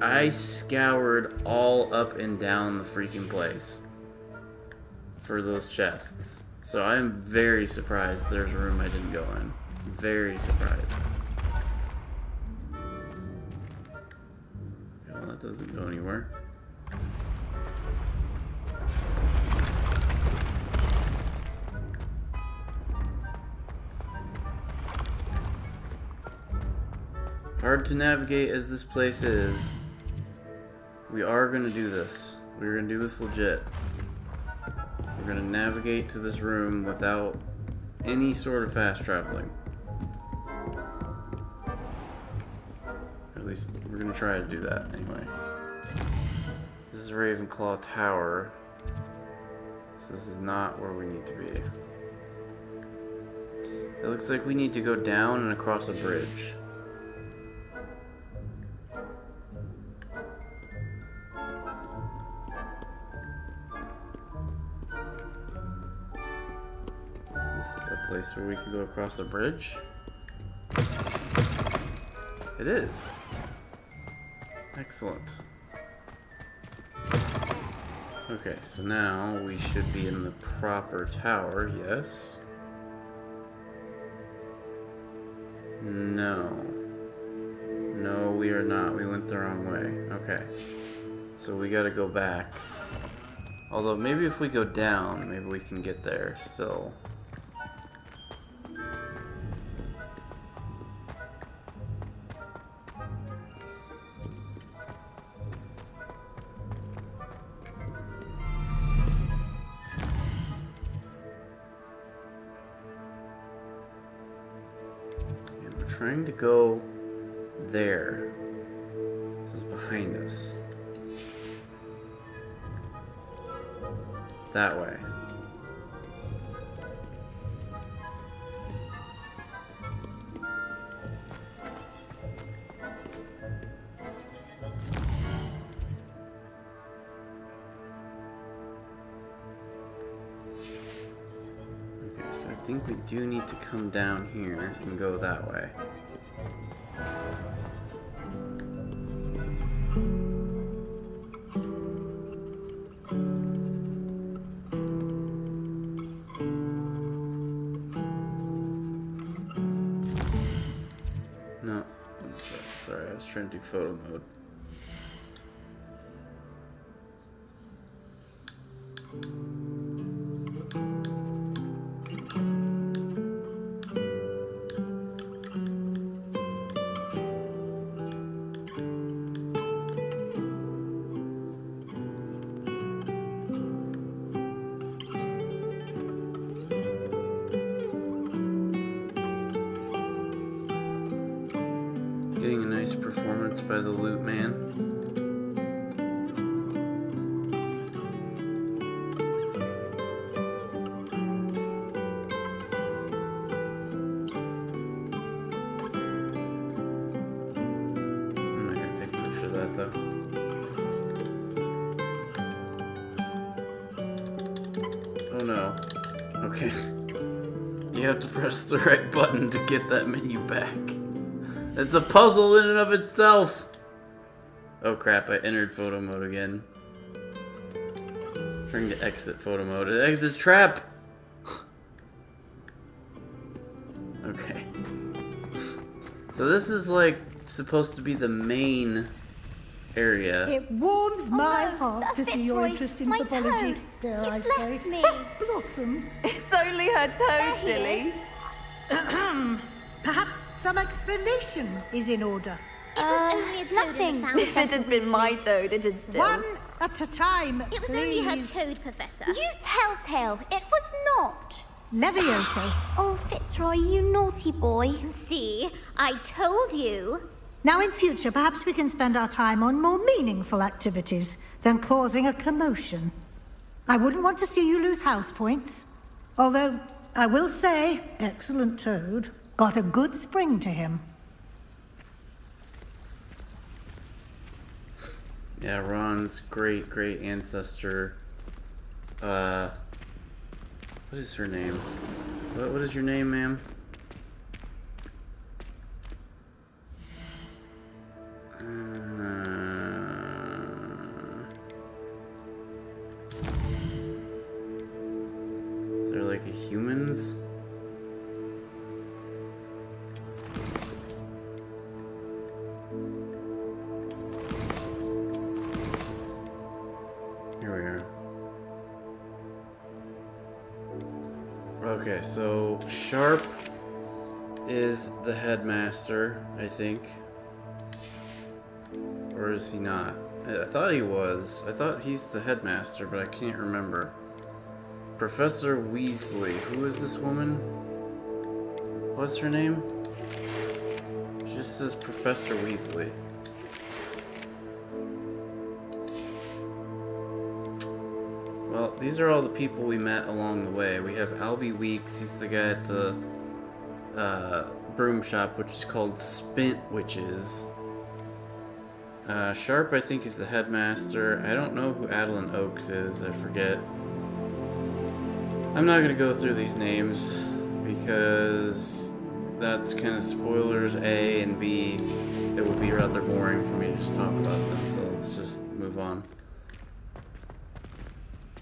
I scoured all up and down the freaking place for those chests. So I'm very surprised there's a room I didn't go in. Very surprised. Well, that doesn't go anywhere. Hard to navigate as this place is, we are going to do this. We're going to do this legit. We're going to navigate to this room without any sort of fast traveling. Or at least we're going to try to do that anyway. This is Ravenclaw Tower. So this is not where we need to be. It looks like we need to go down and across a bridge. A place where we can go across a bridge? It is. Excellent. Okay, so now we should be in the proper tower, yes? No. No, we are not. We went the wrong way. Okay. So we gotta go back. Although, maybe if we go down, maybe we can get there still. Trying to go there. This is behind us. That way. Okay, so I think we do need to come down here and go that way. No, sorry, I was trying to do photo mode. Getting a nice performance chased by the loot man. I'm not gonna take a picture of that though. Oh no. Okay. You have to press the right button to get that menu back. It's a puzzle in and of itself! Oh crap, I entered photo mode again. Trying to exit photo mode. Exit trap! Okay. So this is like supposed to be the main area. It warms my heart Sir to see your Fitzroy, interest in my pathology, toad. dare I It's say. left me. Blossom. It's only her toad, There he silly. Perhaps some explanation is in order. It was only a toad in the If it had been my toad, it'd still. One at a time, It was please. only her toad, Professor. You telltale. It was not. Levioso. Oh, Fitzroy, you naughty boy. See, I told you. Now in future, perhaps we can spend our time on more meaningful activities than causing a commotion. I wouldn't want to see you lose house points. Although, I will say, excellent toad. Got a good spring to him. Yeah, Ron's great ancestor. What is her name? What is your name, ma'am? Is there like a humans? Here we are. Okay, so Sharp is the headmaster, I think. Or is he not? I thought he was. I thought he's the headmaster, but I can't remember. Professor Weasley. Who is this woman? What's her name? She just says Professor Weasley. Well, these are all the people we met along the way. We have Albie Weeks. He's the guy at the broom shop, which is called Spint Witches. Sharp, I think, is the headmaster. I don't know who Adeline Oaks is. I forget. I'm not going to go through these names because that's kind of spoilers, A, and B, it would be rather boring for me to just talk about them, so let's just move on.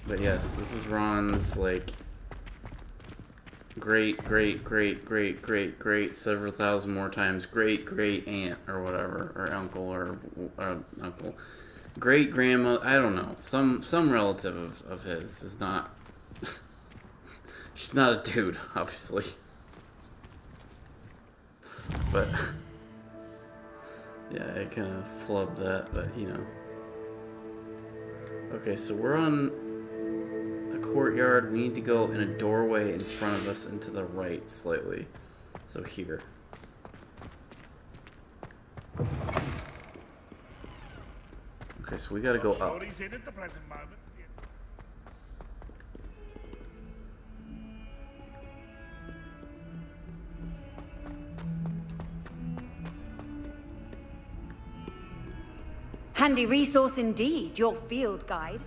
But yes, this is Ron's, like, great, several thousand more times, great aunt, or whatever, or uncle, or uncle. Great grandma, I don't know, some relative of his is not, she's not a dude, obviously. But, yeah, I kind of flubbed that, but, you know. Okay, so we're on a courtyard. We need to go in a doorway in front of us and to the right slightly. So here. Okay, so we gotta go up. Handy resource indeed, your field guide.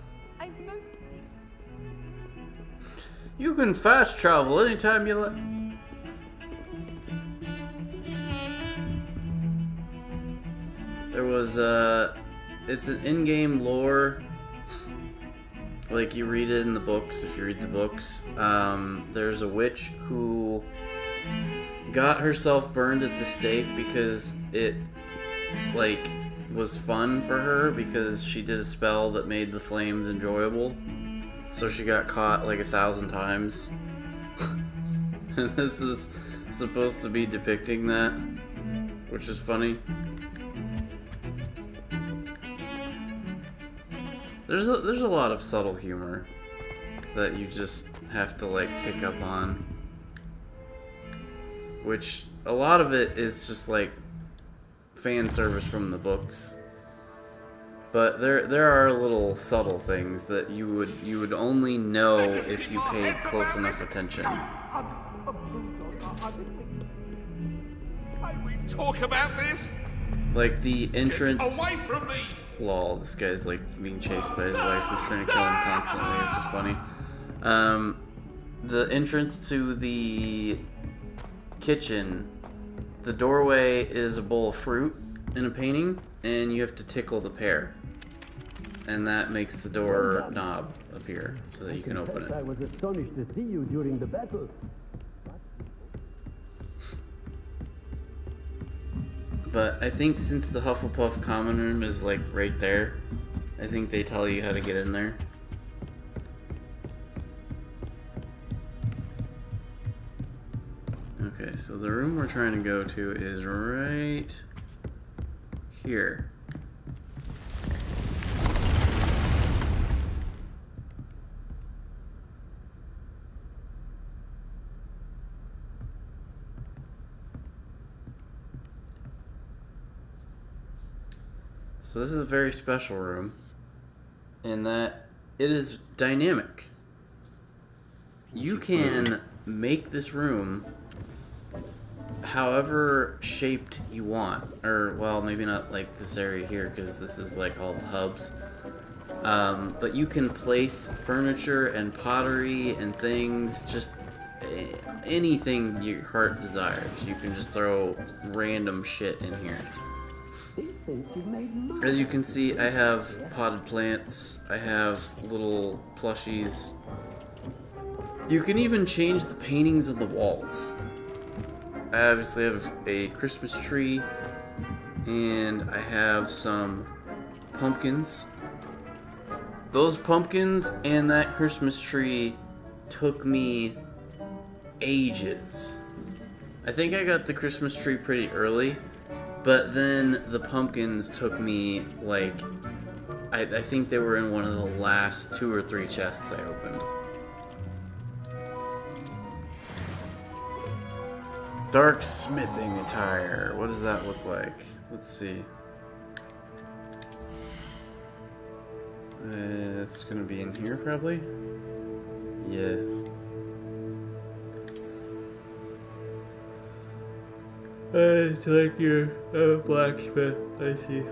You can fast travel anytime you like. There was it's an in-game lore. Like you read it in the books, if you read the books. There's a witch who got herself burned at the stake because it, like, was fun for her because she did a spell that made the flames enjoyable. So she got caught like 1,000 times. And this is supposed to be depicting that, which is funny. There's a lot of subtle humor that you just have to like pick up on. Which a lot of it is just like fan service from the books. But there are little subtle things that you would only know if you paid close enough attention. Can we talk about this? Like the entrance. Get away from me! Lol, this guy's like being chased by his wife who's trying to kill him constantly, which is funny. The entrance to the kitchen, the doorway is a bowl of fruit in a painting, and you have to tickle the pear. And that makes the door knob appear so that you can open it. I was astonished to see you during the battle. But I think since the Hufflepuff common room is like right there, I think they tell you how to get in there. Okay, so the room we're trying to go to is right here. So this is a very special room in that it is dynamic. You can make this room however shaped you want. Or, well, maybe not like this area here because this is like all the hubs. But you can place furniture and pottery and things, just anything your heart desires. You can just throw random shit in here. As you can see, I have potted plants, I have little plushies. You can even change the paintings on the walls. I obviously have a Christmas tree, and I have some pumpkins. Those pumpkins and that Christmas tree took me ages. I think I got the Christmas tree pretty early. But then the pumpkins took me, like, I think they were in one of the last 2 or 3 chests I opened. Dark smithing attire. What does that look like? Let's see. It's gonna be in here, probably? Yeah. It's like you're a blacksmith, I see.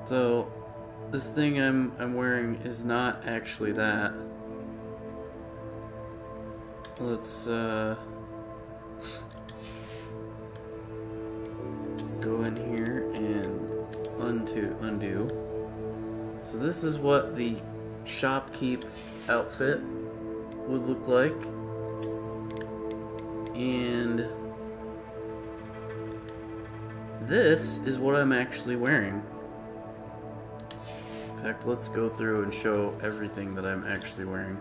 So, this thing I'm wearing is not actually that. Let's go in here and undo. So this is what the shopkeep outfit would look like. And this is what I'm actually wearing. In fact, let's go through and show everything that I'm actually wearing.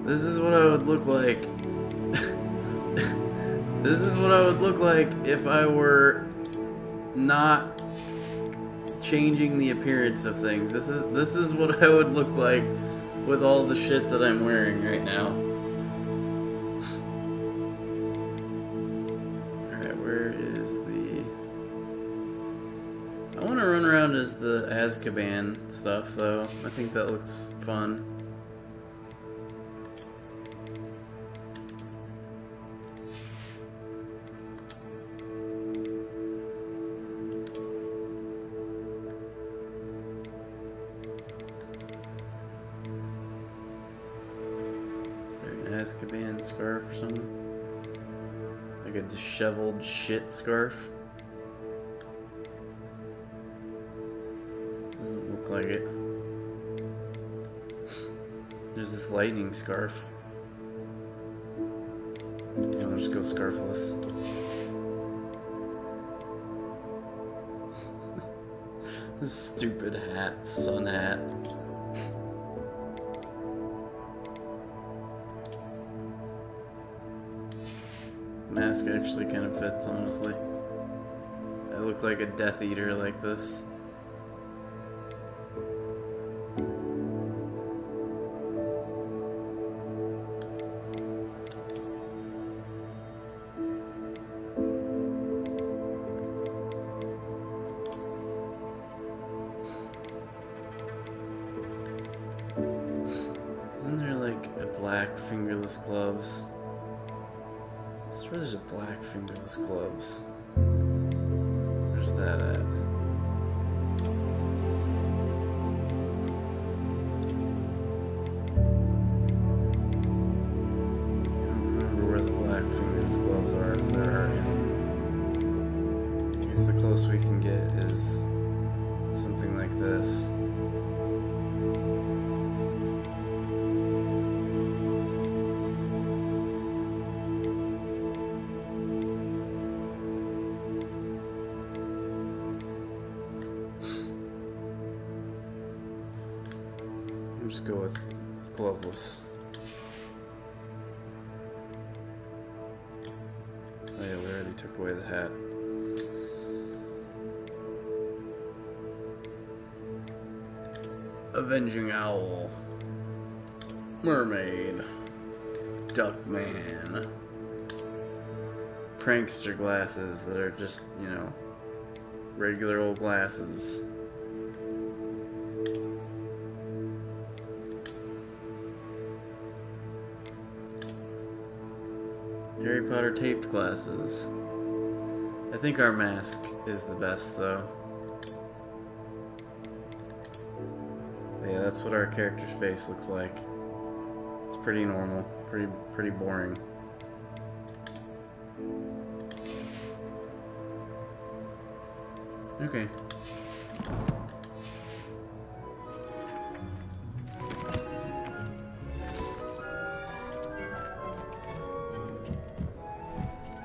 This is what I would look like. This is what I would look like if I were not changing the appearance of things. This is what I would look like with all the shit that I'm wearing right now. Alright, where is the... I want to run around as the Azkaban stuff, though. I think that looks fun. Azkaban scarf or something? Like a disheveled shit scarf? Doesn't look like it. There's this lightning scarf. Yeah, I'll just go scarfless. This stupid hat, sun hat. mask actually kind of fits, honestly. I look like a Death Eater like this. Isn't there like a black fingerless gloves? I swear there's a black fingerless gloves. Where's that at? I don't remember where the black fingerless gloves are, if there are any. I guess the closest we can get is something like this. Just go with gloveless. Oh yeah, we already took away the hat. Avenging Owl. Mermaid. Duckman. Prankster glasses that are just, you know, regular old glasses. Harry Potter taped glasses. I think our mask is the best, though. But yeah, that's what our character's face looks like. It's pretty normal, pretty boring. Okay.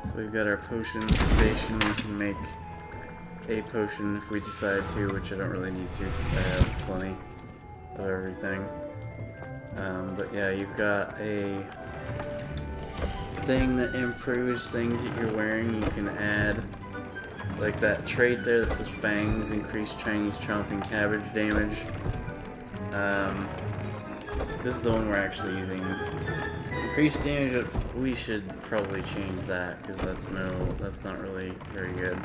So we've got our potion station. We can make a potion if we decide to, which I don't really need to because I have plenty of everything. But yeah, you've got a thing that improves things that you're wearing. You can add like that trait there that says fangs, increased Chinese chomping cabbage damage. This is the one we're actually using. Increased damage, we should probably change that because that's not really very good.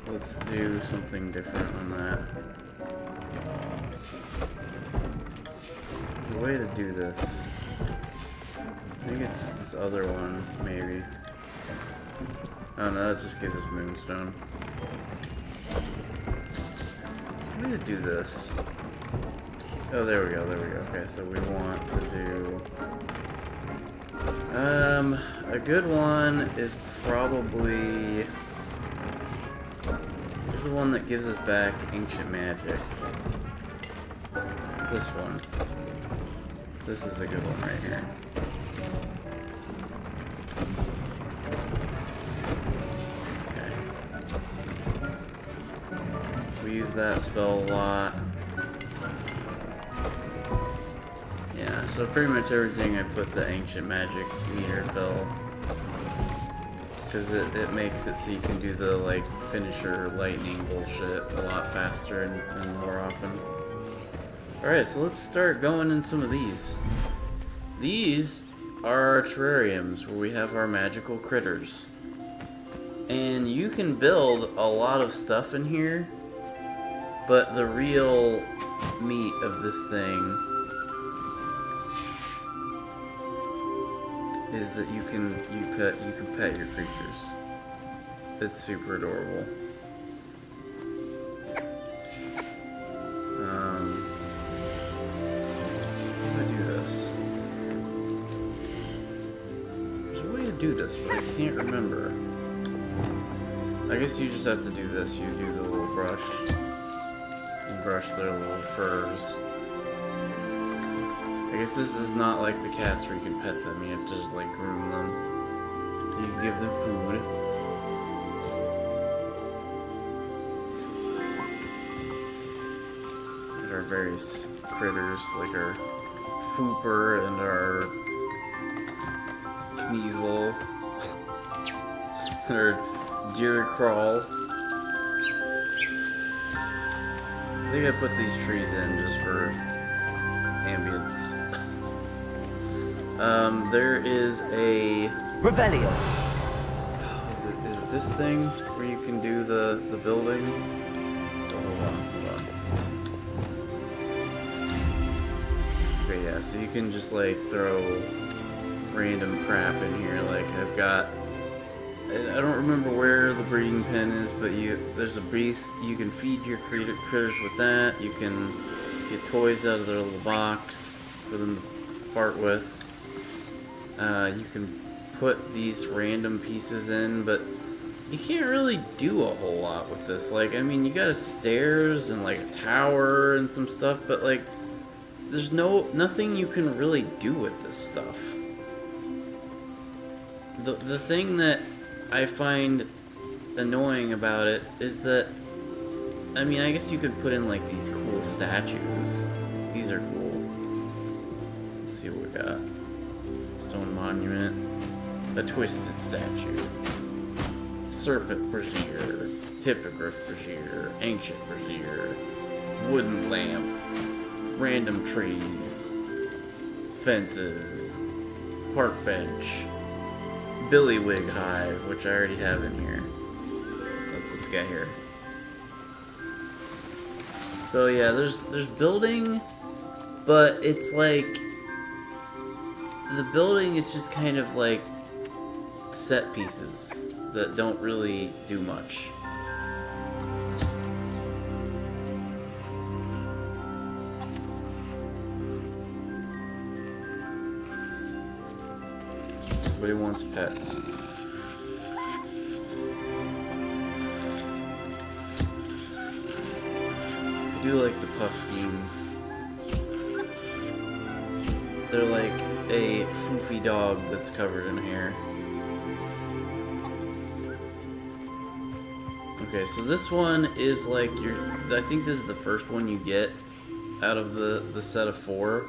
Let's do something different on that. There's a way to do this. I think it's this other one, maybe. Oh no, that just gives us Moonstone. There's a way to do this. Oh, there we go, there we go. Okay, so we want to do... a good one is probably... Here's the one that gives us back Ancient Magic. This one. This is a good one right here. Okay. We use that spell a lot. Yeah, so pretty much everything I put the Ancient Magic meter fill. Because it makes it so you can do the, like, finisher lightning bullshit a lot faster and more often. Alright, so let's start going in some of these. These are our terrariums where we have our magical critters. And you can build a lot of stuff in here, but the real meat of this thing is that you can pet your creatures. It's super adorable. How do I do this? There's a way to do this, but I can't remember. I guess you just have to do this. You do the little brush. You brush their little furs. I guess this is not like the cats where you can pet them, you have to just like groom them. You can give them food. And our various critters, like our Fooper and our Kneasel. or deer crawl. I think I put these trees in just for ambience. There is a Revelio. Is it this thing where you can do the building? Oh, hold on. Okay, yeah, so you can just like throw random crap in here. Like I've got, I don't remember where the breeding pen is, but there's a beast. You can feed your critters with that. You can get toys out of their little box for them to fart with. You can put these random pieces in, but you can't really do a whole lot with this. Like, I mean, you got stairs and like a tower and some stuff, but like, there's nothing you can really do with this stuff. The thing that I find annoying about it is that, I mean, I guess you could put in like these cool statues. These are cool. Let's see what we got. Stone monument. A twisted statue. Serpent brazier. Hippogriff brazier. Ancient brazier. Wooden lamp. Random trees. Fences. Park bench. Billywig hive, which I already have in here. That's this guy here. So yeah, there's building, but it's like the building is just kind of like set pieces that don't really do much. Everybody wants pets. I do like the puffskeins. They're like a foofy dog that's covered in hair. Okay, so this one is like I think this is the first one you get out of the set of 4.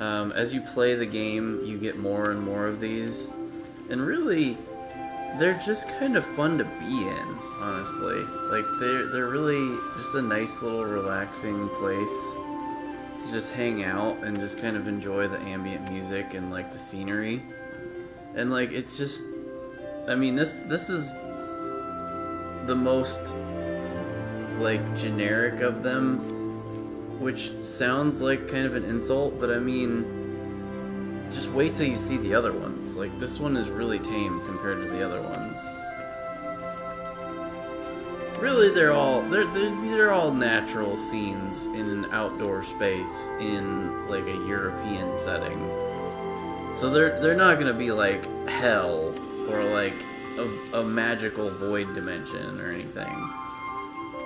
As you play the game, you get more and more of these, and really, they're just kind of fun to be in, honestly. Like, they're really just a nice little relaxing place to just hang out and just kind of enjoy the ambient music and, like, the scenery. And, like, it's just, I mean, this is the most, like, generic of them, which sounds like kind of an insult, but I mean, just wait till you see the other ones. Like, this one is really tame compared to the other ones. Really, they're all natural scenes in an outdoor space in like a European setting. So they're not gonna be like hell or like a magical void dimension or anything.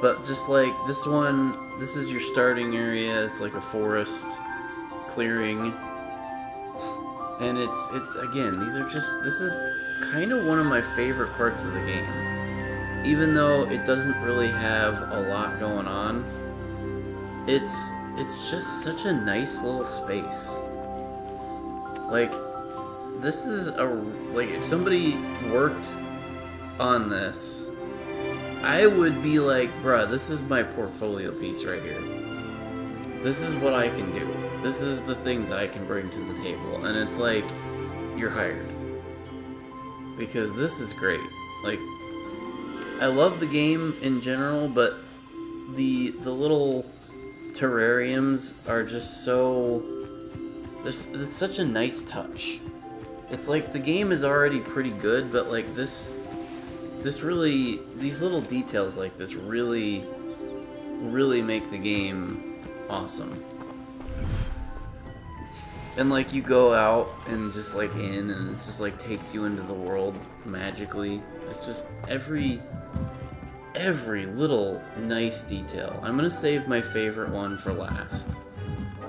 But just like this one, this is your starting area. It's like a forest clearing. And it's again, this is kind of one of my favorite parts of the game. Even though it doesn't really have a lot going on, it's just such a nice little space. Like, this is like, if somebody worked on this, I would be like, bruh, this is my portfolio piece right here. This is what I can do. This is the things I can bring to the table. And it's like, you're hired. Because this is great. Like, I love the game in general, but the little terrariums are just so... It's such a nice touch. It's like the game is already pretty good, but like this really, these little details like this really make the game awesome. And like, you go out and just like in, and it's just like takes you into the world magically. It's just every little nice detail. I'm gonna save my favorite one for last,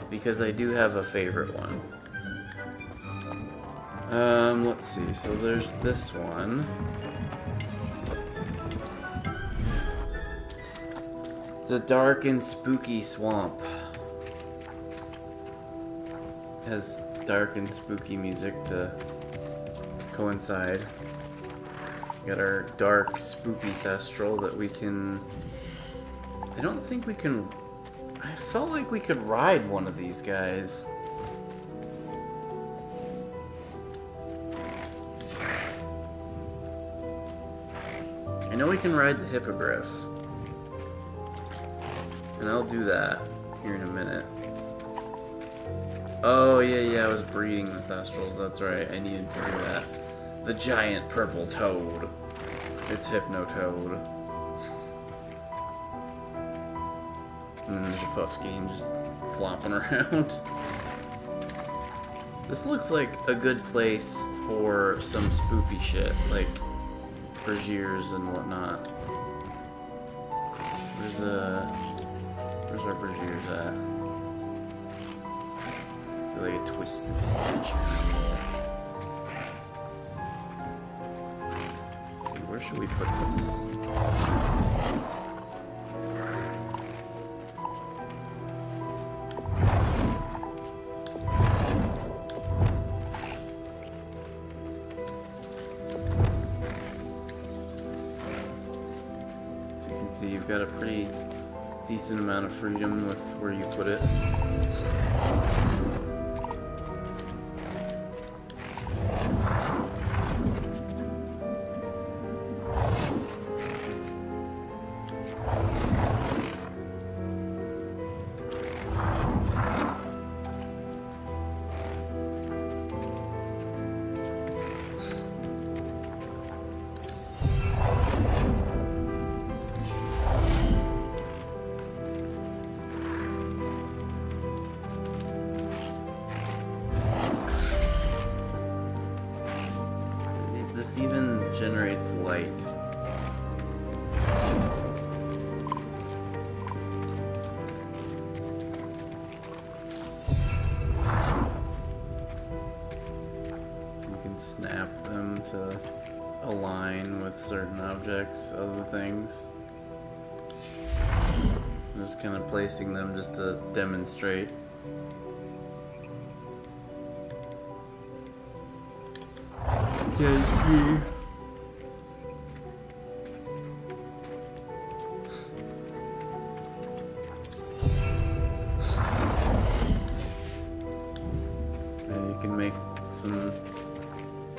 because I do have a favorite one. Let's see, so there's this one. The dark and spooky swamp. Has dark and spooky music to coincide. Got our dark, spooky Thestral that we can... I don't think we can... I felt like we could ride one of these guys. I know we can ride the Hippogriff. And I'll do that here in a minute. Oh, yeah, I was breeding the Thestrals. That's right, I needed to do that. The giant purple toad. It's Hypno-Toad. And then there's a Puffskein just flopping around. This looks like a good place for some spoopy shit, like Braziers and whatnot. Where's our Braziers at? They're like a twisted statue. Let's see, where should we put this? So you've got a pretty decent amount of freedom with where you put it. This even generates light. You can snap them to align with certain objects, other things. I'm just kind of placing them just to demonstrate. Okay. So you can make some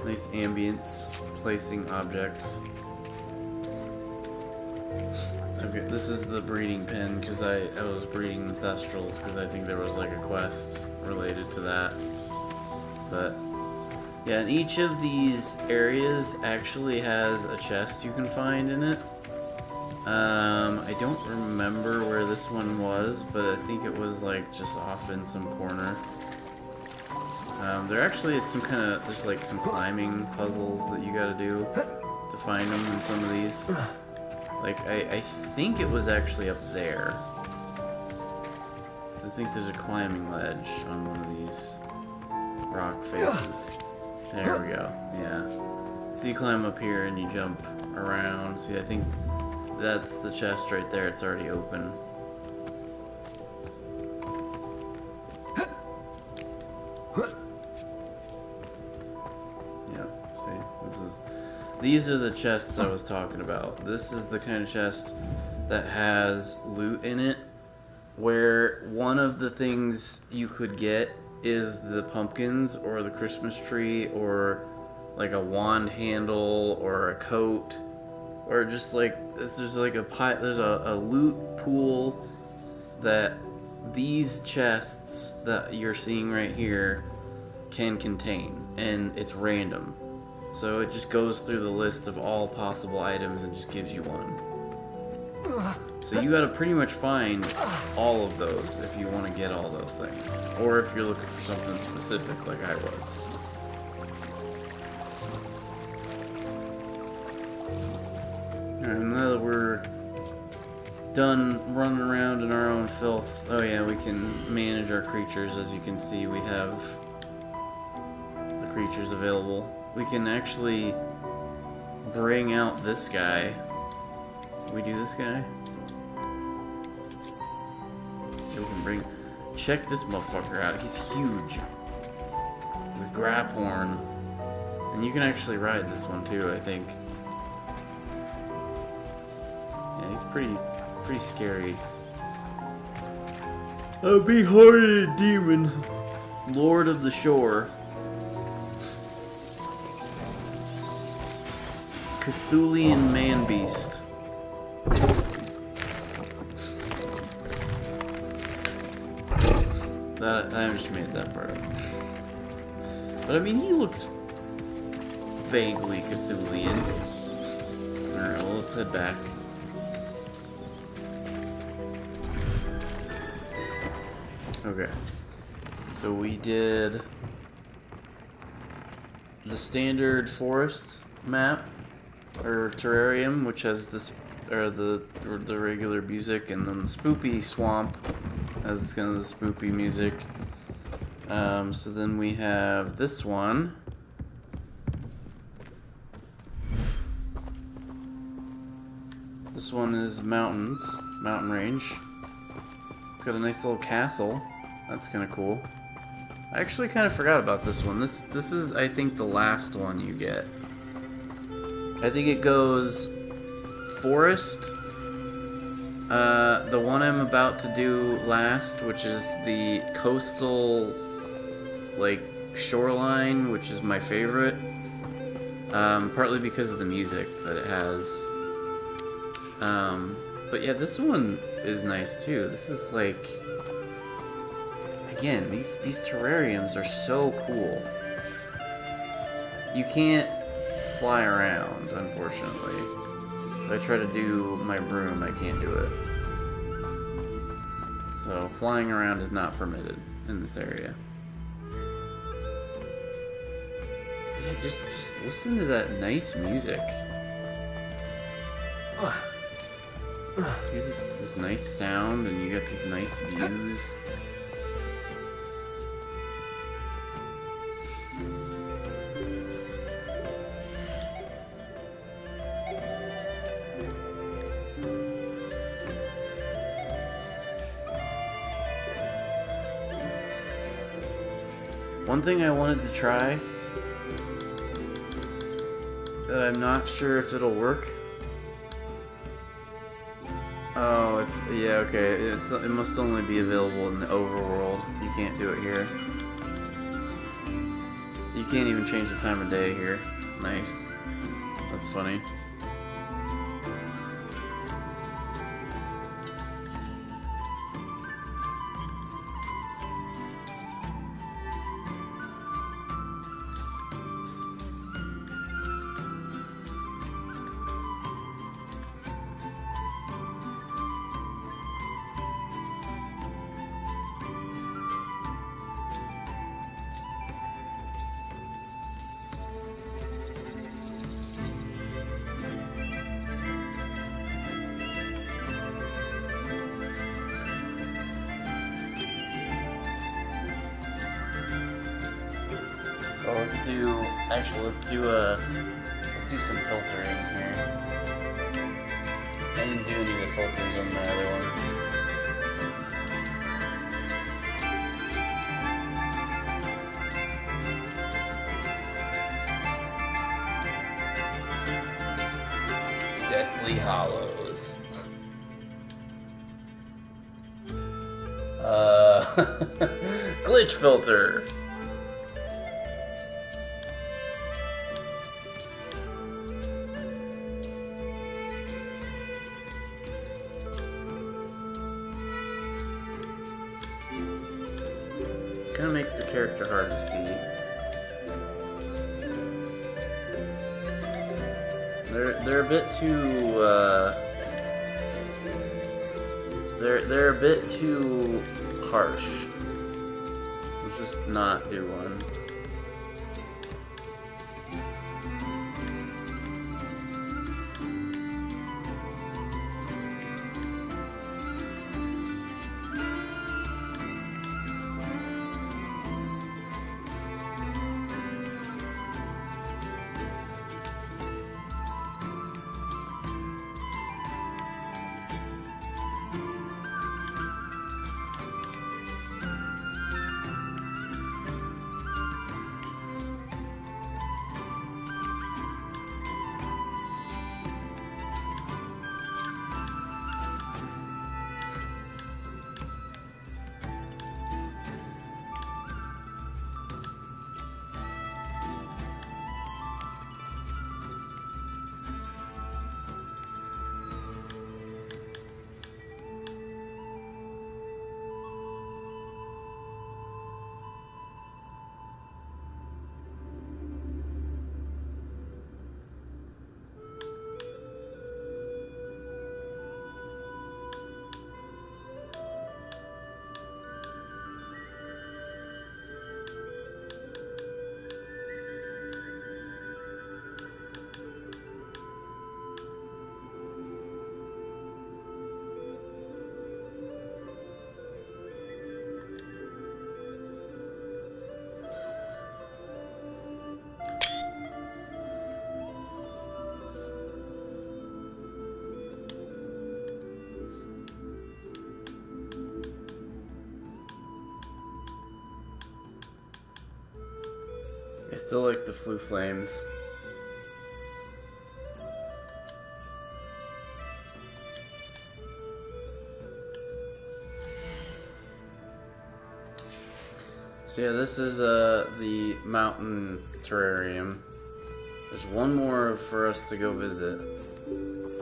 nice ambience placing objects. Okay, this is the breeding pen because I was breeding the Thestrals because I think there was like a quest related to that. But yeah, and each of these areas actually has a chest you can find in it. I don't remember where this one was, but I think it was like just off in some corner. There actually is some kind of, there's like some climbing puzzles that you gotta do to find them in some of these. Like, I think it was actually up there. So I think there's a climbing ledge on one of these rock faces. There we go, yeah. So you climb up here and you jump around. See, I think that's the chest right there. It's already open. Yep, see, these are the chests I was talking about. This is the kind of chest that has loot in it, where one of the things you could get is the pumpkins or the Christmas tree or like a wand handle or a coat or just like there's like a loot pool that these chests that you're seeing right here can contain, and it's random, so it just goes through the list of all possible items and just gives you one. So you gotta pretty much find all of those if you want to get all those things. Or if you're looking for something specific like I was. Alright, now that we're done running around in our own filth, oh yeah, we can manage our creatures. As you can see, we have the creatures available. We can actually bring out this guy. Can we do this guy? We can bring... Check this motherfucker out. He's huge. He's a Graphorn. And you can actually ride this one too, I think. he's pretty scary. A big-hearted demon. Lord of the Shore. Cthulian man-beast. I just made that part up. But I mean, he looks vaguely Cthulian. Alright, well, let's head back. Okay. So we did the standard forest map, or terrarium, which has this, or the regular music, and then the spoopy swamp has kind of the spoopy music. So then we have this one. This one is mountain range. It's got a nice little castle. That's kind of cool. I actually kind of forgot about this one. This is, I think, the last one you get. I think it goes forest. The one I'm about to do last, which is the coastal, like, shoreline, which is my favorite. Partly because of the music that it has. But yeah, this one is nice too. This is like, again, these terrariums are so cool. You can't fly around, unfortunately. If I try to do my broom, I can't do it. So flying around is not permitted in this area. Yeah, just listen to that nice music. You hear this nice sound, and you get these nice views. One thing I wanted to try that I'm not sure if it'll work. Oh, yeah, okay. It must only be available in the overworld. You can't do it here. You can't even change the time of day here. Nice. That's funny. Well, let's do some filtering here. I didn't do any of the filters on my other one. Deathly Hollows. Glitch filter. Kind of makes the character hard to see. They're a bit too they're a bit too harsh. Let's just not do one. I still like the Flu Flames. So yeah, this is the mountain terrarium. There's one more for us to go visit.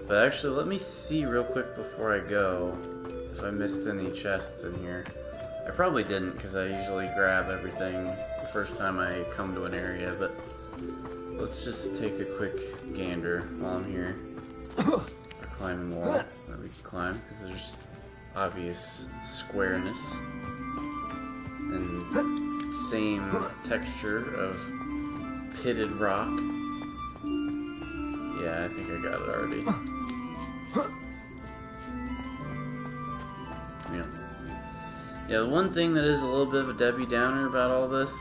But actually, let me see real quick before I go if I missed any chests in here. I probably didn't, because I usually grab everything the first time I come to an area, but let's just take a quick gander while I'm here. Or climbing wall that we can climb, because there's obvious squareness and same texture of pitted rock. Yeah, I think I got it already. Yeah, the one thing that is a little bit of a Debbie Downer about all this,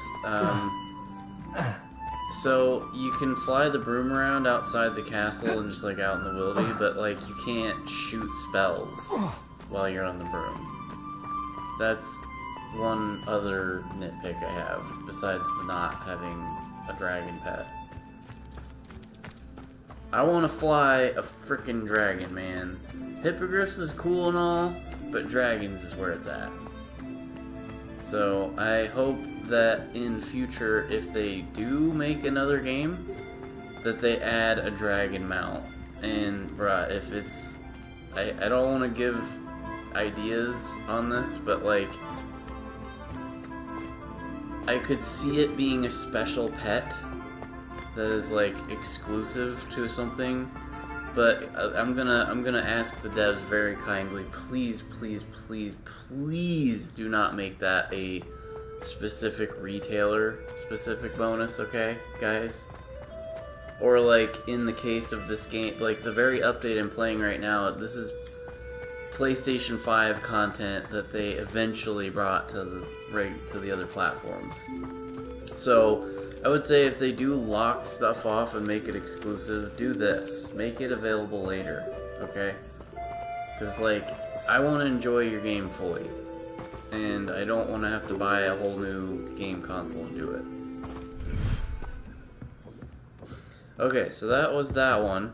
so you can fly the broom around outside the castle and just like out in the wildy, but like you can't shoot spells while you're on the broom. That's one other nitpick I have, besides the not having a dragon pet. I want to fly a freaking dragon, man. Hippogriffs is cool and all, but dragons is where it's at. So I hope that in future, if they do make another game, that they add a dragon mount. And bruh, if it's... I don't want to give ideas on this, but like... I could see it being a special pet that is like exclusive to something, but I'm gonna ask the devs very kindly, please do not make that a specific retailer specific bonus, okay guys? Or like in the case of this game, like the very update I'm playing right now, this is PlayStation 5 content that they eventually brought to the other platforms. So I would say if they do lock stuff off and make it exclusive, do this. Make it available later, okay? Because, like, I want to enjoy your game fully. And I don't want to have to buy a whole new game console to do it. Okay, so that was that one.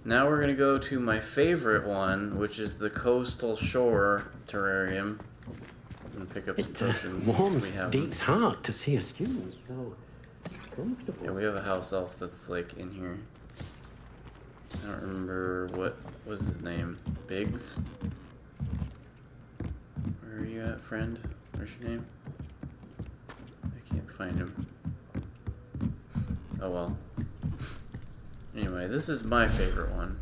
Now we're going to go to my favorite one, which is the Coastal Shore Terrarium. I'm going to pick up some potions since we have Deep's heart to see a student so comfortable. Yeah, we have a house elf that's like in here. I don't remember what was his name. Biggs? Where are you at, friend? Where's your name? I can't find him. Oh well. Anyway, this is my favorite one.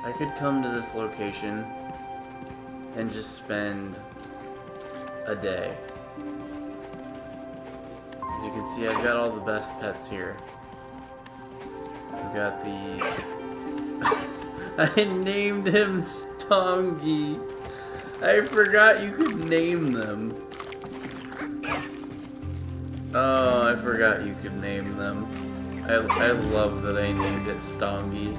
I could come to this location and just spend a day. As you can see, I've got all the best pets here. I've got the... I named him Stongy. I forgot you could name them. Oh, I forgot you could name them. I love that I named it Stongy.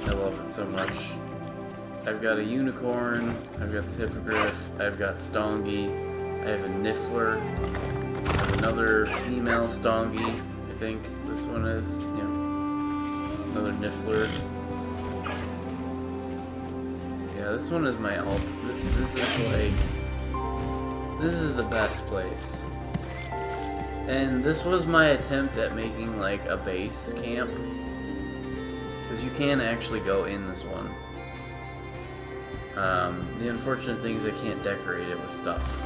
I love it so much. I've got a unicorn, I've got the hippogriff, I've got Stongy, I have a Niffler, I have another female Stongy, I think this one is, yeah, another Niffler. Yeah, this one is my alt. This is like, this is the best place. And this was my attempt at making like a base camp. Because you can actually go in this one. The unfortunate thing is I can't decorate it with stuff.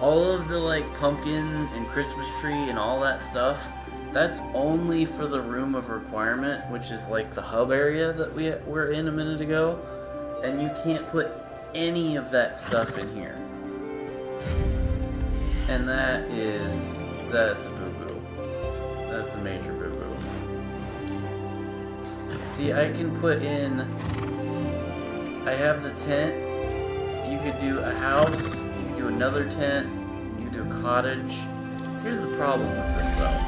All of the like pumpkin and Christmas tree and all that stuff, that's only for the room of requirement, which is like the hub area that we were in a minute ago. And you can't put any of that stuff in here. And that's a boo-boo. That's a major boo-boo. See, I can put in, I have the tent, you could do a house, do another tent, you can do a cottage. Here's the problem with this though.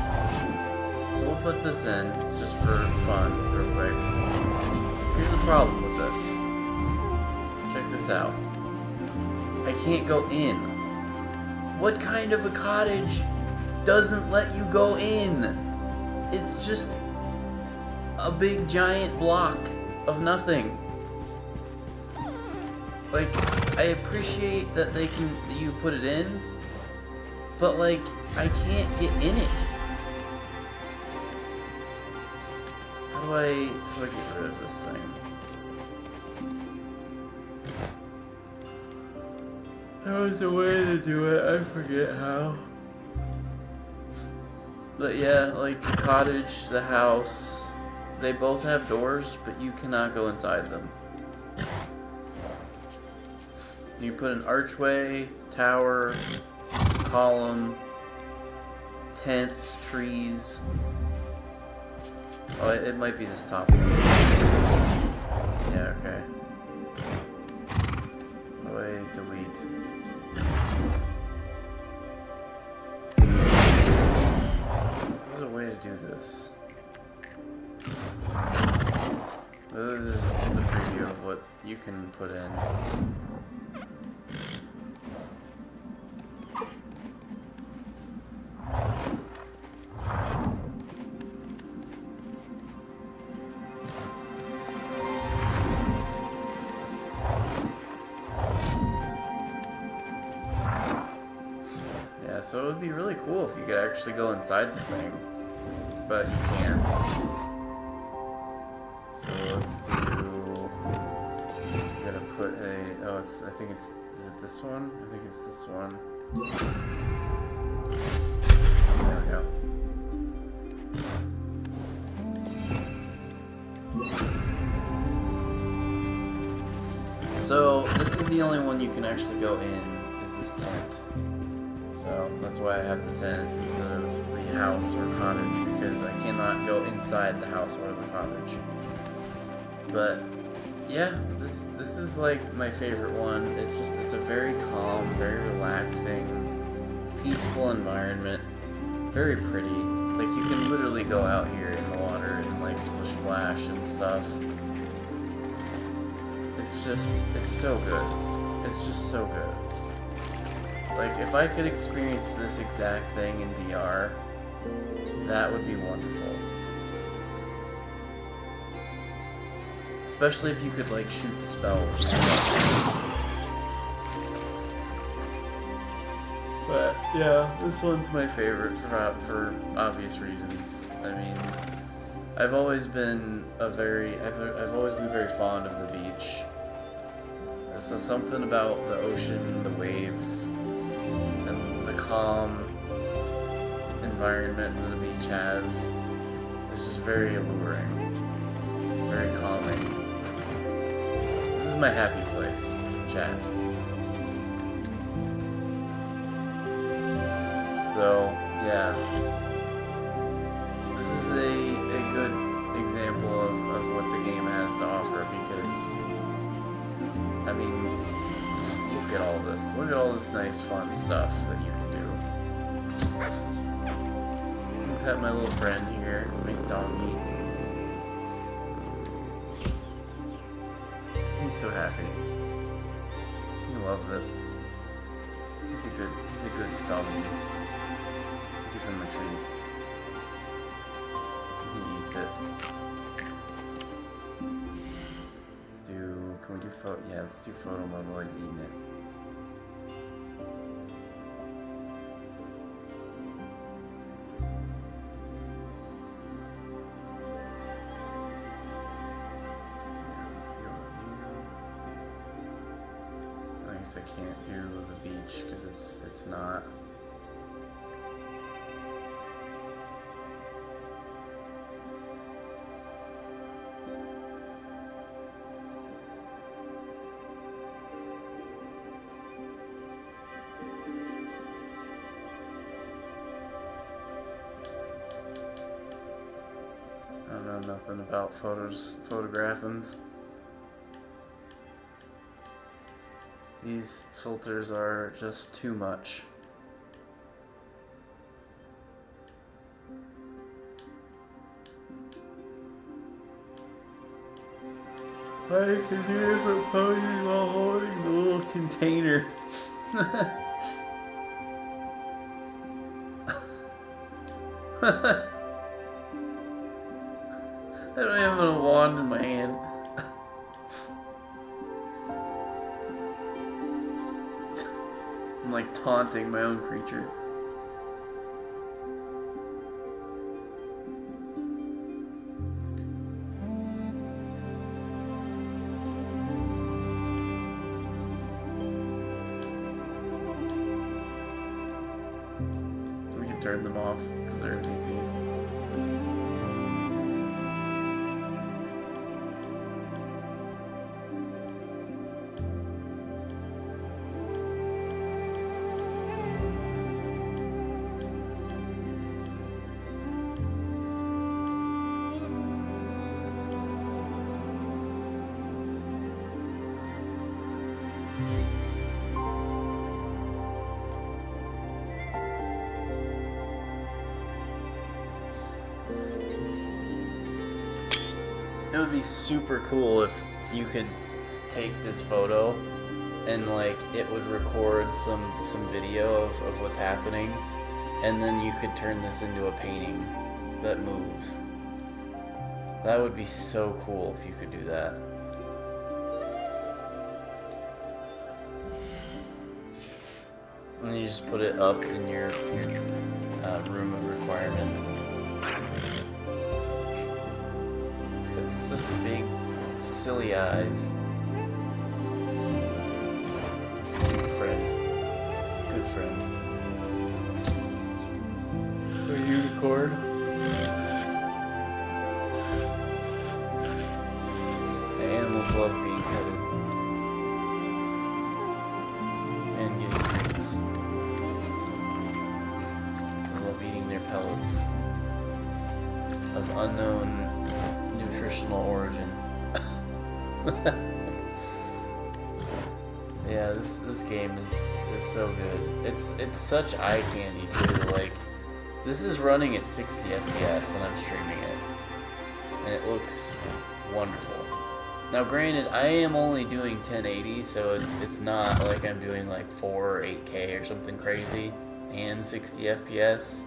So we'll put this in just for fun, real quick. Here's the problem with this. Check this out. I can't go in. What kind of a cottage doesn't let you go in? It's just a big giant block of nothing. Like, I appreciate that you put it in, but like, I can't get in it. How do I get rid of this thing? There was a way to do it, I forget how. But yeah, like the cottage, the house, they both have doors, but you cannot go inside them. You put an archway, tower, column, tents, trees. Oh, it might be this top one. Yeah, okay. Away, delete. There's a way to do this. This is just a preview of what you can put in. Yeah, so it would be really cool if you could actually go inside the thing, but you can't. So let's do. You gotta put a. Oh, it's. I think it's. Is it this one? I think it's this one. There we go. So this is the only one you can actually go in. Is this tent? So that's why I have the tent instead of the house or cottage, because I cannot go inside the house or the cottage. But yeah, this is like my favorite one. It's a very calm, very relaxing, peaceful environment. Very pretty. Like you can literally go out here in the water and like splish splash and stuff. It's so good. It's just so good. Like, if I could experience this exact thing in VR, that would be wonderful. Especially if you could, like, shoot the spells. But, yeah, this one's my favorite for obvious reasons. I mean, I've always been very fond of the beach. There's something about the ocean, the waves, and the calm environment that the beach has. It's just very alluring, very calming. This is my happy place, chat. So, yeah. This is a good example of what the game has to offer, because I mean, just look at all this. Look at all this nice, fun stuff that you can do. Pet my little friend here, nice donkey. He's so happy. He loves it. He's a good donkey. Give him a treat. He eats it. Can we do photo? Yeah, let's do photo mode while he's eating it. Let's do field view. I guess I can't do the beach because it's not. Nothing about photographings. These filters are just too much. I can hear the pony while holding the little container. I don't have a wand in my hand. I'm like taunting my own creature. We can turn them off because they're NPCs. It would be super cool if you could take this photo and like it would record some video of what's happening, and then you could turn this into a painting that moves. That would be so cool if you could do that. And you just put it up in your room of requirement. It's got such big, silly eyes. It's a cute friend. Good friend. A unicorn. The animals love being petted. And getting treats. They love eating their pellets of unknown nutritional origin. Yeah, this game is so good. It's such eye candy too. Like, this is running at 60 FPS and I'm streaming it, and it looks wonderful. Now, granted, I am only doing 1080, so it's not like I'm doing like 4 or 8K or something crazy and 60 FPS.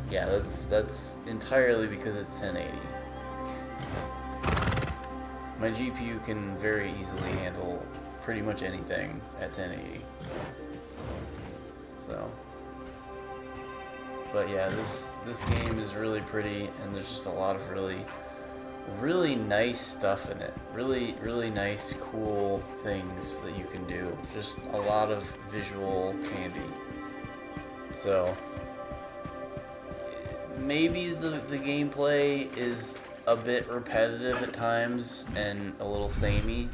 Yeah, that's entirely because it's 1080. My GPU can very easily handle pretty much anything at 1080. So, but yeah, this game is really pretty, and there's just a lot of really nice stuff in it. Really nice, cool things that you can do. Just a lot of visual candy. So, maybe the gameplay is a bit repetitive at times and a little samey,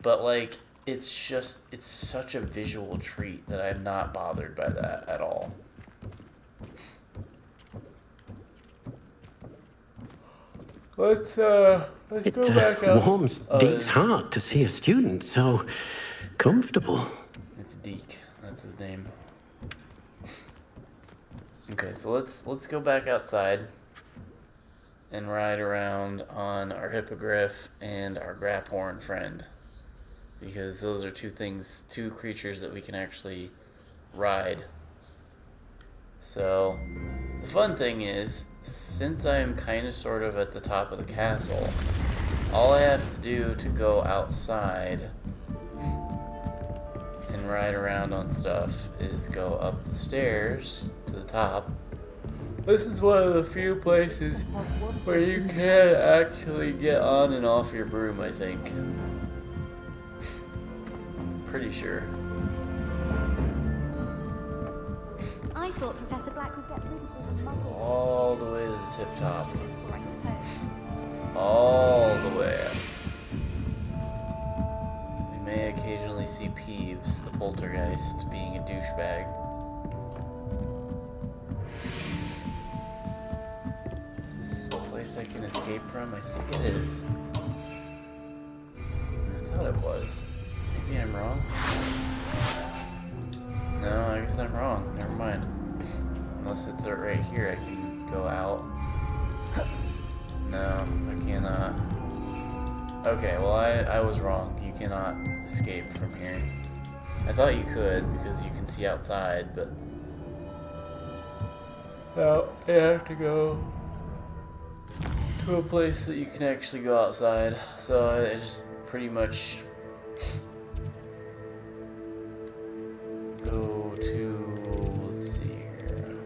but like it's such a visual treat that I'm not bothered by that at all. Let's go back up. It warms Deke's heart to see a student so comfortable. It's Deke. That's his name. Okay, so let's go back outside and ride around on our hippogriff and our graphorn friend, because those are two creatures that we can actually ride. So the fun thing is, since I'm kind of sort of at the top of the castle, all I have to do to go outside and ride around on stuff is go up the stairs to the top. This is one of the few places where you can actually get on and off your broom, I think. Pretty sure. I thought Professor Black would get rid of this bubble. All the way to the tip top. All the way. We may occasionally see Peeves, the poltergeist, being a douchebag. Is this a place I can escape from? I think it is. I thought it was. Maybe I'm wrong. No, I guess I'm wrong. Never mind. Unless it's right here, I can go out. No, I cannot. Okay, well I was wrong. You cannot escape from here. I thought you could because you can see outside, but no, you have to go to a place that you can actually go outside. So I just pretty much go to, let's see here.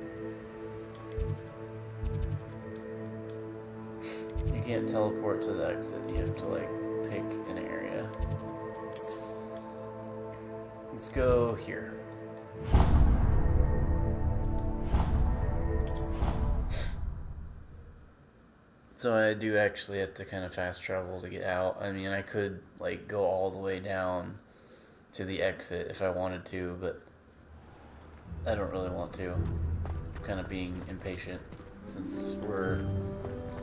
You can't teleport to the exit. You have to like pick an area. Let's go here. So I do actually have to kind of fast travel to get out. I mean, I could like go all the way down to the exit if I wanted to, but I don't really want to. I'm kind of being impatient since we're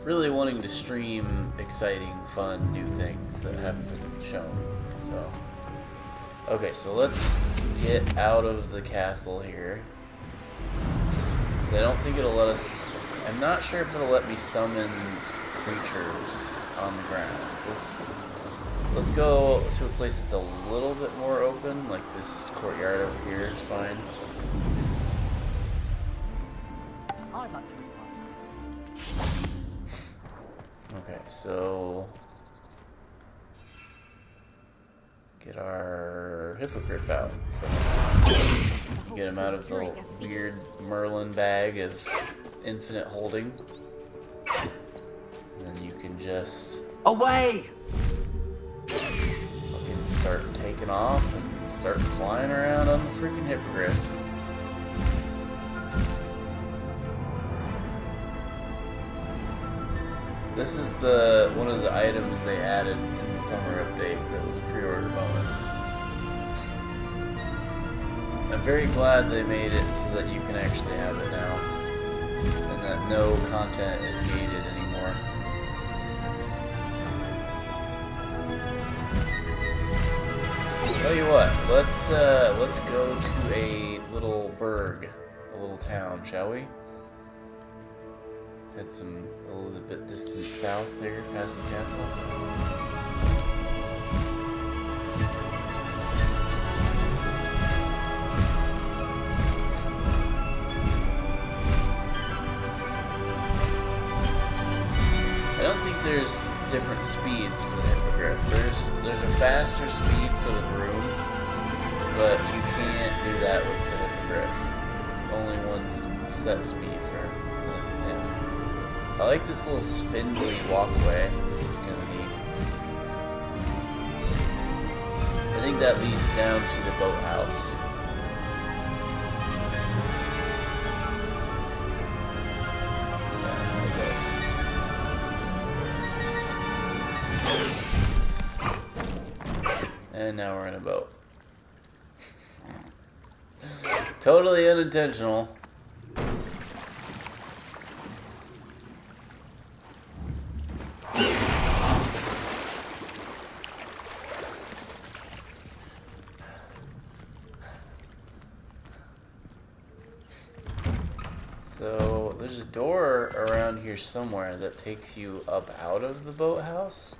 really wanting to stream exciting, fun, new things that haven't been shown. So, okay, so let's get out of the castle here. 'Cause I don't think it'll let us. I'm not sure if it'll let me summon creatures on the ground. So let's go to a place that's a little bit more open, like this courtyard over here is fine. Okay, so get our hippogriff out. Get him out of the weird Merlin bag of infinite holding. And then you can just away! Fucking start taking off and start flying around on the freaking hippogriff. This is one of the items they added in the summer update that was a pre-order bonus. I'm very glad they made it so that you can actually have it now. And that no content is gated anymore. Tell you what, let's go to a little burg, a little town, shall we? Head a little bit distant south there, past the castle. I don't think there's different speeds for the hippogriff. There's a faster speed for the broom, but you can't do that with the hippogriff. Only one set speed for him. I like this little spindly walkway. This is kind of neat. I think that leads down to the boathouse. And now we're in a boat. Totally unintentional. So there's a door around here somewhere that takes you up out of the boathouse.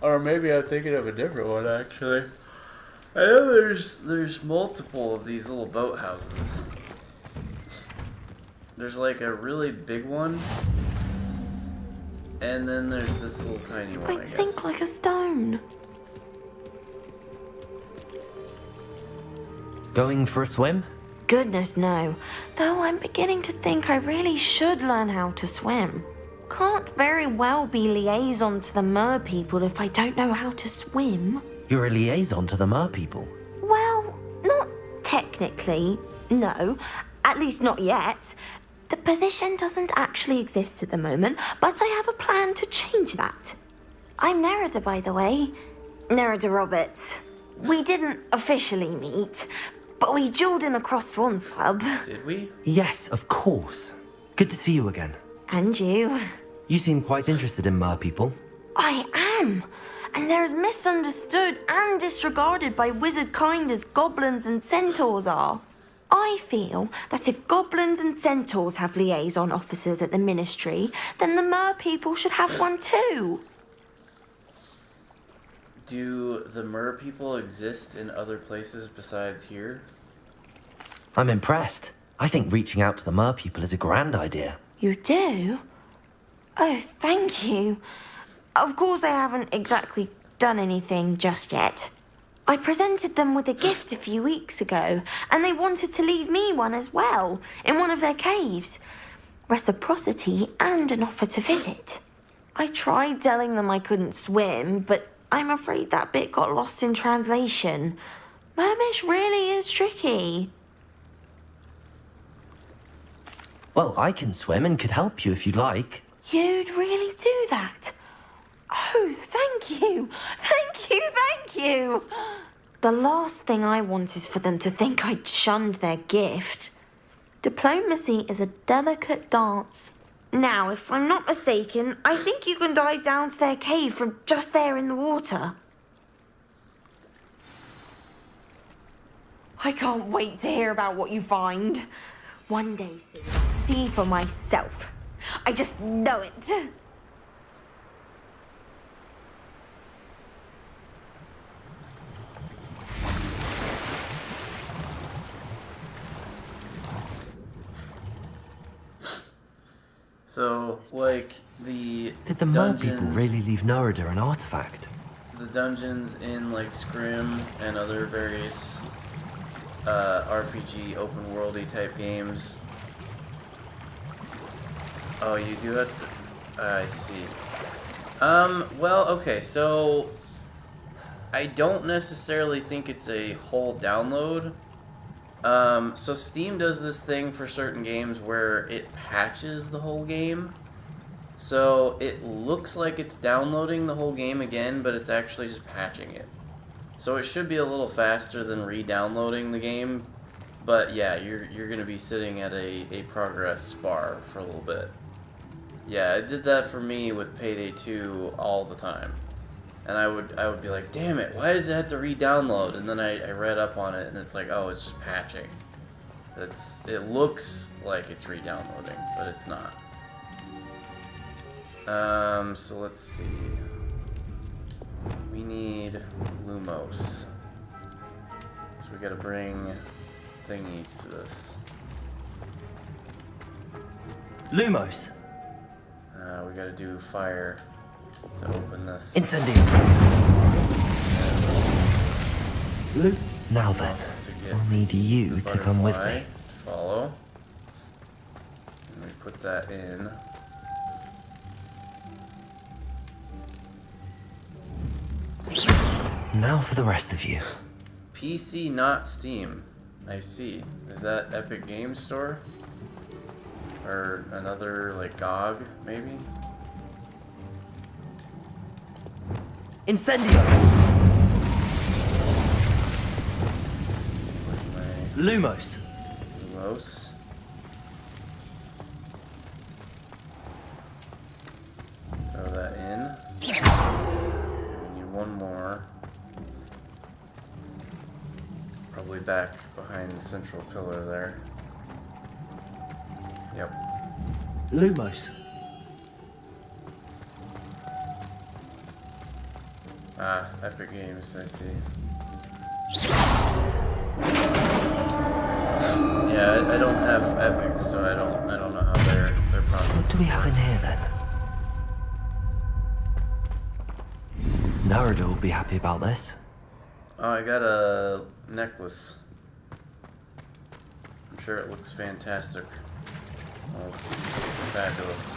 Or maybe I'm thinking of a different one, actually. I know there's multiple of these little boathouses. There's like a really big one, and then there's this little tiny one, I Might guess. sink like a stone. Going for a swim? Goodness, no. Though I'm beginning to think I really should learn how to swim. Can't very well be liaison to the mer people if I don't know how to swim. You're a liaison to the mer people. Well, not technically, no. At least not yet. The position doesn't actually exist at the moment, but I have a plan to change that. I'm Nerida, by the way. Nerida Roberts. We didn't officially meet, but we dueled in the Crossed Swans Club. Did we? Yes, of course. Good to see you again. And you. You seem quite interested in mer people. I am. and they're as misunderstood and disregarded by wizard kind as goblins and centaurs are. I feel that if goblins and centaurs have liaison officers at the ministry, then the mer people should have one too. Do the mer people exist in other places besides here? I'm impressed. I think reaching out to the mer people is a grand idea. You do? Oh, thank you. Of course I haven't exactly done anything just yet. I presented them with a gift a few weeks ago, and they wanted to leave me one as well, in one of their caves. Reciprocity and an offer to visit. I tried telling them I couldn't swim, but I'm afraid that bit got lost in translation. Mermish really is tricky. Well, I can swim and could help you if you'd like. You'd really do that? Oh, thank you. Thank you, thank you. The last thing I want is for them to think I'd shunned their gift. Diplomacy is a delicate dance. Now, if I'm not mistaken, I think you can dive down to their cave from just there in the water. I can't wait to hear about what you find. One day soon, I'll see for myself. I just know it. So, like, the Did the mer dungeons, people really leave Norada an artifact? the dungeons in, like, Scrim and other various RPG open worldy type games. Oh, you do have to... I see. Well, okay, so... I don't necessarily think it's a whole download. So Steam does this thing for certain games where it patches the whole game. So it looks like it's downloading the whole game again, but it's actually just patching it. So it should be a little faster than re-downloading the game. But yeah, you're going to be sitting at a progress bar for a little bit. Yeah, it did that for me with Payday 2 all the time. And I would be like, damn it, why does it have to re-download? And then I read up on it, and it's like, oh, it's just patching. It looks like it's re-downloading, but it's not. So let's see. We need Lumos. So we gotta bring thingies to this. Lumos. We gotta do fire to open this. Incendio. Now then, I'll need you to come with me. To follow. And we put that in. Now for the rest of you. PC, not Steam. I see. Is that Epic Games Store? Or another, like, GOG, maybe? Incendio! Lumos. Lumos. Throw that in. We need one more. Probably back behind the central pillar there. Yep. Lumos. Ah, Epic Games, I see. Yeah, I don't have Epic, so I don't know how their process. What do we have in here then? Narada will be happy about this. Oh, I got a necklace. I'm sure it looks fantastic. Oh, it's super fabulous.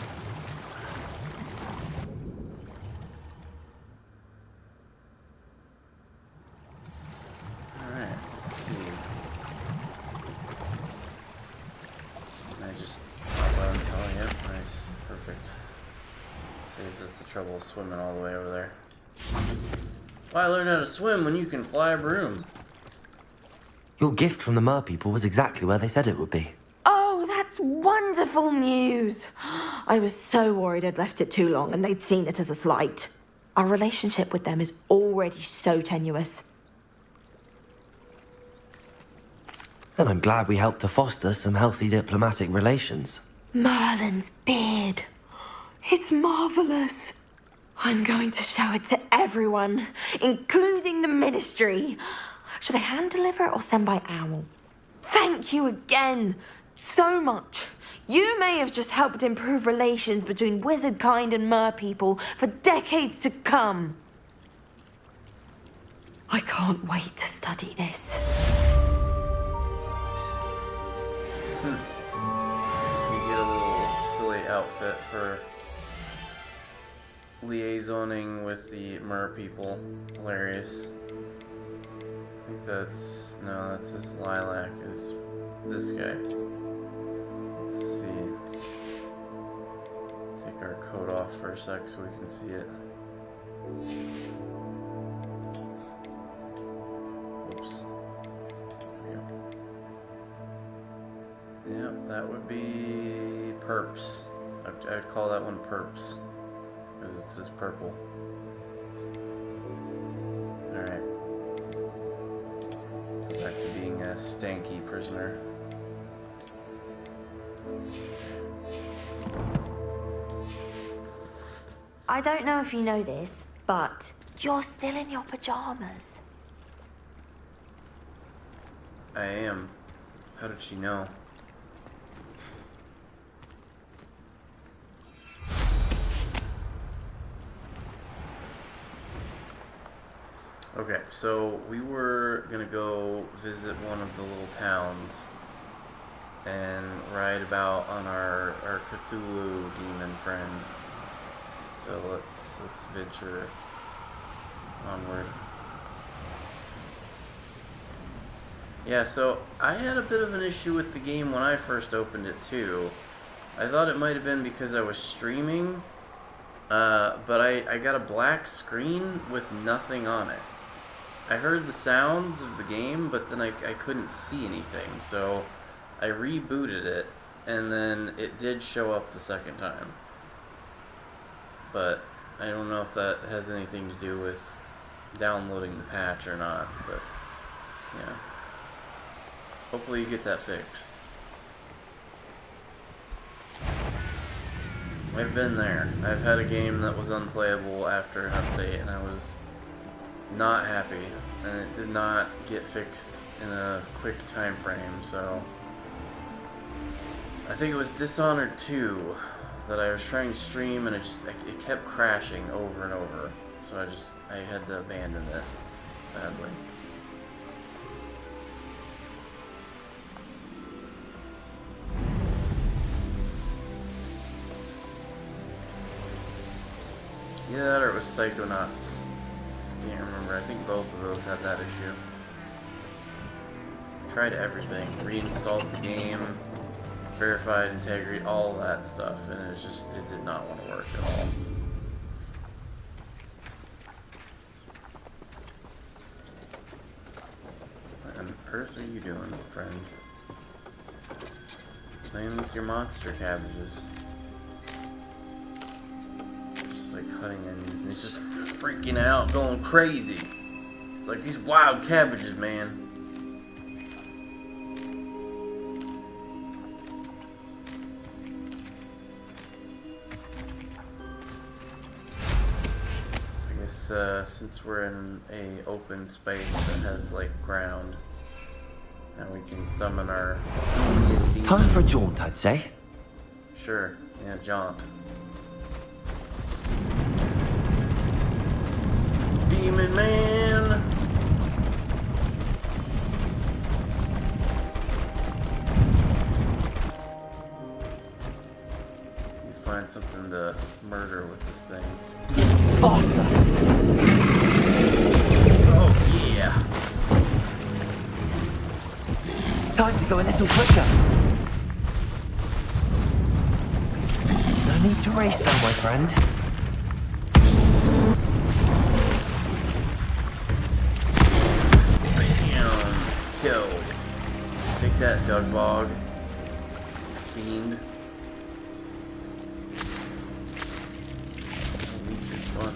Alright, let's see. Can I just hop on? Oh, yep, nice. Perfect. Saves us the trouble of swimming all the way over there. Why learn how to swim when you can fly a broom? Your gift from the mer people was exactly where they said it would be. Oh, that's wonderful news. I was so worried I'd left it too long and they'd seen it as a slight. Our relationship with them is already so tenuous. Then I'm glad we helped to foster some healthy diplomatic relations. Merlin's beard. It's marvelous. I'm going to show it to everyone, including the Ministry. Should I hand deliver it or send by owl? Thank you again so much. You may have just helped improve relations between wizard kind and mer people for decades to come. I can't wait to study this. You get a little silly outfit for liaisoning with the mer people. Hilarious. I think that's... no, that's his lilac is this guy. Let's see. Take our coat off for a sec so we can see it. Oops. There we go. Yep, that would be Perps. I'd call that one Perps. Because it's just purple. Alright. Go back to being a stanky prisoner. I don't know if you know this, but you're still in your pajamas. I am. How did she know? Okay, so we were gonna go visit one of the little towns and ride about on our Cthulhu demon friend. So let's venture onward. Yeah, so I had a bit of an issue with the game when I first opened it too. I thought it might have been because I was streaming, but I got a black screen with nothing on it. I heard the sounds of the game, but then I couldn't see anything, so I rebooted it, and then it did show up the second time. But I don't know if that has anything to do with downloading the patch or not, but yeah. Hopefully you get that fixed. I've been there. I've had a game that was unplayable after an update, and I was not happy, and it did not get fixed in a quick time frame, so I think it was Dishonored 2 that I was trying to stream, and it kept crashing over and over, so I had to abandon it, sadly. Either that or it was Psychonauts. Can't remember. I think both of those had that issue. Tried everything. Reinstalled the game, verified integrity, all that stuff, and it did not want to work at all. What on earth are you doing, friend? Playing with your monster cabbages. Like cutting onions, and he's just freaking out, going crazy. It's like these wild cabbages, man. I guess since we're in a open space that has like ground, now we can summon our Time for a jaunt, I'd say. Sure, yeah, jaunt. Demon man. You find something to murder with this thing. Faster! Oh yeah. Time to go a little quicker. No need to race though, my friend. Killed. Take that, Dugbog. Fiend. Leech is fun.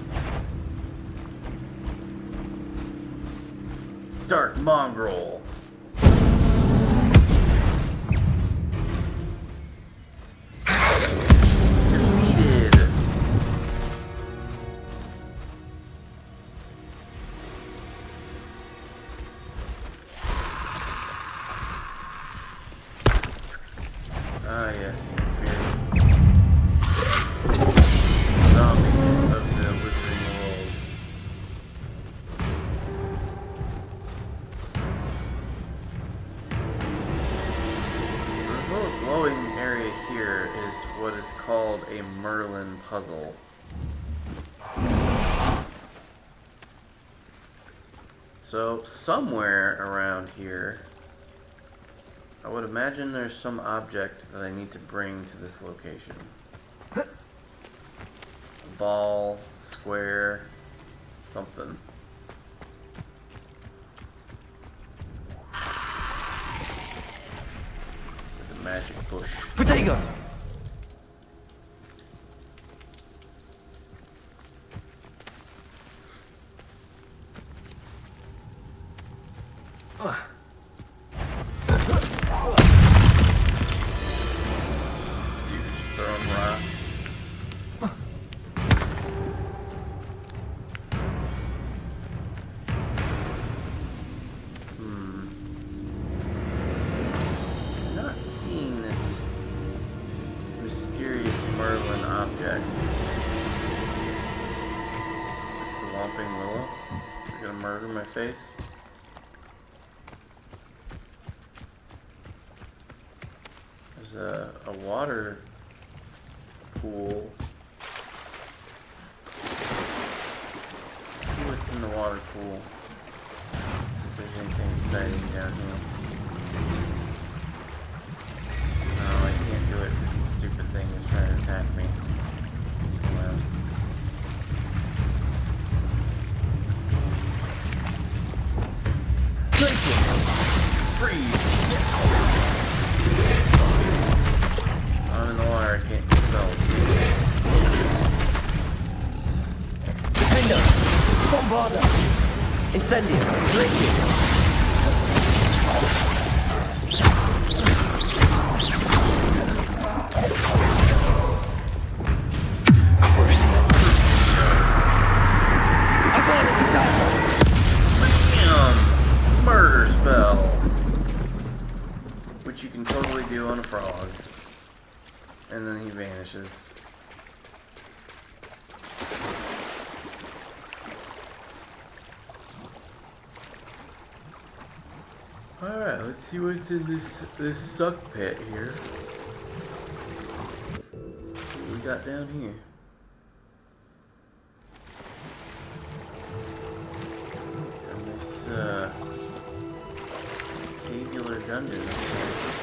Dark Mongrel. Defeated. Ah, yes, inferior. Zombies of the Wizarding World. So this little glowing area here is what is called a Merlin puzzle. So somewhere around here, I would imagine there's some object that I need to bring to this location. A ball, square, something. It's like a magic bush. Potato! Dude, just throwing rocks. Not seeing this mysterious Merlin object. Is this the Whomping Willow? Is it gonna murder my face? There's a water pool. Let's see what's in the water pool. See if there's anything exciting down here. No, I can't do it because the stupid thing is trying to attack me. Well. Freeze! I'm in the water, I can't do spells. Defender! Bombarda! Incendio! Glacius! Bam! Murder spell! Which you can totally do on a frog. And then he vanishes. Alright, let's see what's in this suck pit here. What we got down here? And this cavular dungeon of sorts.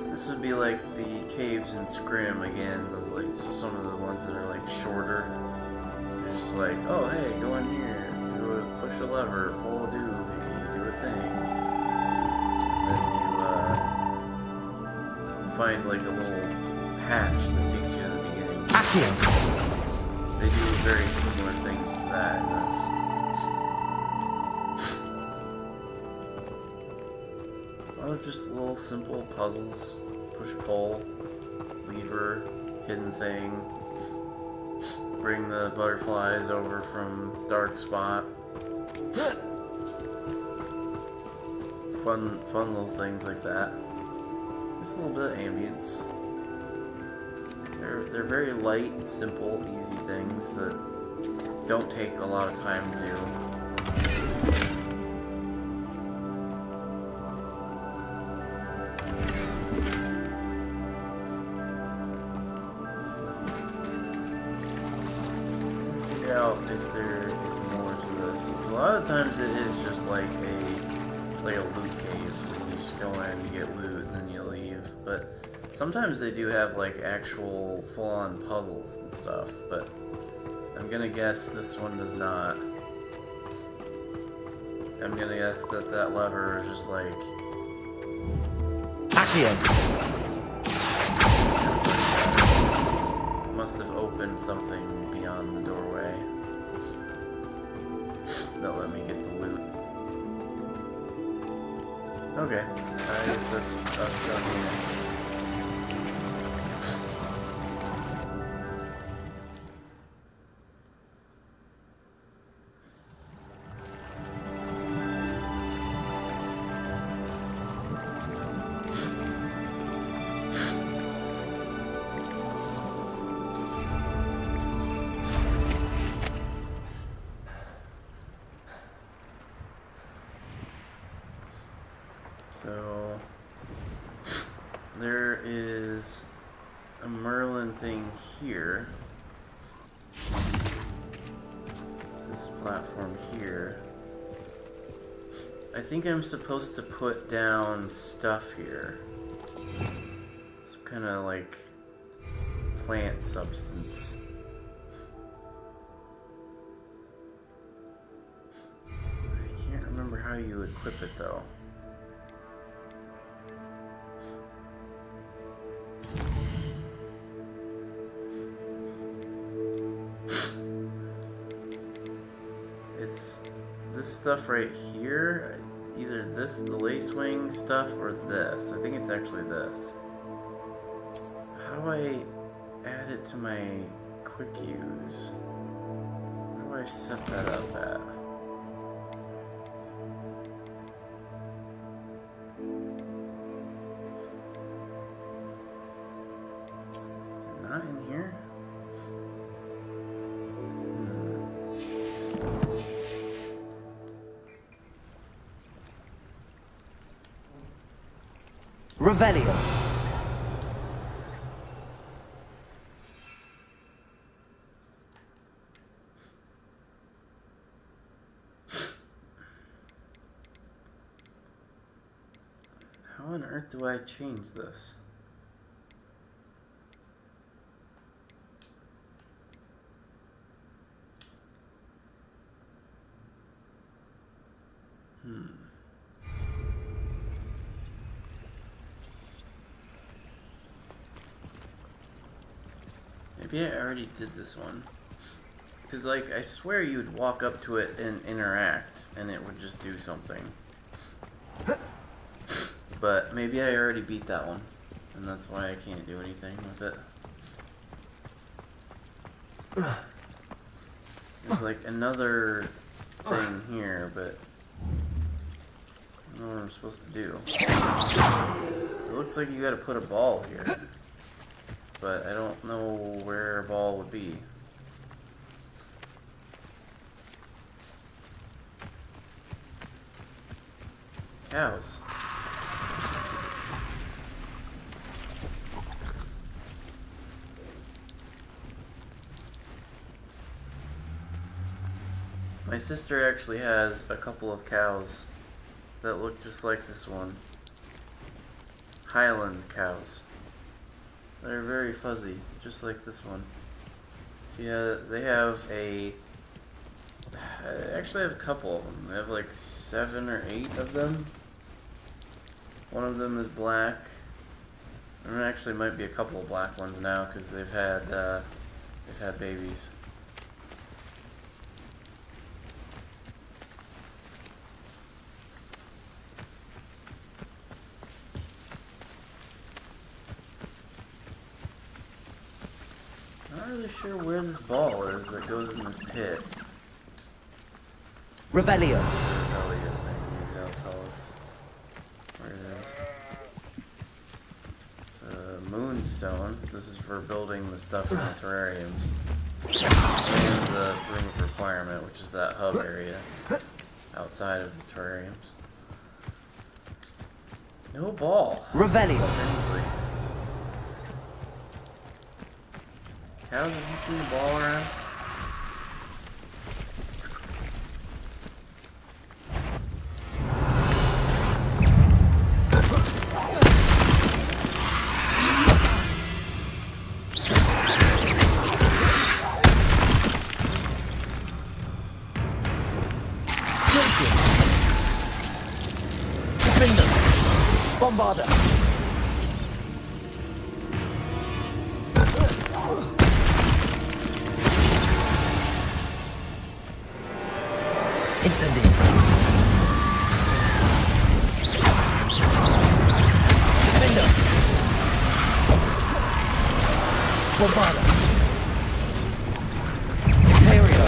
This would be like the caves in Scrim again, like some of the ones that are like shorter. You're just like, oh hey, go in here, push a lever, pull a doohickey, do a thing. And then you find like a little hatch that takes you to the beginning. They do very similar things to that in this. A lot of just little simple puzzles. Push, pull, lever, hidden thing. Bring the butterflies over from dark spot. Fun little things like that. Just a little bit of ambience. They're very light, simple, easy things that don't take a lot of time to do. Out if there is more to this. A lot of times it is just like a loot cave. You just go in, you get loot, and then you leave. But sometimes they do have like actual full-on puzzles and stuff. But I'm gonna guess this one does not. I'm gonna guess that lever is just like Accio. Must have opened something beyond the doorway that let me get the loot. Okay, I guess that's us done here. So, there is a Merlin thing here. This platform here. I think I'm supposed to put down stuff here. Some kind of like plant substance. I can't remember how you equip it though. It's this stuff right here, either this, the lace wing stuff, or this. I think it's actually this. How do I add it to my quick use? How do I set that up at? Not in here? Revelio. How on earth do I change this? Maybe I already did this one. Because, like, I swear you'd walk up to it and interact, and it would just do something. But maybe I already beat that one, and that's why I can't do anything with it. There's, like, another thing here, but I don't know what I'm supposed to do. It looks like you gotta put a ball here. But I don't know where a ball would be. Cows. My sister actually has a couple of cows that look just like this one. Highland cows. They're very fuzzy, just like this one. Yeah, they have a... I actually have a couple of them. They have like 7 or 8 of them. One of them is black. And there actually might be a couple of black ones now because they've had babies. Not really sure where this ball is that goes in this pit. Revelio. Revelio thing. Maybe that'll tell us where it is. It's a moonstone. This is for building the stuff in the terrariums. And the room of requirement, which is that hub area outside of the terrariums. No ball. Revelio. Strangely. Cows, have you seen a ball around? Bombarder. Incendio. Defender. Bombarda. Ontario.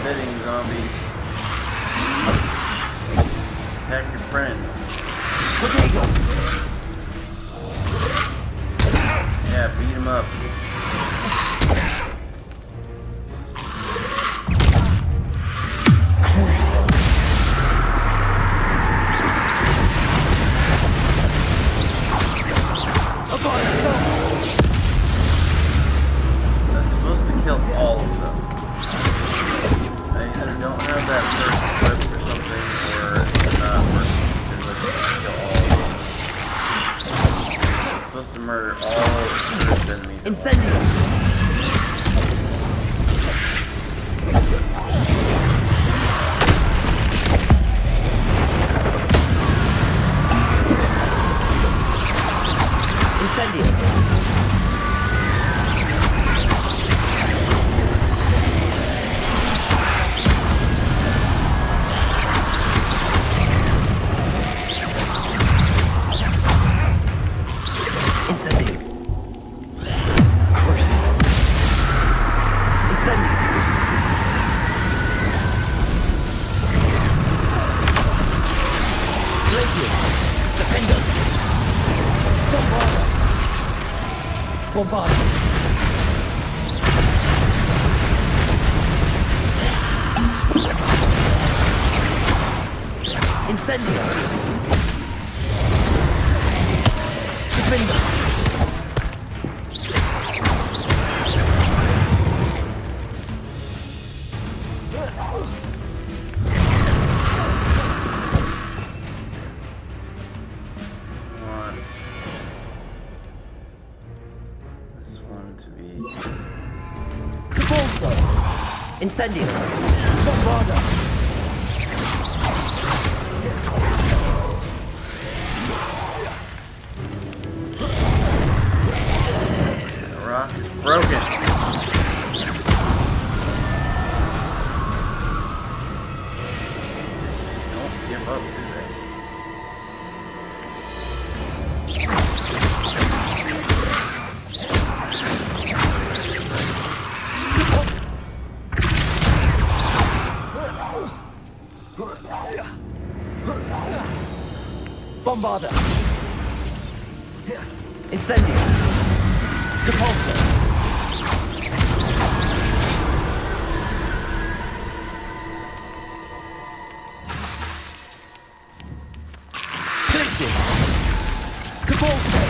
Bidding zombie. Attack your friend. Potato. Yeah, beat him up. That's supposed to kill all of them. I either don't have that first equipped or something, or it's not working because it's supposed to kill all of them. It's supposed to murder all of the enemies. Incendio. Incendio. Incendio. Crucible. Incendio. Glacius. Defenders. Bombarda. Bombarda. Incendio. Defender. Want this one to be Repulso. Incendio. Bombarda. the rock is broken. Don't give up, do they? Bombarda. Incendio. Repulso. Glacius. Repulso.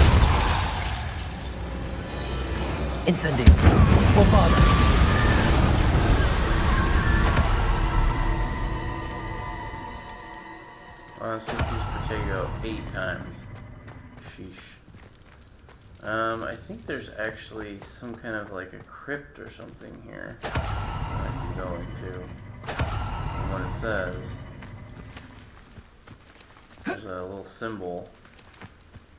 Incendio. Bombarda. Oh, I'm supposed to use Protego 8 times. Sheesh. I think there's actually some kind of like a crypt or something here that I can go into. And what it says. There's a little symbol.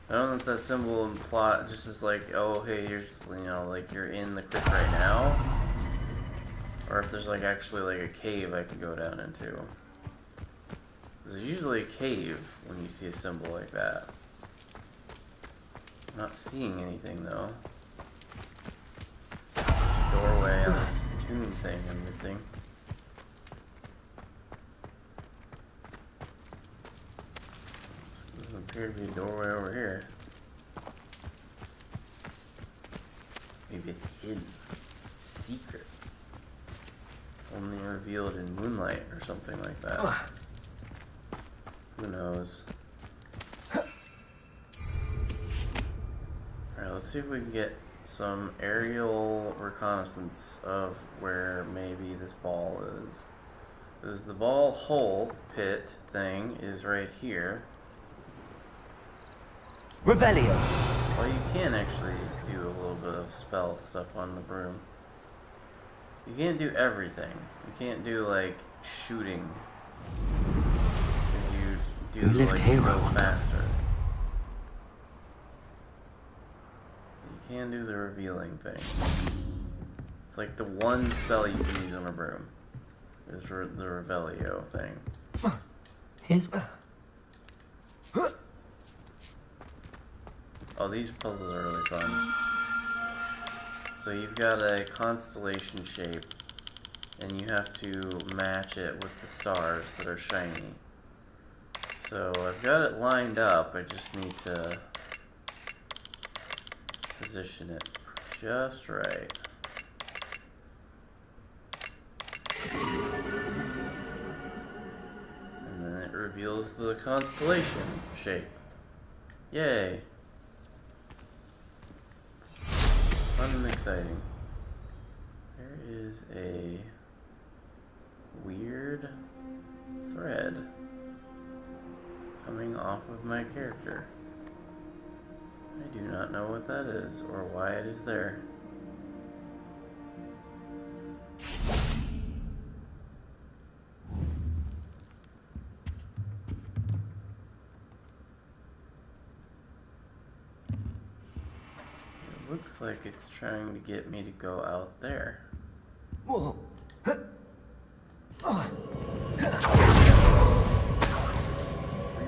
I don't know if that symbol implies just as like, oh hey, here's, you know, like you're in the crypt right now. Or if there's like actually like a cave I can go down into. There's usually a cave when you see a symbol like that. I'm not seeing anything though. There's a doorway on this tomb thing I'm missing. Doesn't appear to be a doorway over here. Maybe it's hidden. Secret. Only revealed in moonlight or something like that. Who knows? Alright, let's see if we can get some aerial reconnaissance of where maybe this ball is. Because the ball hole pit thing is right here. Revelio. Well, you can actually do a little bit of spell stuff on the broom. You can't do everything. You can't do like shooting. Because you do like go faster. You can do the revealing thing. It's like the one spell you can use on a broom. Is for the Revelio thing. Here's... Oh, these puzzles are really fun. So you've got a constellation shape, and you have to match it with the stars that are shiny. So I've got it lined up, I just need to position it just right. And then it reveals the constellation shape. Yay! Fun and exciting. There is a weird thread coming off of my character. I do not know what that is or why it is there. It looks like it's trying to get me to go out there. Whoa. Free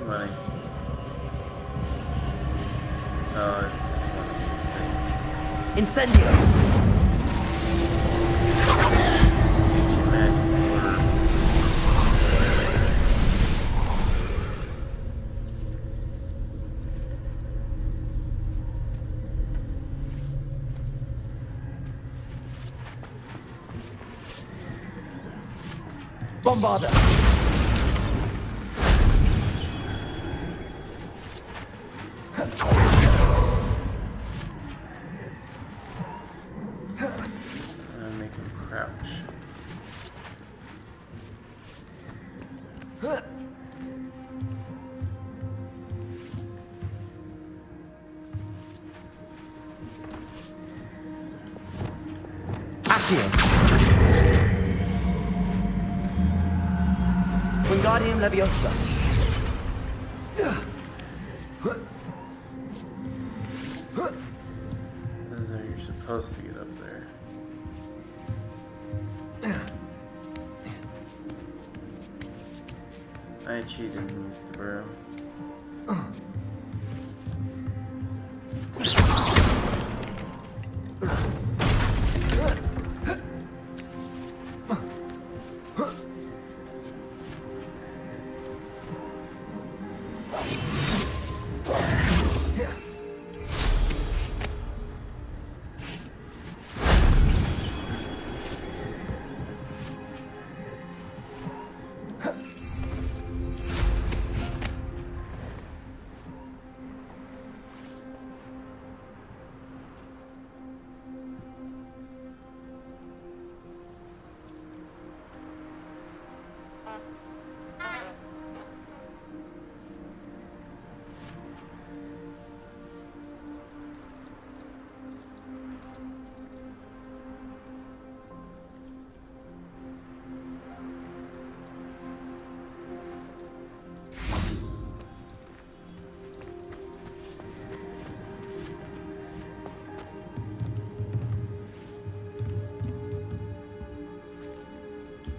money. Oh, it's one of these things. Incendio! Ancient magic order. Bombarder! Make him crouch. Accio! Wingardium Leviosa! This is how you're supposed to get up there. I cheated and used the broom.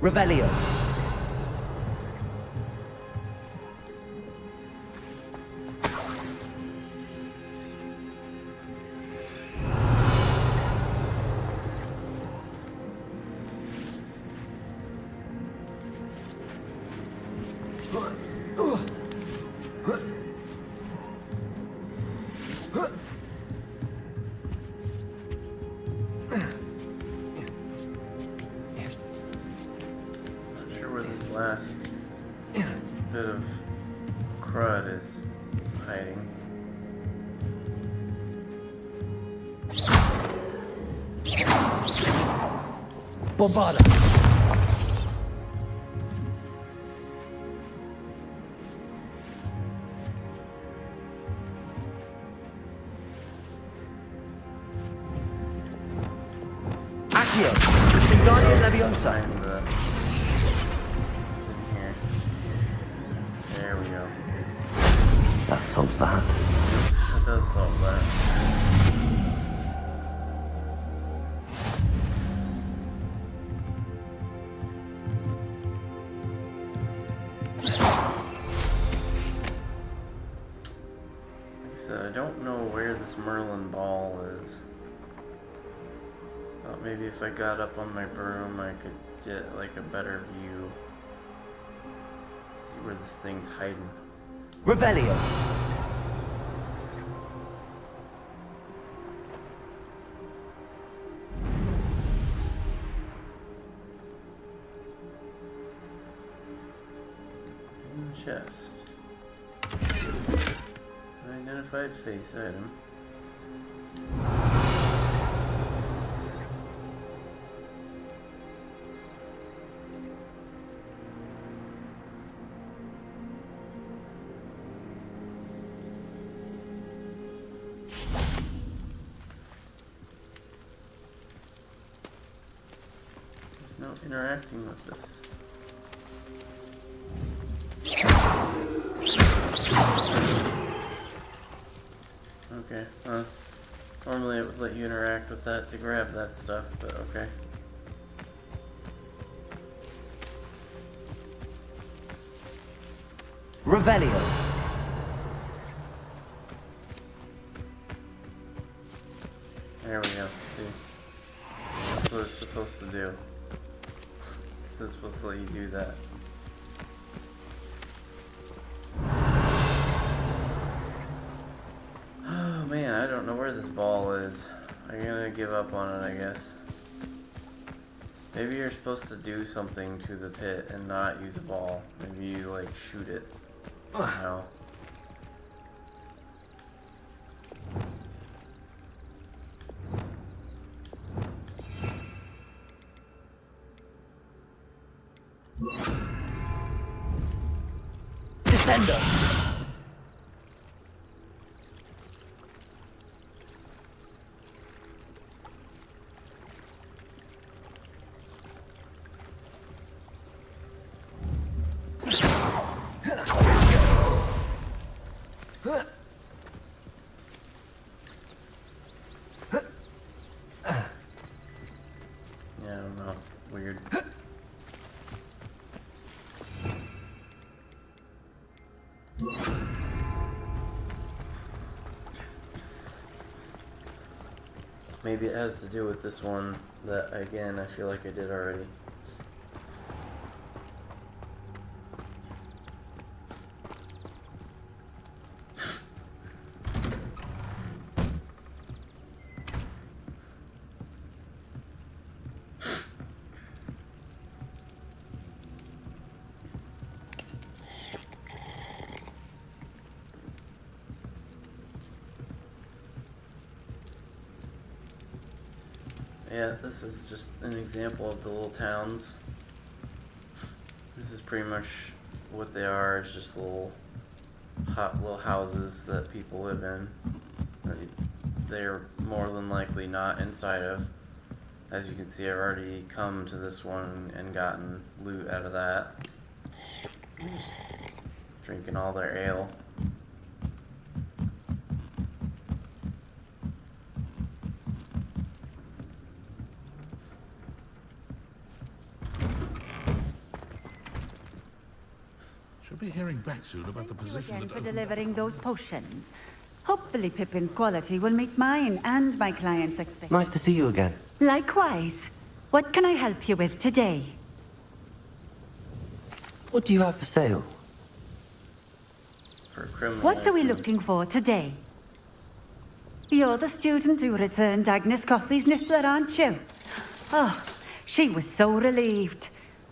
Revelio. Last bit of crud is hiding. Bombarda. Accio. Wingardium Leviosa. There we go. That solves that. That does solve that. this Merlin ball is. Thought maybe if I got up on my broom, I could get like a better view. See where this thing's hiding. Revelio. Chest. Unidentified face item. There's no interacting with this. Okay, normally it would let you interact with that to grab that stuff, but okay. Revelio. There we go, see? That's what it's supposed to do. It's supposed to let you do that. Oh man, I don't know where this ball is. I'm gonna give up on it, I guess. Maybe you're supposed to do something to the pit and not use a ball. Maybe you like shoot it somehow. Descender. Yeah, I don't know. Weird. Maybe it has to do with this one that, again, I feel like I did already. Yeah, this is just an example of the little towns. This is pretty much what they are. It's just little houses that people live in. They're more than likely not inside of. As you can see, I've already come to this one and gotten loot out of that. Just drinking all their ale. Should be hearing back soon about the position Again that for delivering those potions. Hopefully Pippin's quality will meet mine and my clients' expectations. Nice to see you again. Likewise. What can I help you with today? What do you have for sale? For criminal. What are we looking for today? You're the student who returned Agnes Coffey's niffler, aren't you? Oh, she was so relieved.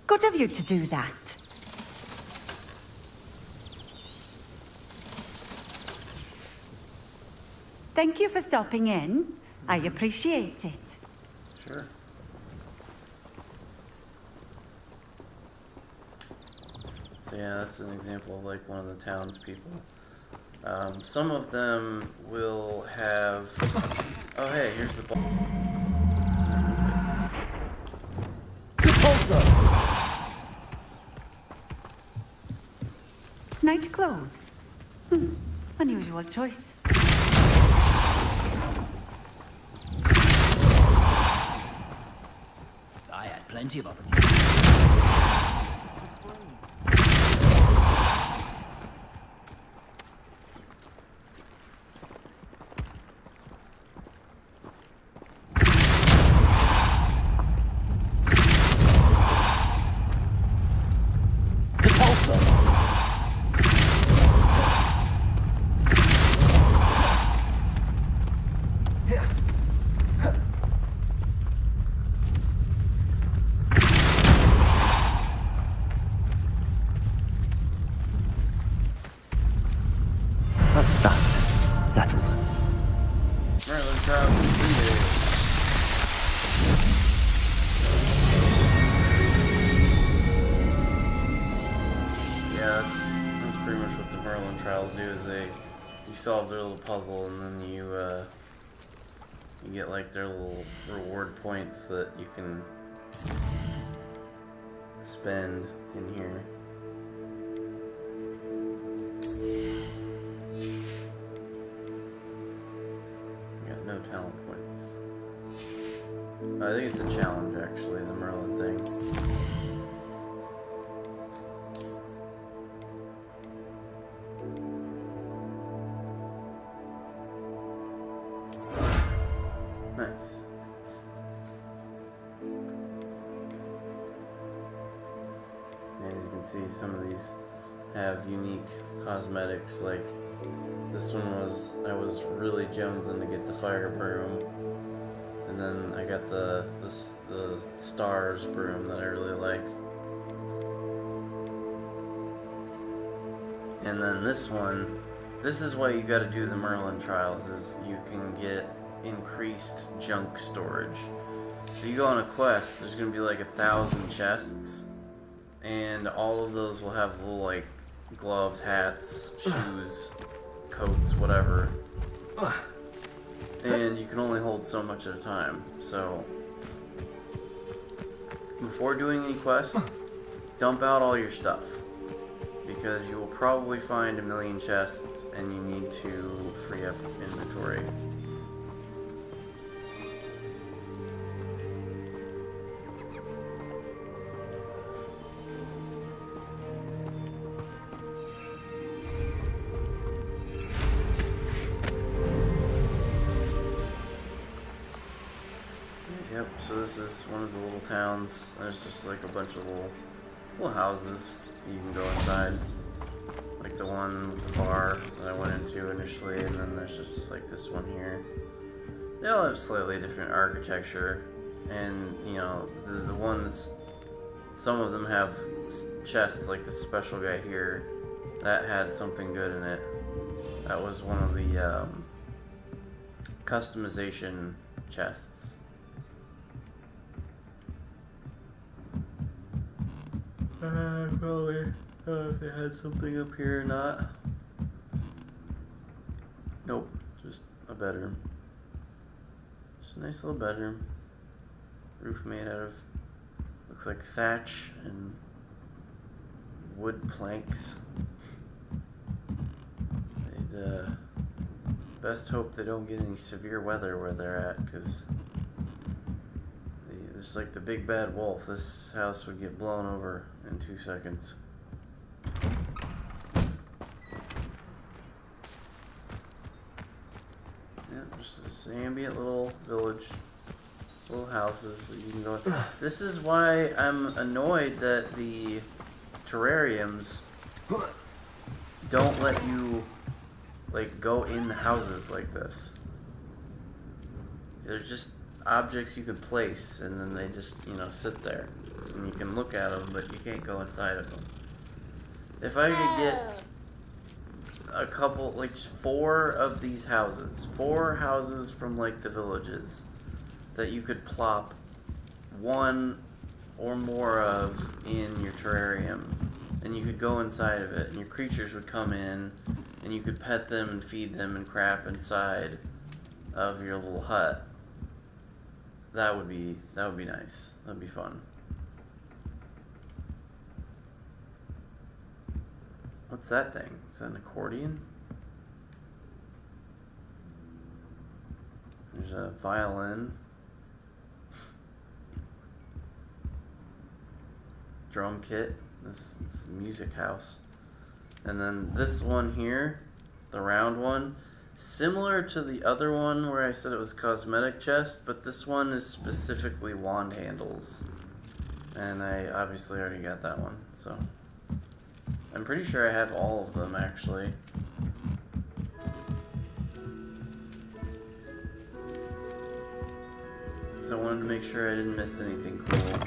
Good of you to do that. Thank you for stopping in. I appreciate it. Sure. So yeah, that's an example of like one of the townspeople. Some of them will have... Oh hey, here's the ball. Night clothes. Unusual choice. I had plenty of opportunities. trial completed. Yeah, that's pretty much what the Merlin trials do. Is you solve their little puzzle and then you get like their little reward points that you can spend in here. No talent points. I think it's a challenge, actually, the Merlin thing. Nice. And as you can see, some of these have unique cosmetics, like this one I was really jonesing to get the fire broom, and then I got the stars broom that I really like. And then this is why you gotta do the Merlin trials, is you can get increased junk storage. So you go on a quest, there's gonna be like 1,000 chests, and all of those will have little like gloves, hats, shoes, coats, whatever, and you can only hold so much at a time. So before doing any quests, dump out all your stuff, because you will probably find 1,000,000 chests and you need to free up inventory. Yep, so this is one of the little towns. There's just like a bunch of little houses you can go inside. Like the one with the bar that I went into initially, and then there's just like this one here. They all have slightly different architecture, and you know, the ones, some of them have chests, like this special guy here, that had something good in it. That was one of the customization chests. Probably don't know if they had something up here or not. Nope, just a bedroom. Just a nice little bedroom. Roof made out of, looks like thatch and wood planks. They'd best hope they don't get any severe weather where they're at, because it's like the big bad wolf. This house would get blown over in 2 seconds. Yeah, just this ambient little village, little houses that you can go in. This is why I'm annoyed that the terrariums don't let you like go in the houses like this. They're just objects you could place, and then they just, you know, sit there, and you can look at them, but you can't go inside of them. If I could get a couple, like 4 of these houses, 4 houses from like the villages that you could plop 1 or more of in your terrarium, and you could go inside of it, and your creatures would come in, and you could pet them and feed them and crap inside of your little hut. That would be nice. That'd be fun. What's that thing? Is that an accordion? There's a violin. Drum kit. This is a music house. And then this one here, the round one, similar to the other one where I said it was cosmetic chest, but this one is specifically wand handles. And I obviously already got that one, so I'm pretty sure I have all of them actually. So I wanted to make sure I didn't miss anything cool.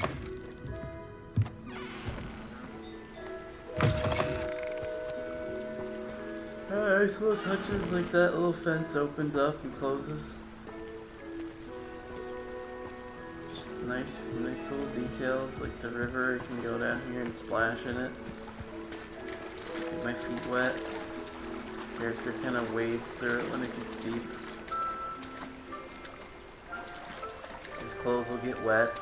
Nice little touches, like that little fence opens up and closes. Just nice little details, like the river. I can go down here and splash in it. Get my feet wet. Character kind of wades through it when it gets deep. His clothes will get wet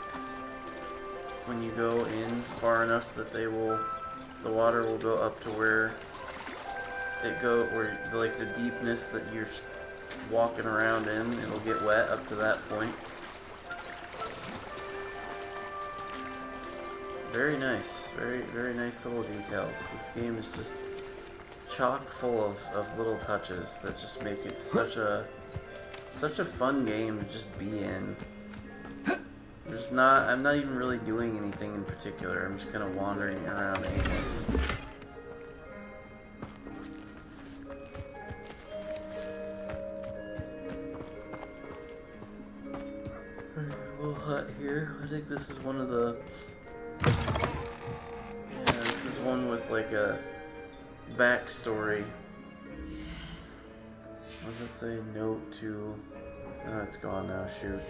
when you go in far enough that the water will go up to where like the deepness that you're walking around in, it'll get wet up to that point. Very nice, very nice little details. This game is just chock full of little touches that just make it such a fun game to just be in. I'm not even really doing anything in particular. I'm just kind of wandering around aimless. A little hut here. I think this is one of the... Yeah, this is one with like a backstory. What does it say? Note to... Oh, it's gone now, shoot.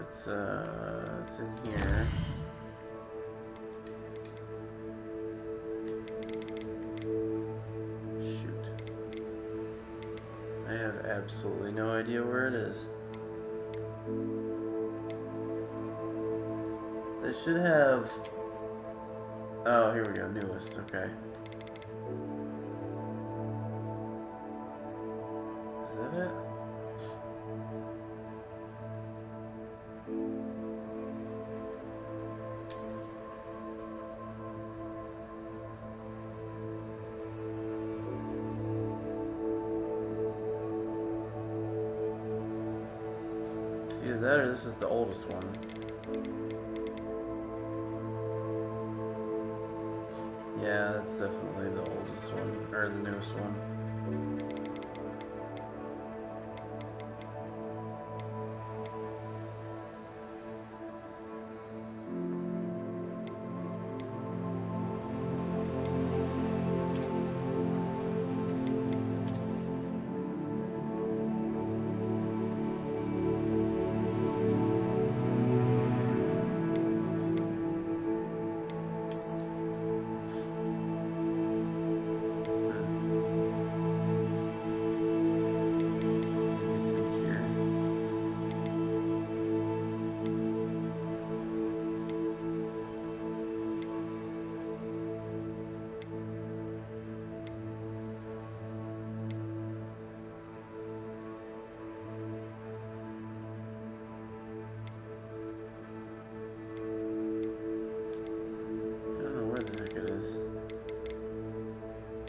It's in here. Shoot. I have absolutely no idea where it is. They should have... Oh, here we go. Newest. Okay. Is that it? It's either that or this is the oldest one. Yeah, that's definitely the oldest one, or the newest one.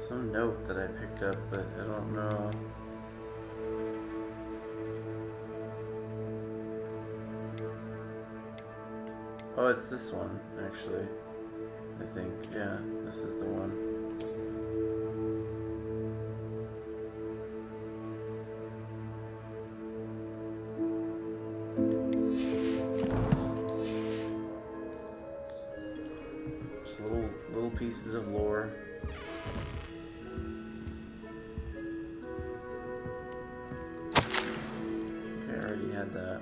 Some note that I picked up, but I don't know. Oh, it's this one, actually. I think, yeah, this is the one. Just little pieces of lore. That.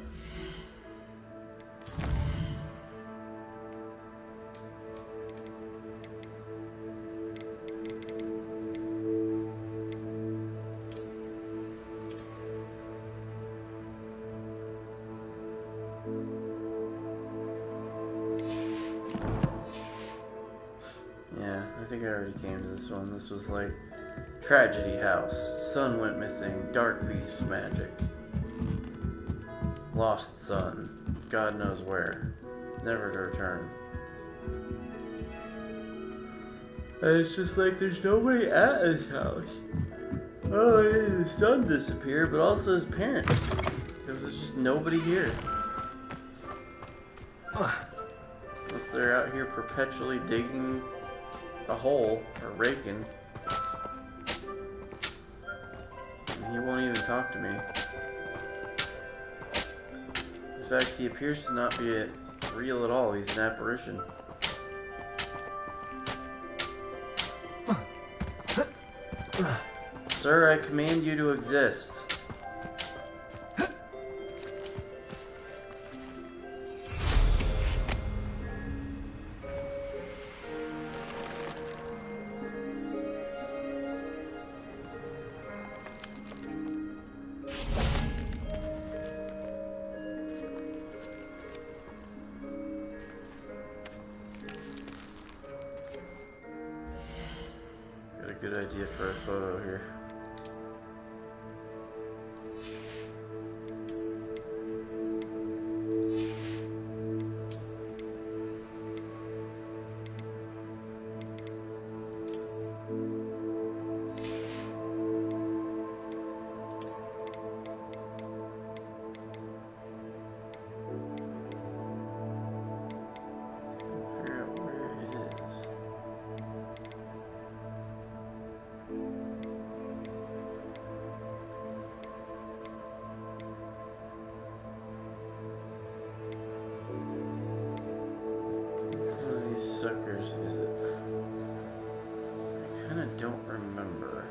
Yeah, I think I already came to this one. This was like tragedy house. Son went missing. Dark beast magic. Lost son. God knows where. Never to return. And it's just like there's nobody at his house. Oh, his son disappeared, but also his parents. Because there's just nobody here. Unless they're out here perpetually digging a hole or raking. And he won't even talk to me. In fact, he appears to not be real at all. He's an apparition. Sir, I command you to exist. good idea for a photo here. Suckers is it? I kind of don't remember.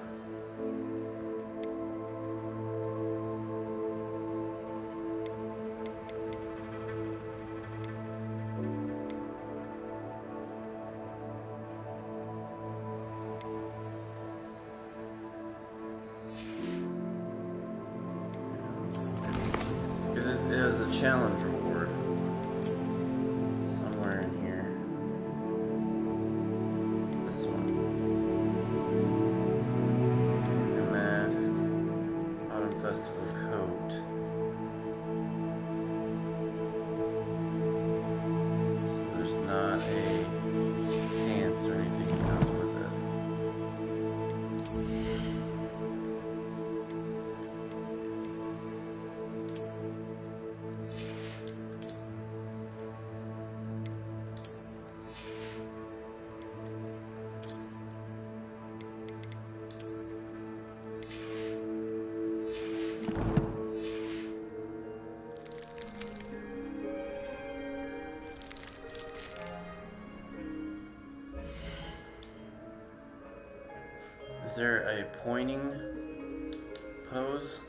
Because it has a challenge reward somewhere in here. This one. Your mask. Autumn Festival coat. So there's not a pants or anything that comes with it. Is there a pointing pose?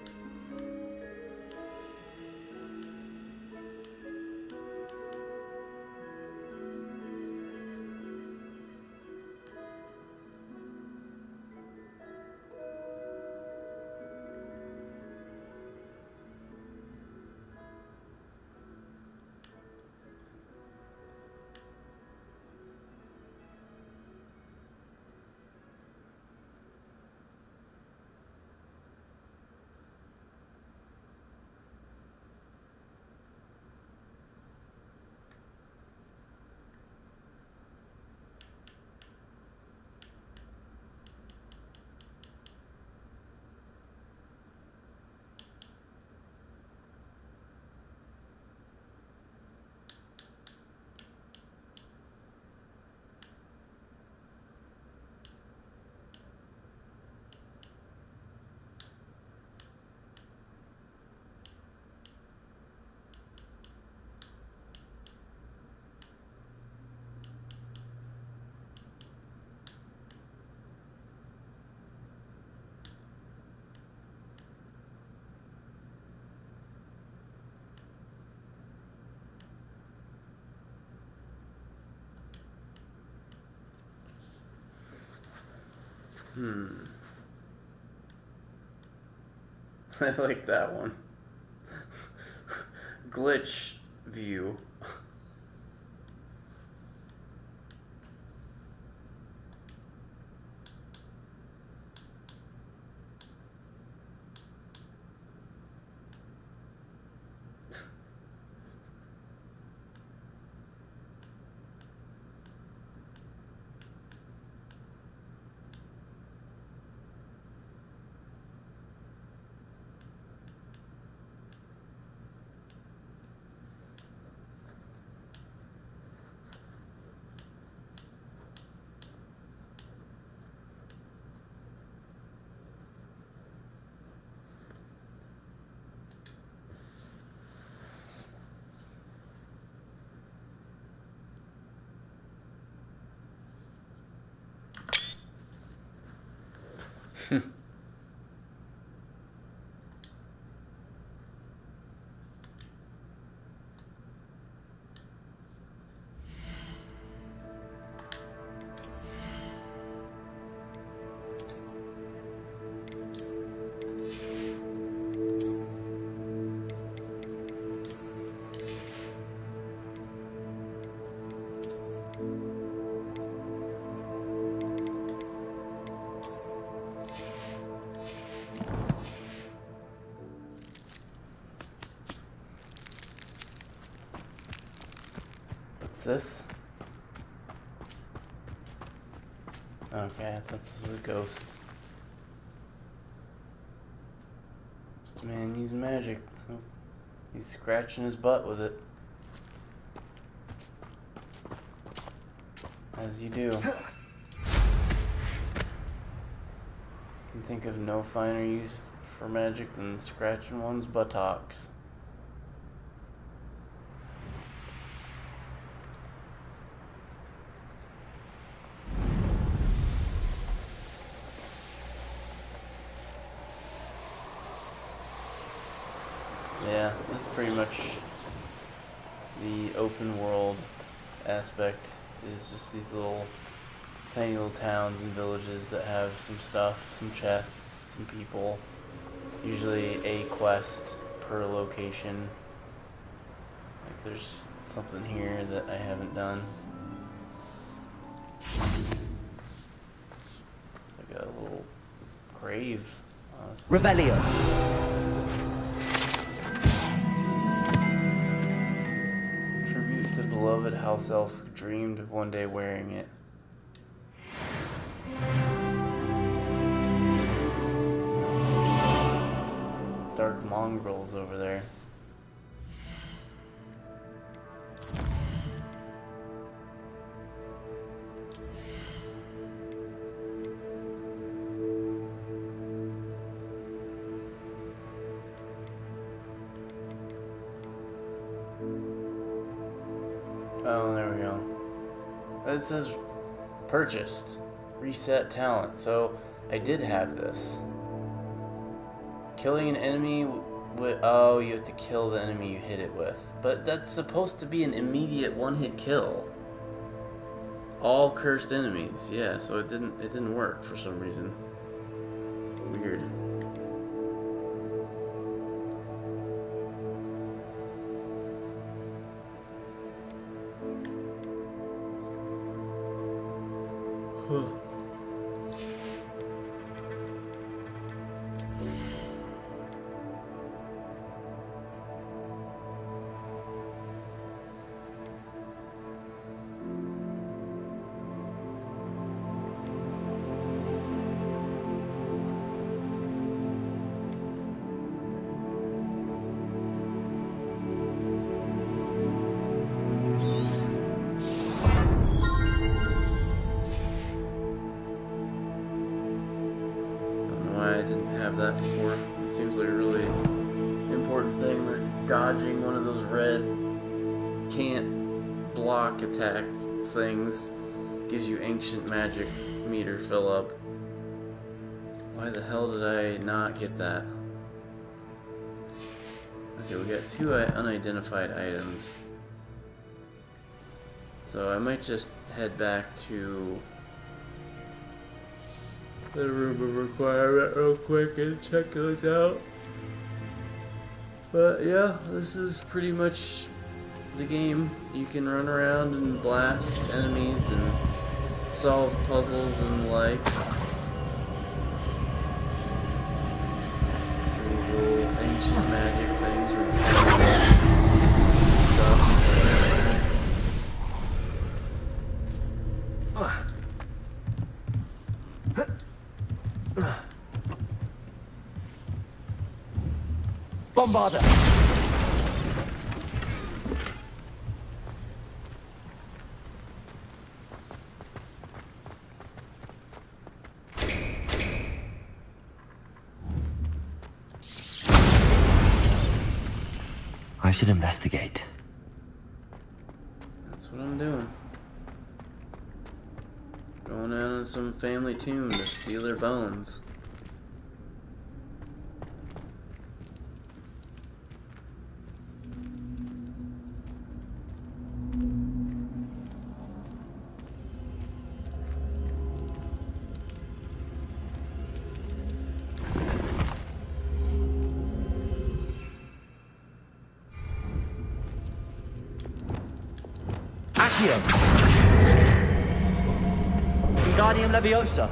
I like that one. Glitch view. this? Okay, I thought this was a ghost. Just a man using magic, so he's scratching his butt with it. As you do. Can think of no finer use for magic than scratching one's buttocks. Yeah, this is pretty much the open world aspect. Is just these tiny little towns and villages that have some stuff, some chests, some people. Usually a quest per location. Like there's something here that I haven't done. Like a little grave, honestly. Revelio. Tribute to beloved house elf who dreamed of one day wearing it. Dark mongrels over there. Oh, there we go. It says purchased. Reset talent. So I did have this. Killing an enemy with... Oh, you have to kill the enemy you hit it with. But that's supposed to be an immediate one-hit kill. All cursed enemies. Yeah, so it didn't work for some reason. Weird. Huh. I didn't have that before. It seems like a really important thing that dodging one of those red can't block attack things gives you ancient magic meter fill up. Why the hell did I not get that? Okay, we got 2 unidentified items. So I might just head back to the room of requirement real quick and check those out. But yeah, this is pretty much the game. You can run around and blast enemies and solve puzzles and the like. These little ancient magic things or stuff. Bombarder! I should investigate. That's what I'm doing. Going out on some family tomb to steal their bones. Wingardium Leviosa.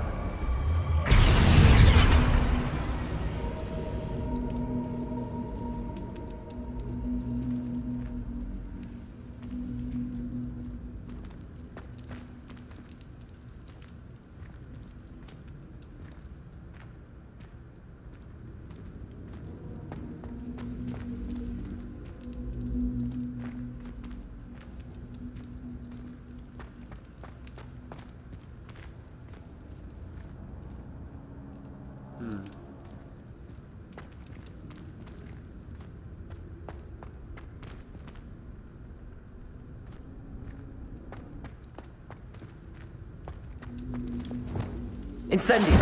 Incendio.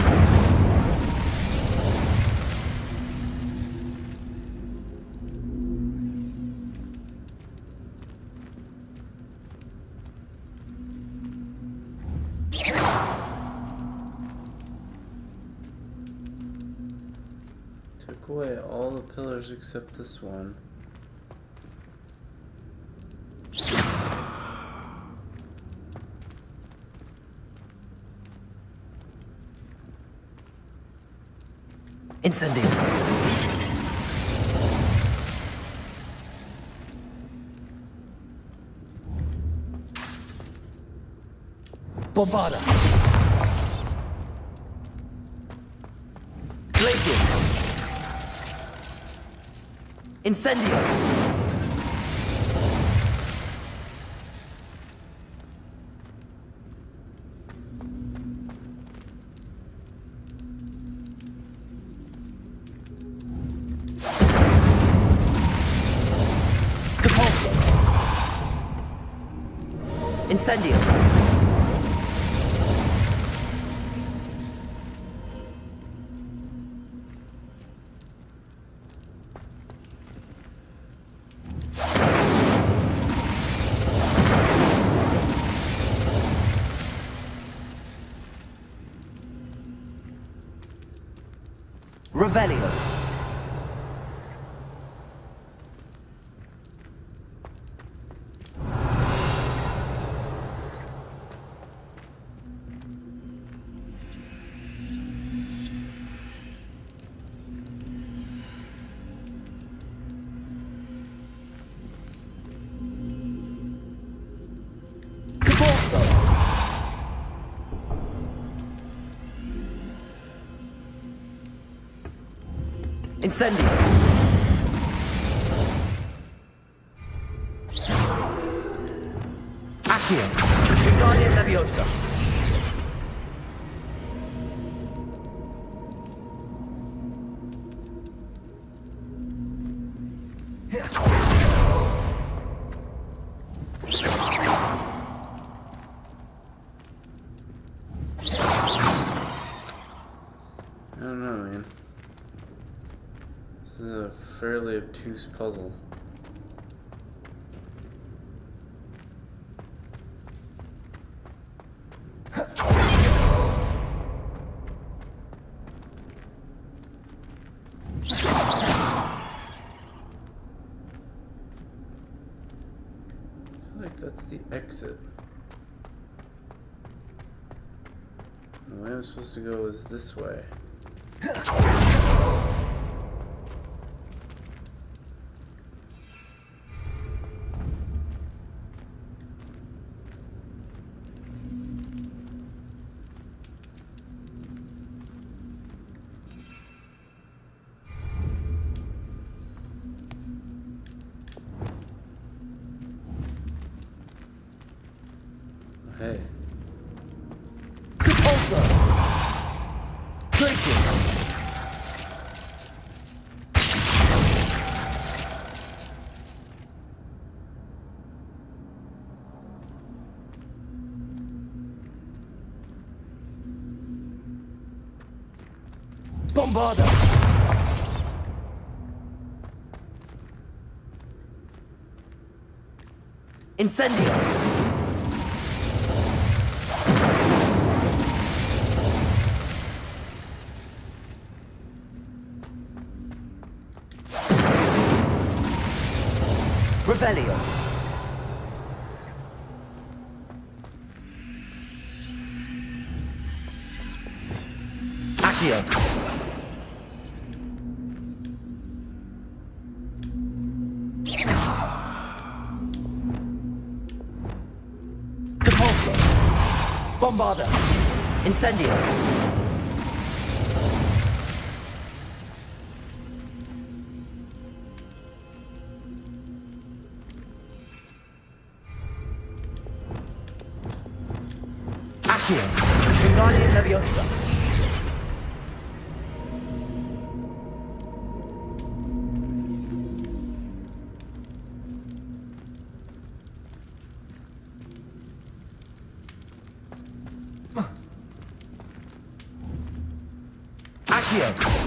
Took away all the pillars except this one. Incendio. Bombarda. Glacius. Incendio. Depulso. Incendio. Revelio. Depulso. Incendio. Accio. Wingardium Leviosa. I don't know, man. This is a fairly obtuse puzzle. I feel like that's the exit. The way I'm supposed to go is this way. Hey. Depulso. Glacius. Bombarda. Incendio. Revelio. Accio. Depulso. Bombarda. Incendio. Accio. Wingardium Leviosa. Accio.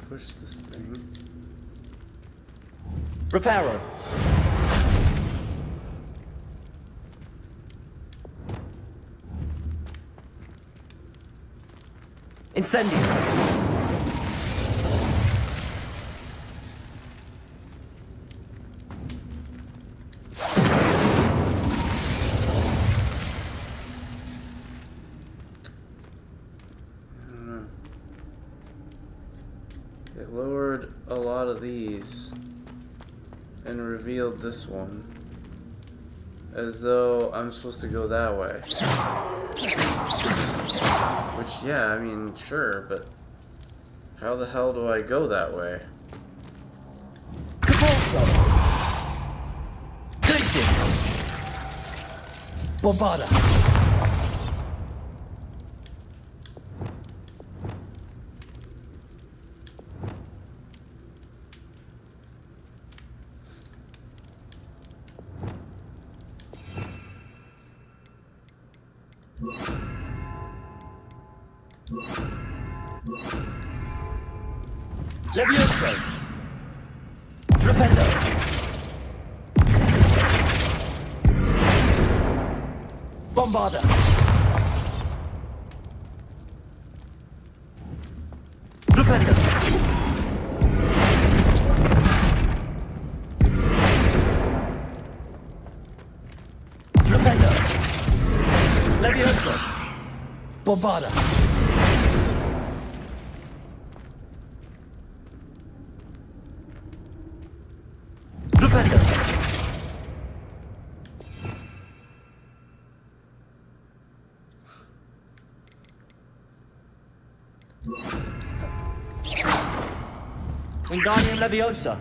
Push this thing. Reparo. Incendio. It lowered a lot of these and revealed this one. As though I'm supposed to go that way. Which, yeah, I mean, sure, but how the hell do I go that way? Capolso. Glacius. Bombada. Levioso. Flipendo. Bombada. Flipendo. Flipendo. Levioso. Bombada. Flipendo. Wingardium Leviosa.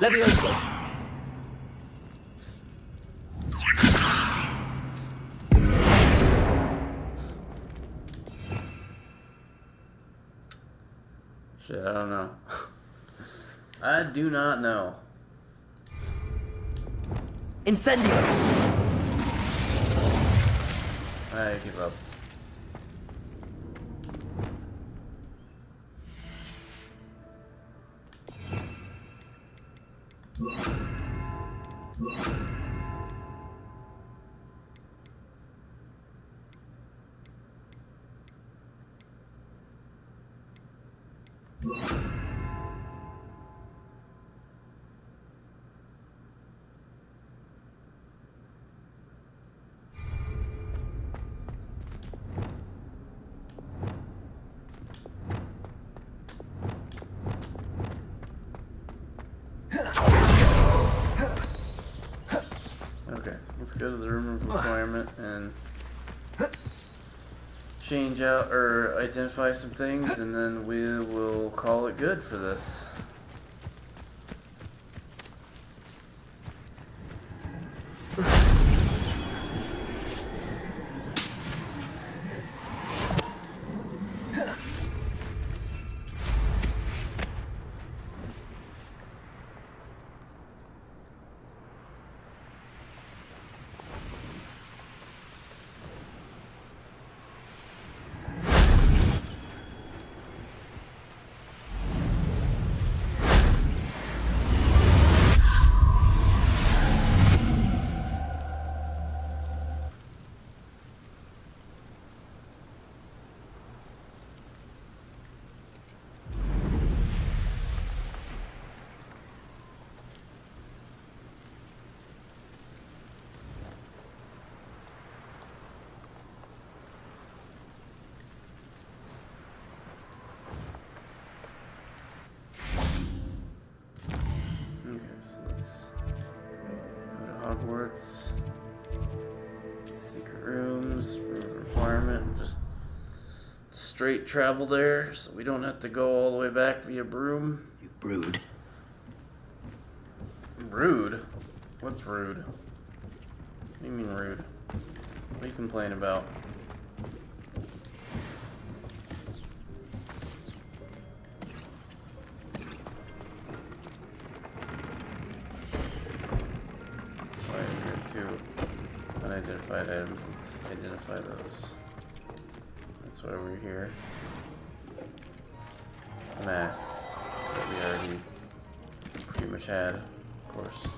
Leviosa. Shit, I don't know. I do not know. Incendio. I give up. Okay, let's go to the room of requirement and change out or identify some things, and then we will call it good for this. Hogwarts. Secret rooms, room of requirement, just straight travel there so we don't have to go all the way back via broom. You brood. Rude? What's rude? What do you mean rude? What are you complaining about? Unidentified items, let's identify those. That's why we're here. Masks that we already pretty much had, of course.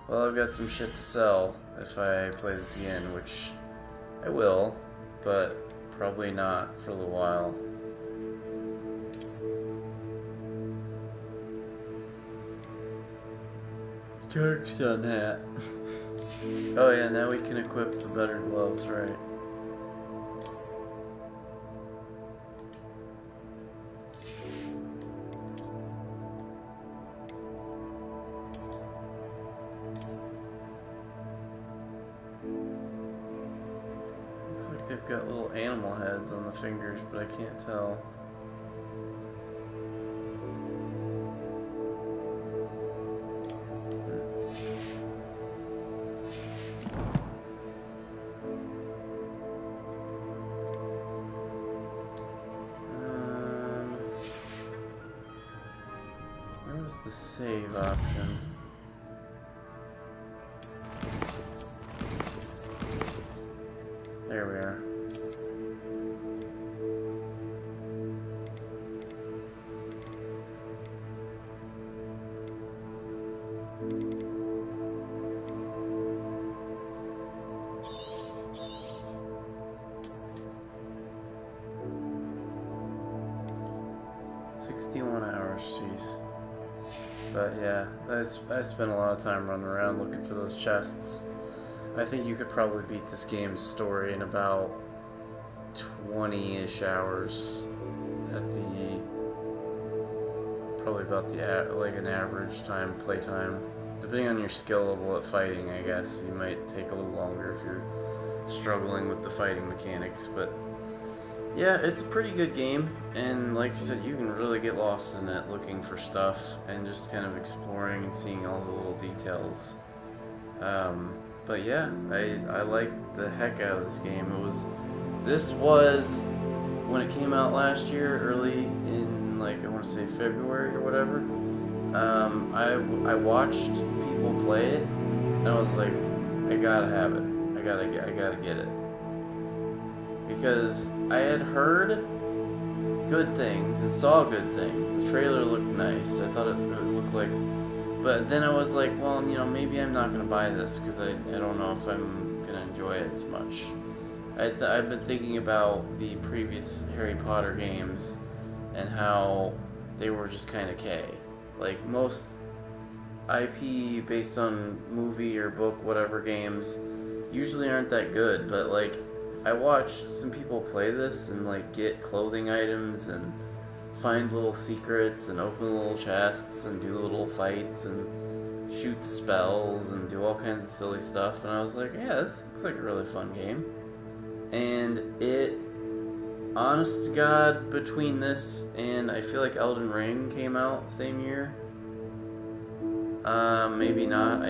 Well, I've got some shit to sell if I play this again, which I will, but probably not for a little while. Dark sun hat. Oh yeah, now we can equip the better gloves, right? Looks like they've got little animal heads on the fingers, but I can't tell. Where's the save option? There we are. Jeez. But yeah, I spent a lot of time running around looking for those chests. I think you could probably beat this game's story in about 20-ish hours at the probably about the like an average playtime. Depending on your skill level at fighting, I guess you might take a little longer if you're struggling with the fighting mechanics, but yeah, it's a pretty good game, and like I said, you can really get lost in it looking for stuff and just kind of exploring and seeing all the little details. But yeah, I liked the heck out of this game. This was when it came out last year, early in like I want to say February or whatever. I watched people play it, and I was like, I gotta have it. I gotta get it. Because I had heard good things and saw good things. The trailer looked nice. I thought it looked like... But then I was like, well, you know, maybe I'm not going to buy this because I don't know if I'm going to enjoy it as much. I've been thinking about the previous Harry Potter games and how they were just kind of K. Like, most IP based on movie or book, whatever games usually aren't that good, but like... I watched some people play this and like get clothing items and find little secrets and open little chests and do little fights and shoot spells and do all kinds of silly stuff, and I was like, yeah, this looks like a really fun game. And it, honest to God, between this and I feel like Elden Ring came out same year. Maybe not.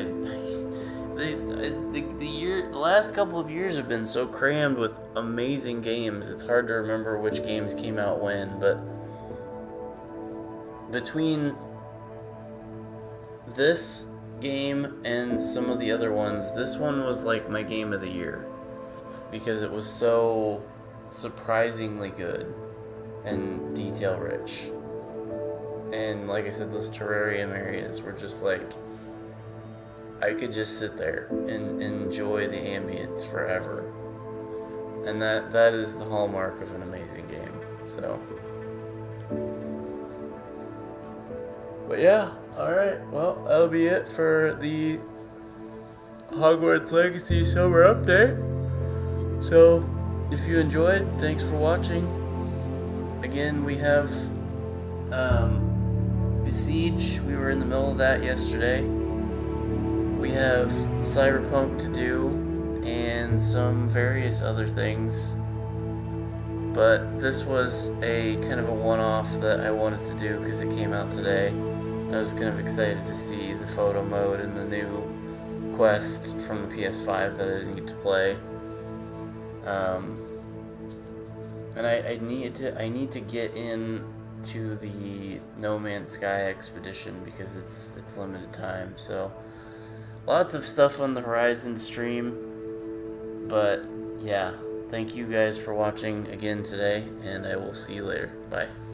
The last couple of years have been so crammed with amazing games. It's hard to remember which games came out when, but between this game and some of the other ones, this one was like my game of the year because it was so surprisingly good and detail rich. And like I said, those terrarium areas were just like, I could just sit there and enjoy the ambience forever. And that is the hallmark of an amazing game. So. But yeah, alright. Well, that'll be it for the Hogwarts Legacy summer update. So, if you enjoyed, thanks for watching. Again, we have Besiege. We were in the middle of that yesterday. We have Cyberpunk to do, and some various other things. But this was a kind of a one-off that I wanted to do because it came out today, I was kind of excited to see the photo mode and the new quest from the PS5 that I need to play. And I need to get in to the No Man's Sky expedition because it's limited time. So lots of stuff on the Horizon stream. But yeah, thank you guys for watching again today, and I will see you later. Bye.